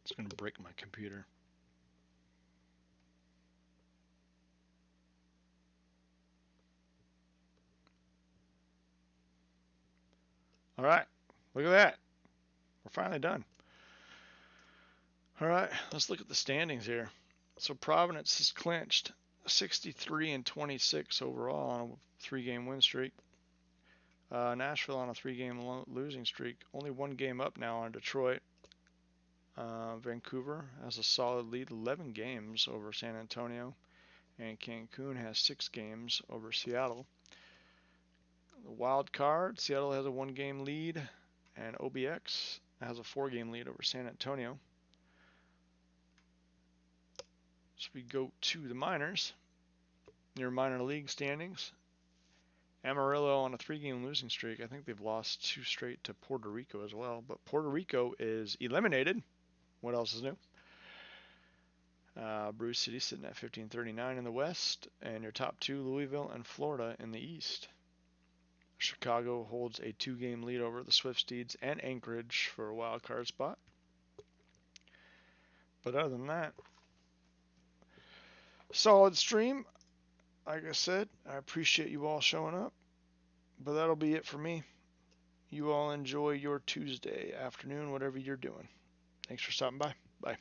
It's going to break my computer. All right, look at that. We're finally done. All right, let's look at the standings here. So Providence has clinched 63-26 overall on a 3-game win streak. Nashville on a 3-game losing streak. Only 1 game up now on Detroit. Vancouver has a solid lead, 11 games over San Antonio. And Cancun has 6 games over Seattle. The wild card, Seattle has a 1-game lead, and OBX has a 4-game lead over San Antonio. So we go to the minors. Your minor league standings. Amarillo on a 3-game losing streak. I think they've lost 2 straight to Puerto Rico as well. But Puerto Rico is eliminated. What else is new? Bruce City sitting at 1539 in the West. And your top 2, Louisville and Florida in the East. Chicago holds a 2-game lead over the Swiftsteeds and Anchorage for a wild card spot. But other than that, solid stream. Like I said, I appreciate you all showing up. But that'll be it for me. You all enjoy your Tuesday afternoon, whatever you're doing. Thanks for stopping by. Bye.